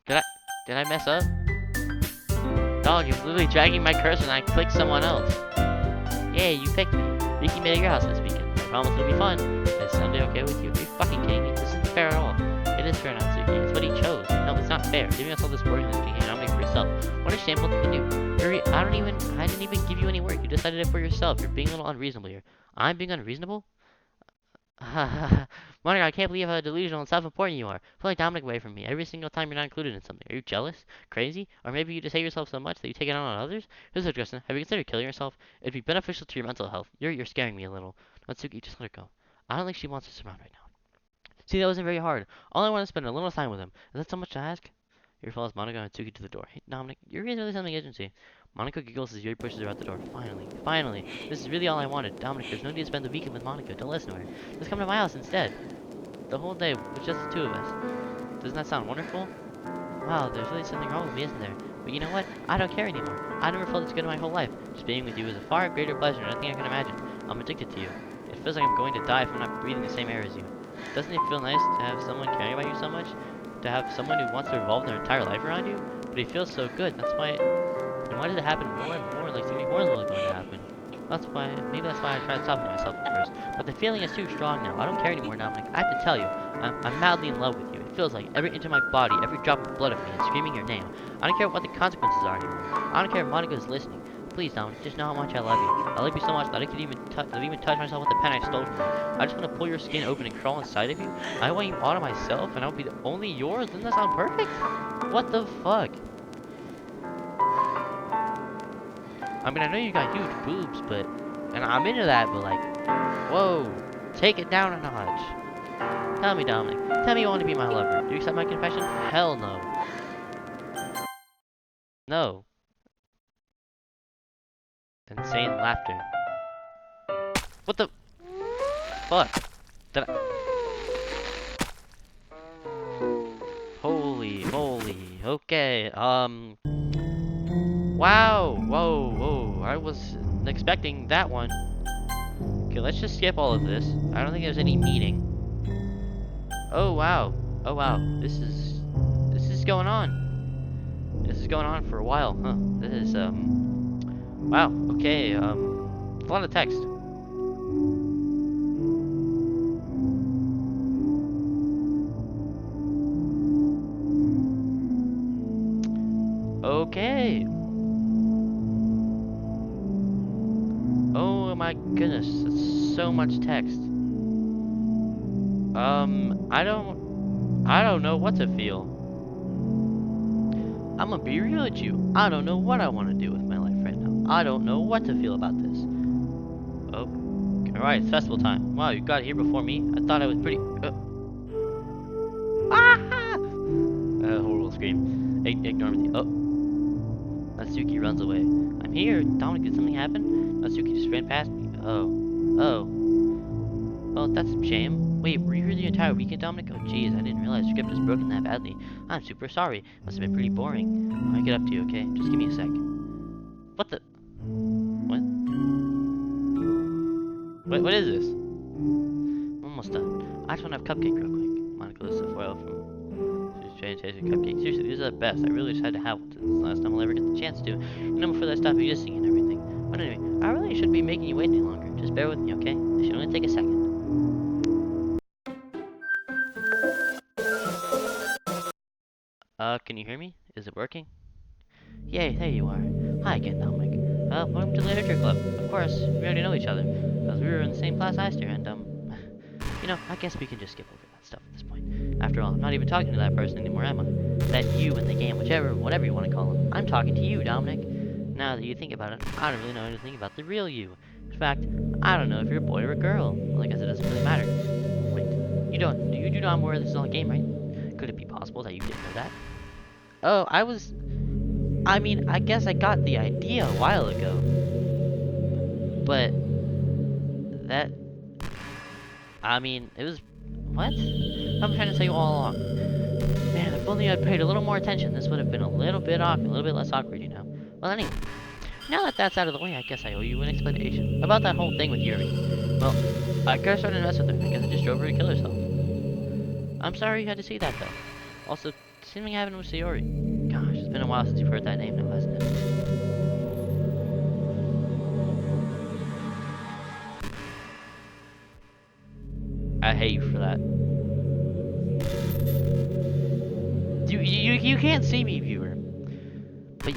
Did I mess up? Dog, you're literally dragging my cursor and I clicked someone else. Yay, you picked me. Ricky made at your house this weekend. I promise it'll be fun. Is Sunday okay with you? Are you fucking kidding me? This isn't fair at all. It is fair, Natsuki. It's what he chose. No, it's not fair. Giving us all this work and then taking it out for yourself. What a shameful thing to do. Yuri, I didn't even give you any work. You decided it for yourself. You're being a little unreasonable here. I'm being unreasonable? Monica, I can't believe how delusional and self-important you are. Pulling Dominic away from me every single time you're not included in something. Are you jealous? Crazy? Or maybe you just hate yourself so much that you take it out on others? Here's a suggestion. Have you considered killing yourself? It'd be beneficial to your mental health. You're scaring me a little. Natsuki, just let her go. I don't think she wants us around right now. See, that wasn't very hard. All I want to spend a little time with him. Is that so much to ask? Yuri follows Monica and Natsuki to the door. Hey, Dominic, Yuri is really something agency. Monica giggles as Yuri pushes her out the door. Finally. This is really all I wanted. Dominic, there's no need to spend the weekend with Monica. Don't listen to her. Just come to my house instead. The whole day with just the two of us. Doesn't that sound wonderful? Wow, there's really something wrong with me, isn't there? But you know what? I don't care anymore. I never felt this good in my whole life. Just being with you is a far greater pleasure than anything I can imagine. I'm addicted to you. It feels like I'm going to die if I'm not breathing the same air as you. Doesn't it feel nice to have someone caring about you so much? To have someone who wants to revolve their entire life around you? But it feels so good. That's why and why does it happen more and more? Like something more is going to happen. Maybe that's why I tried stopping myself at first. But the feeling is too strong now. I don't care anymore, Dominic. I have to tell you, I'm madly in love with you. It feels like every inch of my body, every drop of blood of me is screaming your name. I don't care what the consequences are anymore. I don't care if Monica is listening. Please, Dominic, just know how much I love you. I love you so much that I could even touch myself with the pen I stole from you. I just want to pull your skin open and crawl inside of you. I want you all to myself, and I'll be only yours. Doesn't that sound perfect? What the fuck? I mean, I know you got huge boobs, and I'm into that, but like, whoa, take it down a notch. Tell me, Dominic, tell me you want to be my lover. Do you accept my confession? Hell no. No. Insane laughter. What the? fuck? Did I... Holy moly. Okay, wow, whoa, whoa. I wasn't expecting that one. Okay, let's just skip all of this. I don't think there's any meaning. Oh, wow. Oh, wow. This is going on. This is going on for a while, huh? This is, wow. Okay, it's a lot of text. Okay. Oh my goodness, that's so much text. I don't know what to feel. I'm gonna be real with you. I don't know what I want to do with my life right now. I don't know what to feel about this. Oh, alright, it's festival time. Wow, you got here before me. I thought I was pretty... Ah! Horrible scream. Ignore me. Oh. Natsuki runs away. I'm here. Dominic, did something happen? Natsuki just ran past me. Oh. Oh. Well, that's a shame. Wait, were you here the entire weekend, Dominic? Oh, jeez, I didn't realize your script was broken that badly. I'm super sorry. Must have been pretty boring. I'll get up to you, okay? Just give me a sec. What the... What? What is this? Almost done. I just want to have cupcake real quick. Monica lifts the foil from... She's trying to taste a cupcake. Seriously, these are the best. I really just had to have one. It's the last time I'll ever get the chance to. You know, before that stop existing and everything. But anyway, I really shouldn't be making you wait any longer. Just bear with me, okay? It should only take a second. Can you hear me? Is it working? Yay, there you are. Hi again, Dominic. Welcome to the Literature Club. Of course, we already know each other, because we were in the same class last year, and, you know, I guess we can just skip over that stuff at this point. After all, I'm not even talking to that person anymore, am I? That you in the game, whatever you want to call him. I'm talking to you, Dominic. Now that you think about it, I don't really know anything about the real you. In fact, I don't know if you're a boy or a girl. Well, I guess it doesn't really matter. Wait, you do not aware this is all a game, right? Could it be possible that you didn't know that? Oh, I mean, I guess I got the idea a while ago. But that, I mean, it was, what? I'm trying to tell you all along. Man, if only I'd paid a little more attention, this would have been a little bit less awkward, you know. Well, anyway, now that that's out of the way, I guess I owe you an explanation about that whole thing with Yuri. Well, I guess I didn't mess with her. I guess I just drove her to kill herself. I'm sorry you had to see that, though. Also, something happened with Sayori. Gosh, it's been a while since you've heard that name now, hasn't it? I hate you for that. You can't see me, viewer. But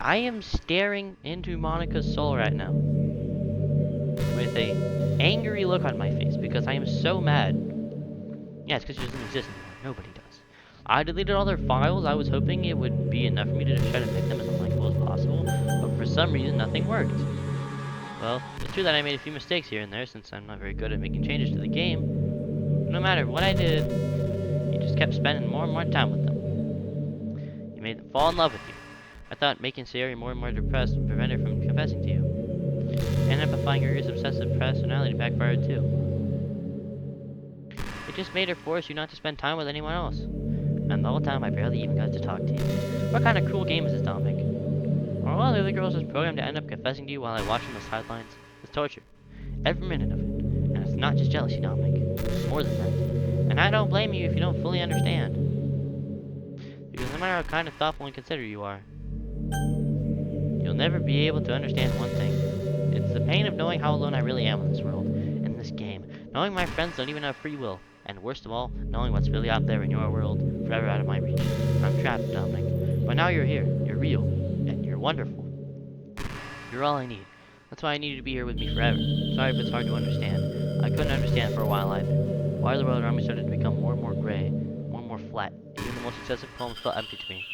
I am staring into Monica's soul right now. With a angry look on my face because I am so mad. Yeah, it's because she doesn't exist anymore. Nobody does. I deleted all their files. I was hoping it would be enough for me to just try to make them as unlikable as possible, but for some reason nothing worked. Well, it's true that I made a few mistakes here and there since I'm not very good at making changes to the game. But no matter what I did, you just kept spending more and more time with them. You made them fall in love with you. I thought making Sayori more and more depressed would prevent her from confessing to you. And amplifying Yuri's obsessive personality backfired too. It just made her force you not to spend time with anyone else. And the whole time I barely even got to talk to you. What kind of cruel game is this, Dominic? Are all the other girls just programmed to end up confessing to you while I watch from the sidelines? It's torture. Every minute of it. And it's not just jealousy, Dominic. It's more than that. And I don't blame you if you don't fully understand. Because no matter how kind and thoughtful and considerate you are, you'll never be able to understand one thing. It's the pain of knowing how alone I really am in this world, in this game. Knowing my friends don't even have free will. And worst of all, knowing what's really out there in your world, forever out of my reach. I'm trapped, Dominic. But now you're here. You're real. And you're wonderful. You're all I need. That's why I need you to be here with me forever. Sorry if it's hard to understand. I couldn't understand for a while either. Why the world around me started to become more and more gray, more and more flat. Even the most excessive poems felt empty to me.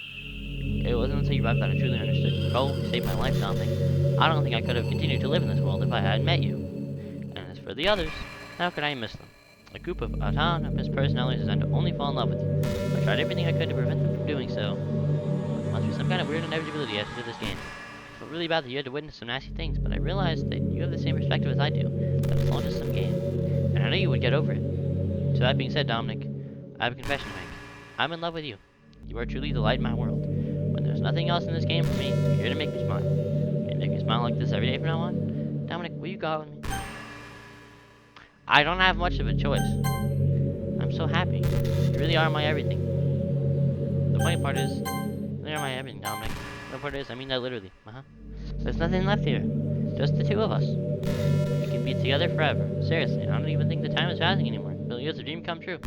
It wasn't until you arrived that I truly understood. You probably saved my life, Dominic. I don't think I could have continued to live in this world if I hadn't met you. And as for the others, how could I miss them? A group of autonomous personalities designed to only fall in love with you. I tried everything I could to prevent them from doing so. There must be some kind of weird inevitability as to this game. I felt really bad that you had to witness some nasty things, but I realized that you have the same perspective as I do. That it's all just some game. And I knew you would get over it. So that being said, Dominic, I have a confession to make. I'm in love with you. You are truly the light in my world. When there's nothing else in this game for me, you're here to make me smile. Can you make me smile like this every day from now on? Dominic, will you go out with me? I don't have much of a choice. I'm so happy. You really are my everything. The funny part is, you really are my everything, Dominic. The part is, I mean that literally. There's nothing left here. Just the two of us. We can be together forever. Seriously, I don't even think the time is passing anymore. It really is a dream come true.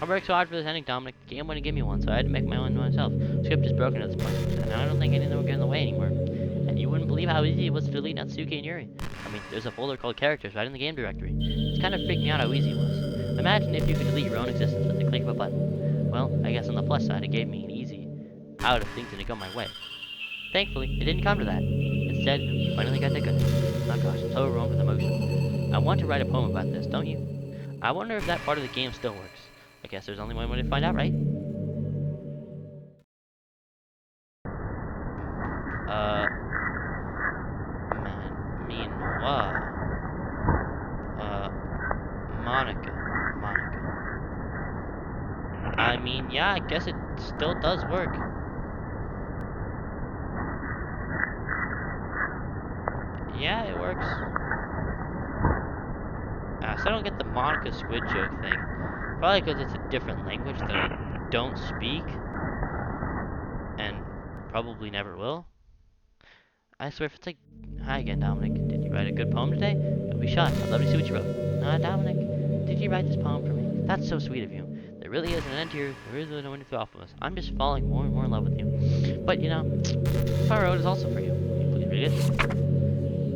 I worked so hard for this ending, Dominic. The game wouldn't give me one, so I had to make my own myself. The script is broken at this point, and I don't think anything will get in the way anymore. And you wouldn't believe how easy it was to delete Natsuki and Yuri. I mean, there's a folder called characters right in the game directory. It's kind of freaked me out how easy it was. Imagine if you could delete your own existence with the click of a button. Well, I guess on the plus side, it gave me an easy out if things didn't go my way. Thankfully, it didn't come to that. Instead, we finally got to good. Oh gosh, I'm so overwhelmed with emotion. I want to write a poem about this, don't you? I wonder if that part of the game still works. I guess there's only one way to find out, right? Monica. I mean, yeah, I guess it still does work. Yeah, it works. So I don't get the Monica squid joke thing. Probably because it's a different language that I don't speak. And probably never will. I swear if it's like, hi again, Dominic. Did you write a good poem today? Don't be shy. I'd love to see what you wrote. Dominic, did you write this poem for me? That's so sweet of you. There really is an end here. There really no one to feel off of us. I'm just falling more and more in love with you. But you know, what I wrote is also for you. Will you please read it?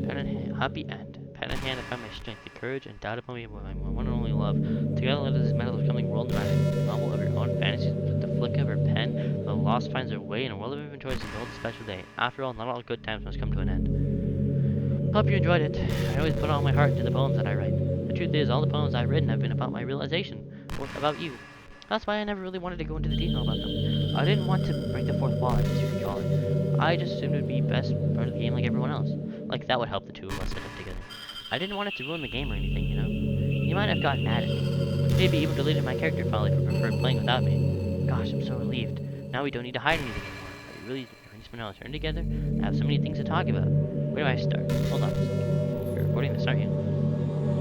Pen in hand, happy end. Pen in hand, I find my strength, the courage, and doubt upon me by my one and only love. Together, let us metal becoming world dramatic novel of your own fantasies with the flick of her pen. The lost finds their way in a world of inventories and build a special day. After all, not all good times must come to an end. Hope you enjoyed it. I always put all my heart into the poems that I write. The truth is, all the poems I've written have been about my realization, or about you. That's why I never really wanted to go into the detail about them. I didn't want to break the fourth wall, I guess you could call it. I just assumed it would be best part of the game like everyone else. Like that would help the two of us end up together. I didn't want it to ruin the game or anything, you know? You might have gotten mad at me. Maybe even deleted my character file if you preferred playing without me. Gosh, I'm so relieved. Now we don't need to hide anything anymore. Are you really ready to spend all turn together? I have so many things to talk about. Where do I start? Hold on a second. You're recording this, aren't you?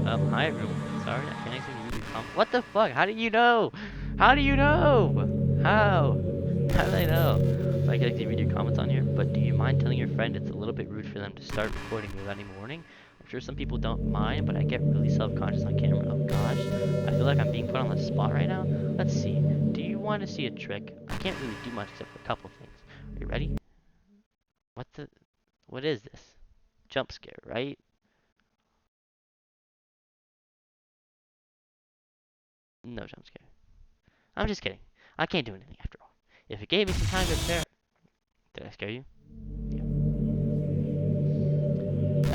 Hi everyone. Sorry, I can't actually read your comments. What the fuck? How do you know? How do you know? How? How do I know? I can actually read your comments on here, but do you mind telling your friend it's a little bit rude for them to start recording without any warning? I'm sure some people don't mind, but I get really self-conscious on camera. Oh gosh, I feel like I'm being put on the spot right now. Let's see. Do you want to see a trick? I can't really do much except for a couple things. Are you ready? What is this? Jump scare, right? No jump scare. I'm just kidding. I can't do anything after all. If it gave me some time to prepare... Did I scare you? Yeah.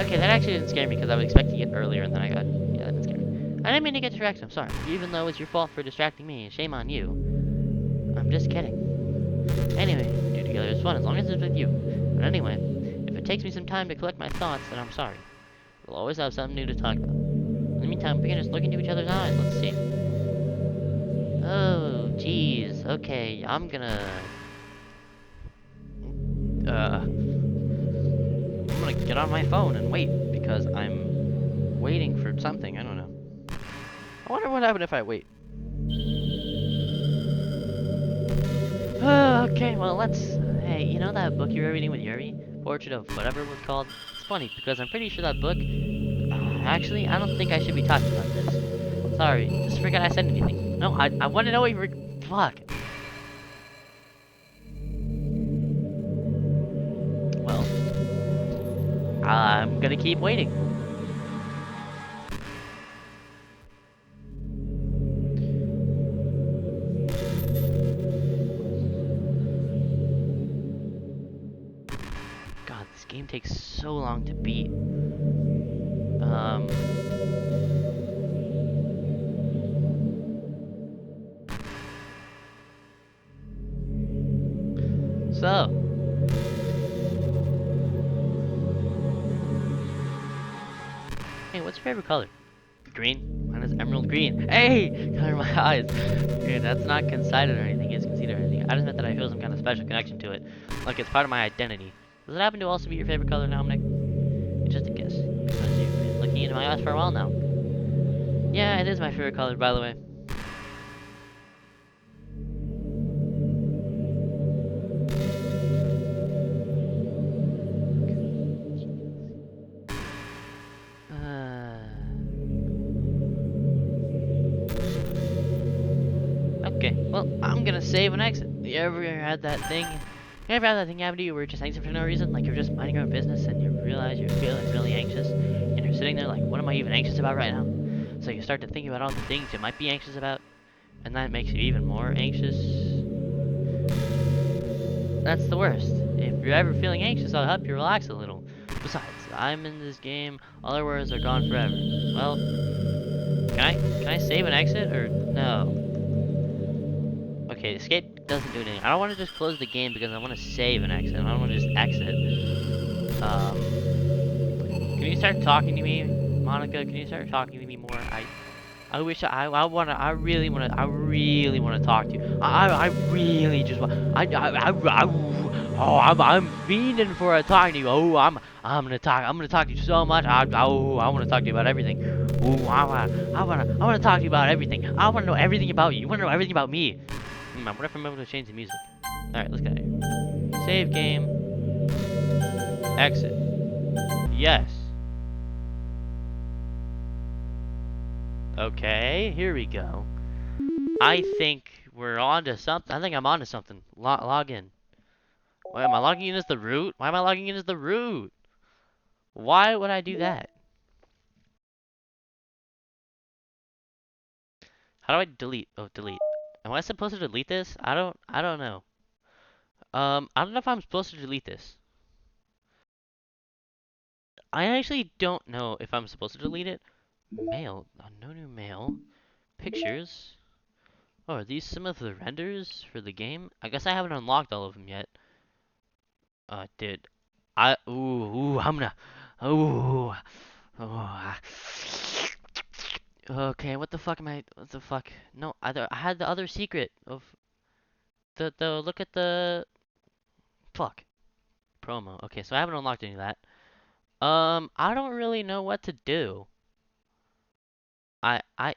Okay, that actually didn't scare me because I was expecting it earlier and then I got... Yeah, that didn't scare me. I didn't mean to get distracted, I'm sorry. Even though it's your fault for distracting me, shame on you. I'm just kidding. Anyway, do together is fun as long as it's with you. But anyway, if it takes me some time to collect my thoughts, then I'm sorry. We'll always have something new to talk about. In the meantime, we can just look into each other's eyes. Let's see. Oh, jeez. Okay, I'm gonna get on my phone and wait because I'm waiting for something. I don't know. I wonder what happened if I wait. Okay, well, let's... Hey, you know that book you were reading with Yuri? Portrait of whatever it was called? It's funny, because I'm pretty sure that book... actually, I don't think I should be talking about this. Sorry, just forget I said anything. No, I want to know what you were... Fuck. Well... I'm gonna keep waiting. This game takes so long to beat. So. Hey, what's your favorite color? Green? Mine is emerald green. Hey! Color my eyes. Dude, that's not conceited or anything. It's conceited or anything. I just meant that I feel some kind of special connection to it. Like it's part of my identity. Does it happen to also be your favorite color now, Nick? It's just a guess. Because you've been looking into my eyes for a while now. Yeah, it is my favorite color, by the way. Okay, well, I'm gonna save and exit. You ever had that thing? You ever had that thing happen to you where you're just anxious for no reason? Like you're just minding your own business and you realize you're feeling really anxious and you're sitting there like, what am I even anxious about right now? So you start to think about all the things you might be anxious about, and that makes you even more anxious. That's the worst. If you're ever feeling anxious, I'll help you relax a little. Besides, I'm in this game, all our worries are gone forever. Well, can I save and exit or no? Okay, escape doesn't do anything. I don't want to just close the game because I want to save and exit. I don't want to just exit. Can you start talking to me, Monica? Can you start talking to me more? I wish I really wanna talk to you. I really just want. I'm fiending for a talking to you. Oh, I'm gonna talk. I'm gonna talk to you so much. I want to talk to you about everything. Ooh, I wanna talk to you about everything. I wanna know everything about you. You wanna know everything about me. What if I'm able to change the music? All right, let's get out of here. Save game. Exit. Yes. Okay, here we go. I think we're on to something. I think I'm on to something. Log in. Why am I logging in as the root? Why am I logging in as the root? Why would I do that? How do I delete? Oh, delete. Am I supposed to delete this? I don't know. I don't know if I'm supposed to delete this. I actually don't know if I'm supposed to delete it. Mail. No new mail. Pictures. Oh, are these some of the renders for the game? I guess I haven't unlocked all of them yet. Dude. I'm gonna, ooh, oh, okay, what the fuck am I, what the fuck? No, I had the other secret of look at the, fuck, promo. Okay, so I haven't unlocked any of that. I don't really know what to do. I, I,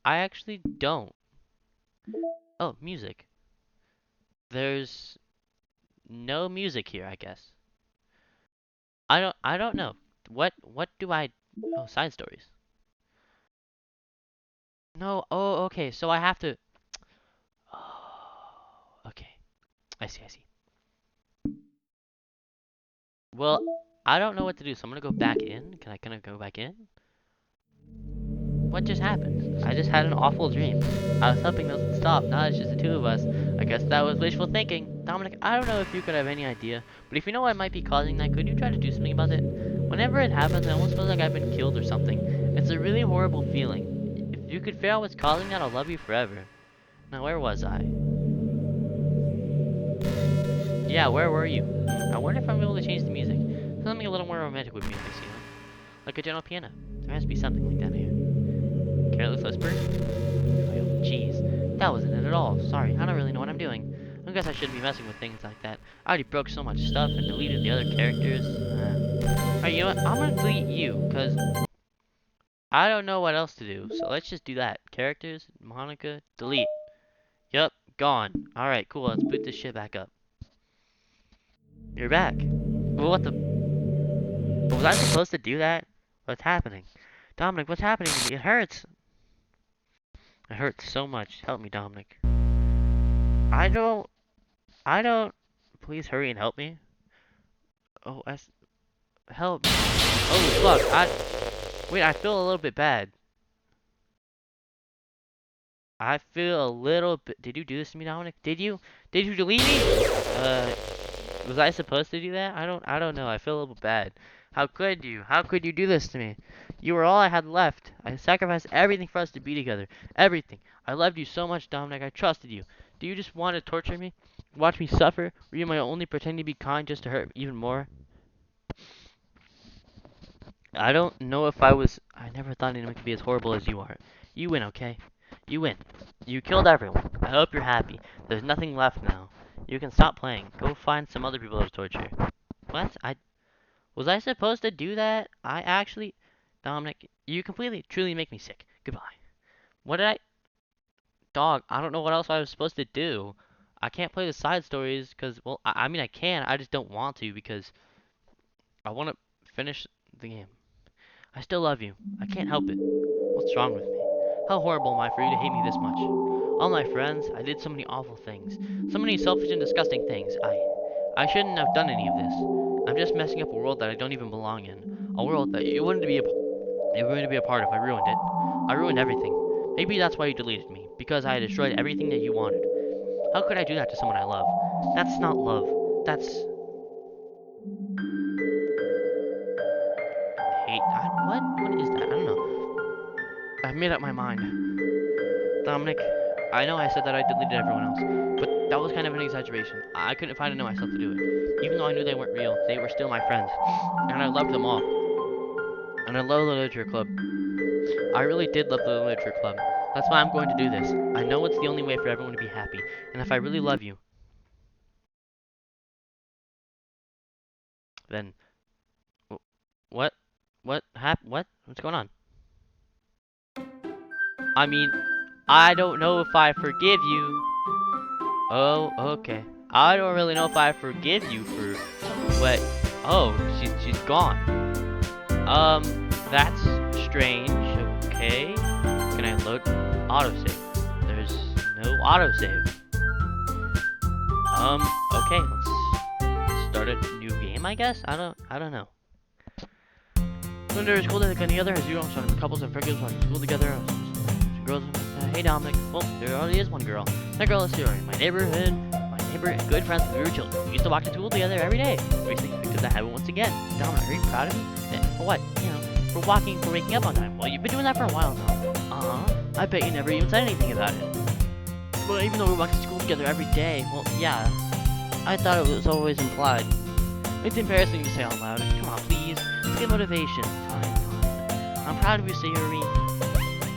I actually don't. Oh, music. There's no music here, I guess. I don't know. What do I, oh, side stories. No, oh, okay, so I have to, oh, okay. I see. Well, I don't know what to do, so I'm gonna go back in. Can I go back in? What just happened? I just had an awful dream. I was hoping those would stop. Now it's just the two of us. I guess that was wishful thinking. Dominic, I don't know if you could have any idea, but if you know what might be causing that, could you try to do something about it? Whenever it happens, I almost feel like I've been killed or something. It's a really horrible feeling. If you could figure out what's causing that, I'll love you forever. Now, where was I? Yeah, where were you? I wonder if I'm able to change the music. Something a little more romantic would be nice, you know? Like a gentle piano. There has to be something like that here. Careless whisper? Oh, jeez. That wasn't it at all. Sorry, I don't really know what I'm doing. I guess I shouldn't be messing with things like that. I already broke so much stuff and deleted the other characters. Alright, you know what? I'm gonna delete you, because I don't know what else to do. So let's just do that. Characters, Monica, delete. Yup, gone. Alright, cool. Let's boot this shit back up. You're back. Well, what the... Was I supposed to do that? What's happening? Dominic, what's happening to me? It hurts. It hurts so much. Help me, Dominic. I don't... I don't... Please hurry and help me. Oh, help me. Oh, fuck. Wait, I feel a little bit bad. I feel a little bit... Did you do this to me, Dominic? Did you? Did you delete me? Was I supposed to do that? I don't know. I feel a little bad. How could you? How could you do this to me? You were all I had left. I sacrificed everything for us to be together. Everything. I loved you so much, Dominic. I trusted you. Do you just want to torture me? Watch me suffer? Were you my only pretending to be kind just to hurt me even more? I don't know if I never thought anyone could be as horrible as you are. You win, okay? You win. You killed everyone. I hope you're happy. There's nothing left now. You can stop playing. Go find some other people to torture. What? Was I supposed to do that? I actually... Dominic, you completely, truly make me sick. Goodbye. What did I... Dog, I don't know what else I was supposed to do. I can't play the side stories because, well, I mean I can. I just don't want to because I want to finish the game. I still love you. I can't help it. What's wrong with me? How horrible am I for you to hate me this much? All my friends, I did so many awful things. So many selfish and disgusting things. I shouldn't have done any of this. I'm just messing up a world that I don't even belong in. A world that you wouldn't be a part of. I ruined it. I ruined everything. Maybe that's why you deleted me. Because I had destroyed everything that you wanted. How could I do that to someone I love? That's not love. That's hate. What? What is that? I don't know. I've made up my mind. Dominic, I know I said that I deleted everyone else, but that was kind of an exaggeration. I couldn't find it in myself to do it. Even though I knew they weren't real, they were still my friends. And I loved them all. And I love the literature club. I really did love the literature club. That's why I'm going to do this. I know it's the only way for everyone to be happy. And if I really love you, then... What? What? What's going on? I mean, I don't know if I forgive you. Oh, okay. I don't really know if I forgive you for what... Oh, she's gone. That's strange. Okay. Can I load autosave? There's no autosave. Okay, let's start a new game, I guess? I don't know. When there is school like any other, as you don't start couples and figures on school together. Girls, hey Dominic. Well, there already is one girl. That girl is here in my neighbor and good friends when we were children. We used to walk to school together every day. Recently, because I have it once again. Dominic, are you proud of me? For what? You know, for waking up on time. Well, you've been doing that for a while now. I bet you never even said anything about it. Well, even though we walk to school together every day, well, yeah. I thought it was always implied. It's embarrassing to say out loud. Come on, please. Let's get motivation. Fine. I'm proud of you, Sayuri.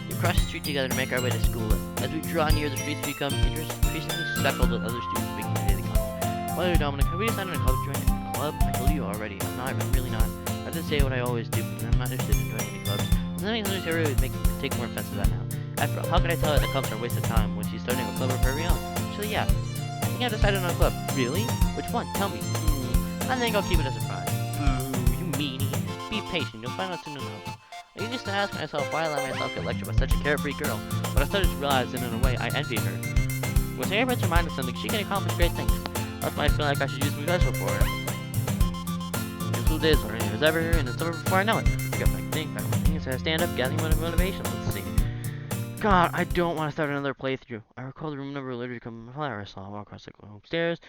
We crossed the street together to make our way to school. As we draw near, the streets become increasingly speckled with other students making their daily contact. Well, Dominic, have we decided on a club to join a club? I told you already. I'm really not. I just say what I always do, but I'm not interested in joining any clubs. Something Sayuri would take more offense to that now. After all, how could I tell her that clubs are a waste of time when she's starting a club of her own? Actually, yeah. I think I decided on a club. Really? Which one? Tell me. I think I'll keep it a surprise. Boo, you meanie. Be patient, you'll find out soon enough. I used to ask myself why I let myself get lectured by such a carefree girl, but I started to realize that in a way I envied her. When Sarah puts her mind to something, she can accomplish great things. That's why I feel like I should use my vessel for her. The school days are as ever, and it's over before I know it. I got back to things, I stand up, gathering motivation. Let's see. God, I don't want to start another playthrough. I recall the room number literally come flower. I saw walk across the upstairs,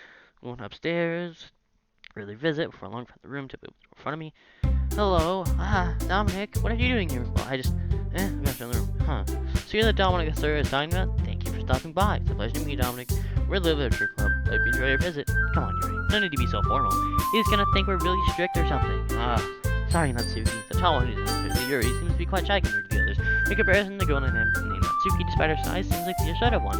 going upstairs. Really visit before I long for the room to open in front of me. Hello, Dominic, what are you doing here? Well, I just, we got to the room, huh? So you're the Dominic the third assigned about? Thank you for stopping by. It's a pleasure to meet you, Dominic. We're the Literature Club. Hope you enjoy your visit. Come on, Yuri. No need to be so formal. He's gonna think we're really strict or something. Sorry, Natsuki. The tall one is Yuri seems to be quite shy compared to the others. In comparison, the girl named Natsuki, despite her size, seems like the shorter one.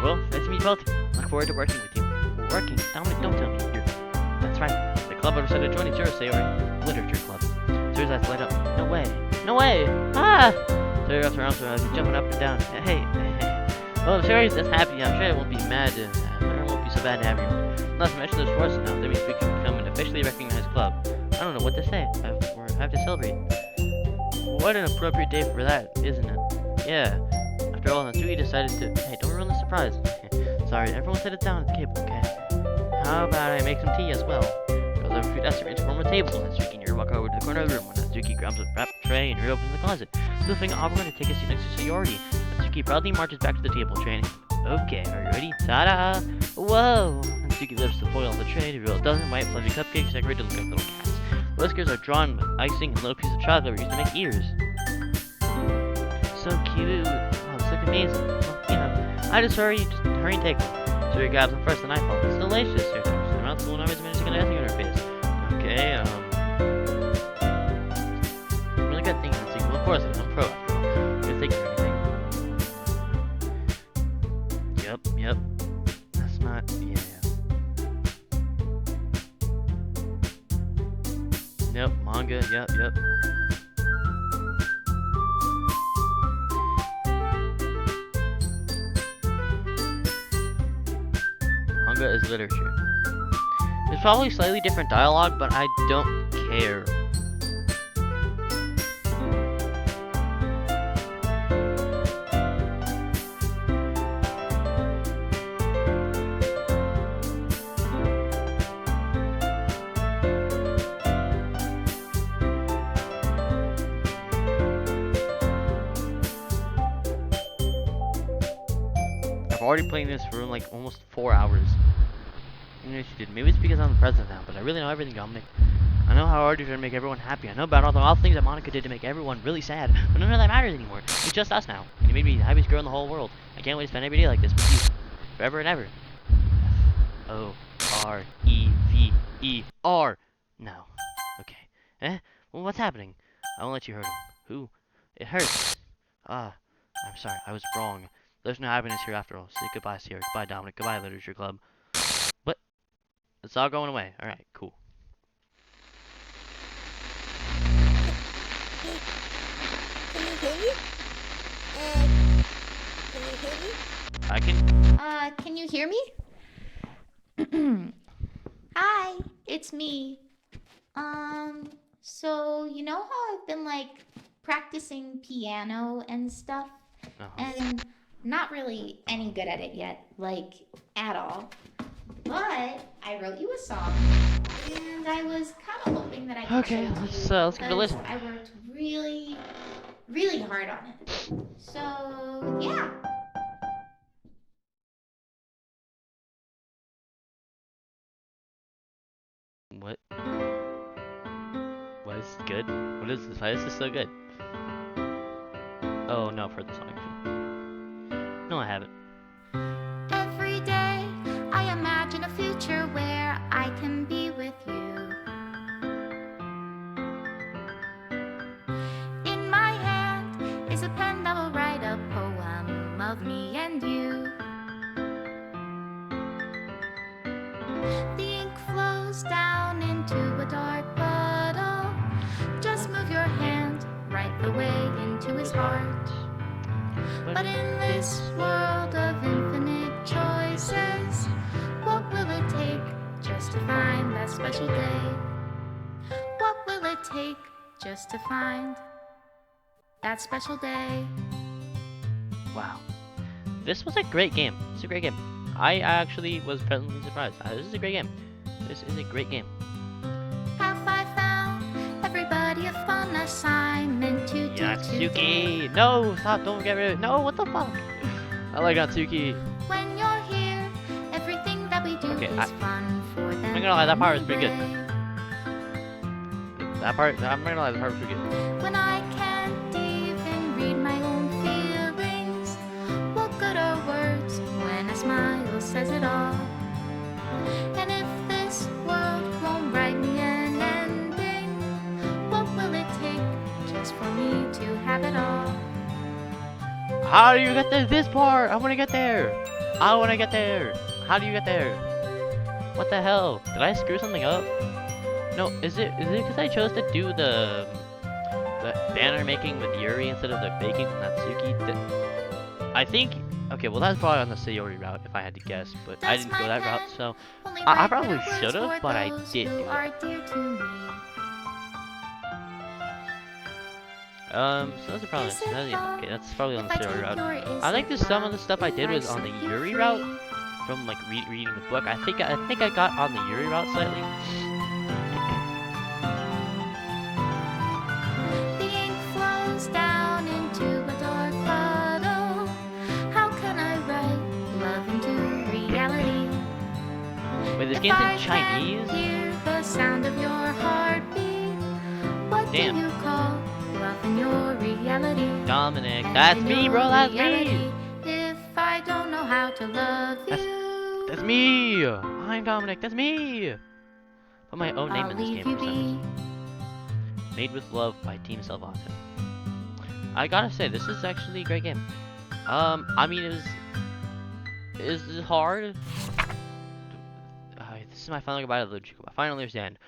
Well, nice to meet both of you. Look forward to working with you. Working? Dominic, don't tell me. That's right. The club I decided to join is yours, Sayori. Literature Club. Sayori's eyes light up. No way. No way! Sayori wraps her arms around me, jumping up and down. Hey. Well, if Sayori's this happy, I'm sure it won't be it won't be so bad to have you. Not to mention there's force enough. That means we can become an officially recognized club. I don't know what to say. We have to celebrate. What an appropriate day for that, isn't it? Yeah. After all, Natsuki decided to... Hey, don't ruin the surprise. Sorry, everyone sit it down at the table, okay? How about I make some tea as well? Goes over to that's arranged from a table. Natsuki and Yuri walk over to the corner of the room. Natsuki grabs a wrap tray and Yuri opens the closet. Goofing awkward to take a seat next to Sayori. Natsuki proudly marches back to the table, training. Okay, are you ready? Ta-da! Whoa! Natsuki lifts the foil on the tray to reveal a dozen white fluffy cupcakes decorated to look like little cats. Whiskers are drawn with icing and little pieces of chocolate used to make ears. So cute. Oh, this looks amazing. Well, I just hurry and take one. So he grabs them first, and I fall. It's delicious. Here comes the mouthful, and always managed to get nothing on her face. Okay, course, I'm pro after all. You're thinking anything. Yep. That's not, yeah. Yep, manga, yep. Manga is literature. There's probably slightly different dialogue, but I don't care. I've already played this for like almost 4 hours. Maybe it's because I'm the president now, but I really know everything, Dominic. I know how hard you're trying to make everyone happy. I know about all the things that Monica did to make everyone really sad, but none of that matters anymore. It's just us now, and you made me the happiest girl in the whole world. I can't wait to spend every day like this with you, forever and ever. F-O-R-E-V-E-R. No. Okay. Well, what's happening? I won't let you hurt him. Who? It hurts. I'm sorry. I was wrong. There's no happiness here after all. Say goodbye, Sierra. Goodbye, Dominic. Goodbye, Literature Club. What? It's all going away. Alright, cool. Can you hear me? Can you hear me? I can. Can you hear me? Hi, it's me. So you know how I've been like practicing piano and stuff, and not really any good at it yet, like at all. But I wrote you a song, and I was kind of hoping that I could Okay, show let's you give it a listen. I worked really, really hard on it. So yeah. What? What is good? What is this? Why is this so good? Oh no, I've heard this song actually. No, I haven't. Every day I imagine a future where I can be with you. In my hand is a pen that will write a poem of me and you. The ink flows down into a dark puddle. Just move your hand right the way into his heart. But in this world of infinite choices, what will it take just to find that special day? What will it take just to find that special day? Wow. This was a great game. It's a great game. I actually was pleasantly surprised. This is a great game. This is a great game. Have I found everybody a fun assignment to do Yatsuki! No! Stop! Don't get rid of it! No! What the fuck? I like Yatsuki. When you're here, everything that we do Okay, is fun for them. I'm gonna lie, that part was pretty good. anyway. That part, I'm not gonna lie, that part was pretty good. When I can't even read my own feelings, what good are words when a smile says it all? And if this world won't write me an ending, what will it take just for me to have it all? How do you get to this part? I wanna get there! I wanna get there! How do you get there? What the hell? Did I screw something up? No, is it because I chose to do the banner making with Yuri instead of the baking with Natsuki? I think, okay, well that's probably on the Sayori route if I had to guess, but I didn't go that route, so I probably should have, but I did do it. So that's probably, okay, that's probably on the Sayori route. I think that some of the stuff I did was on the Yuri route, from like reading the book. I think I got on the Yuri route slightly. The ink flows down into a dark puddle. How can I write love into reality? Wait, this If game's I in Chinese? can't hear the sound of your heartbeat, what Damn. do you call love in your reality? Dominic, And that's in me, your bro, that's me! reality, if I don't know how to love you, That's me! I'm Dominic, that's me! Put my own name I'll in this leave game you for some be. reason. Made with Love by Team Salvato. I gotta say, this is actually a great game. I mean, it was hard. This is my final goodbye to the literature club. I finally understand.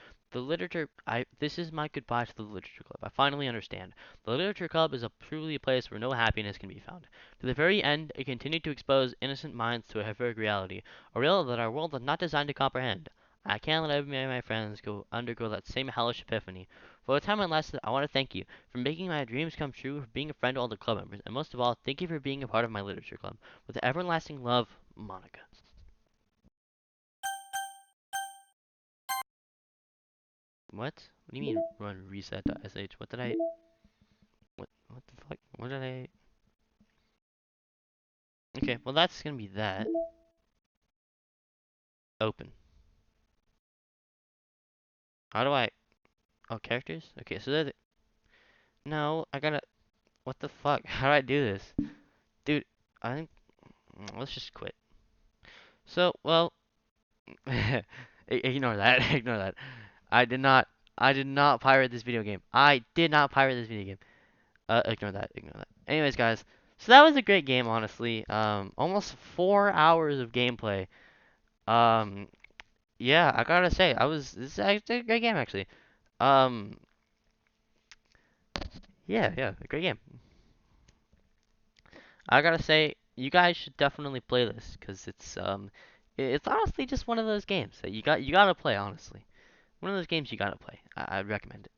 This is my goodbye to the literature club. I finally understand. The literature club is truly a place where no happiness can be found. To the very end, it continued to expose innocent minds to a heroic reality, a reality that our world is not designed to comprehend. I can't let any of my friends undergo that same hellish epiphany. For the time it lasted, I want to thank you for making my dreams come true, for being a friend to all the club members, and most of all, thank you for being a part of my literature club. With everlasting love, Monica. What? What do you mean run reset.sh? What did I? What the fuck? What did I? Okay, well that's gonna be that. Open. How do I? Oh, characters? Okay, so that. No, I gotta. What the fuck? How do I do this? Dude, I think. Let's just quit. So, well. Ignore that. Ignore that. I did not. I did not pirate this video game. I did not pirate this video game. Ignore that. Ignore that. Anyways, guys. So that was a great game, honestly. Almost 4 hours of gameplay. Um, yeah, I gotta say, this is actually a great game, actually. Um, yeah, a great game. I gotta say, you guys should definitely play this, cause it's honestly just one of those games that you gotta play, honestly. One of those games you gotta play. I'd recommend it.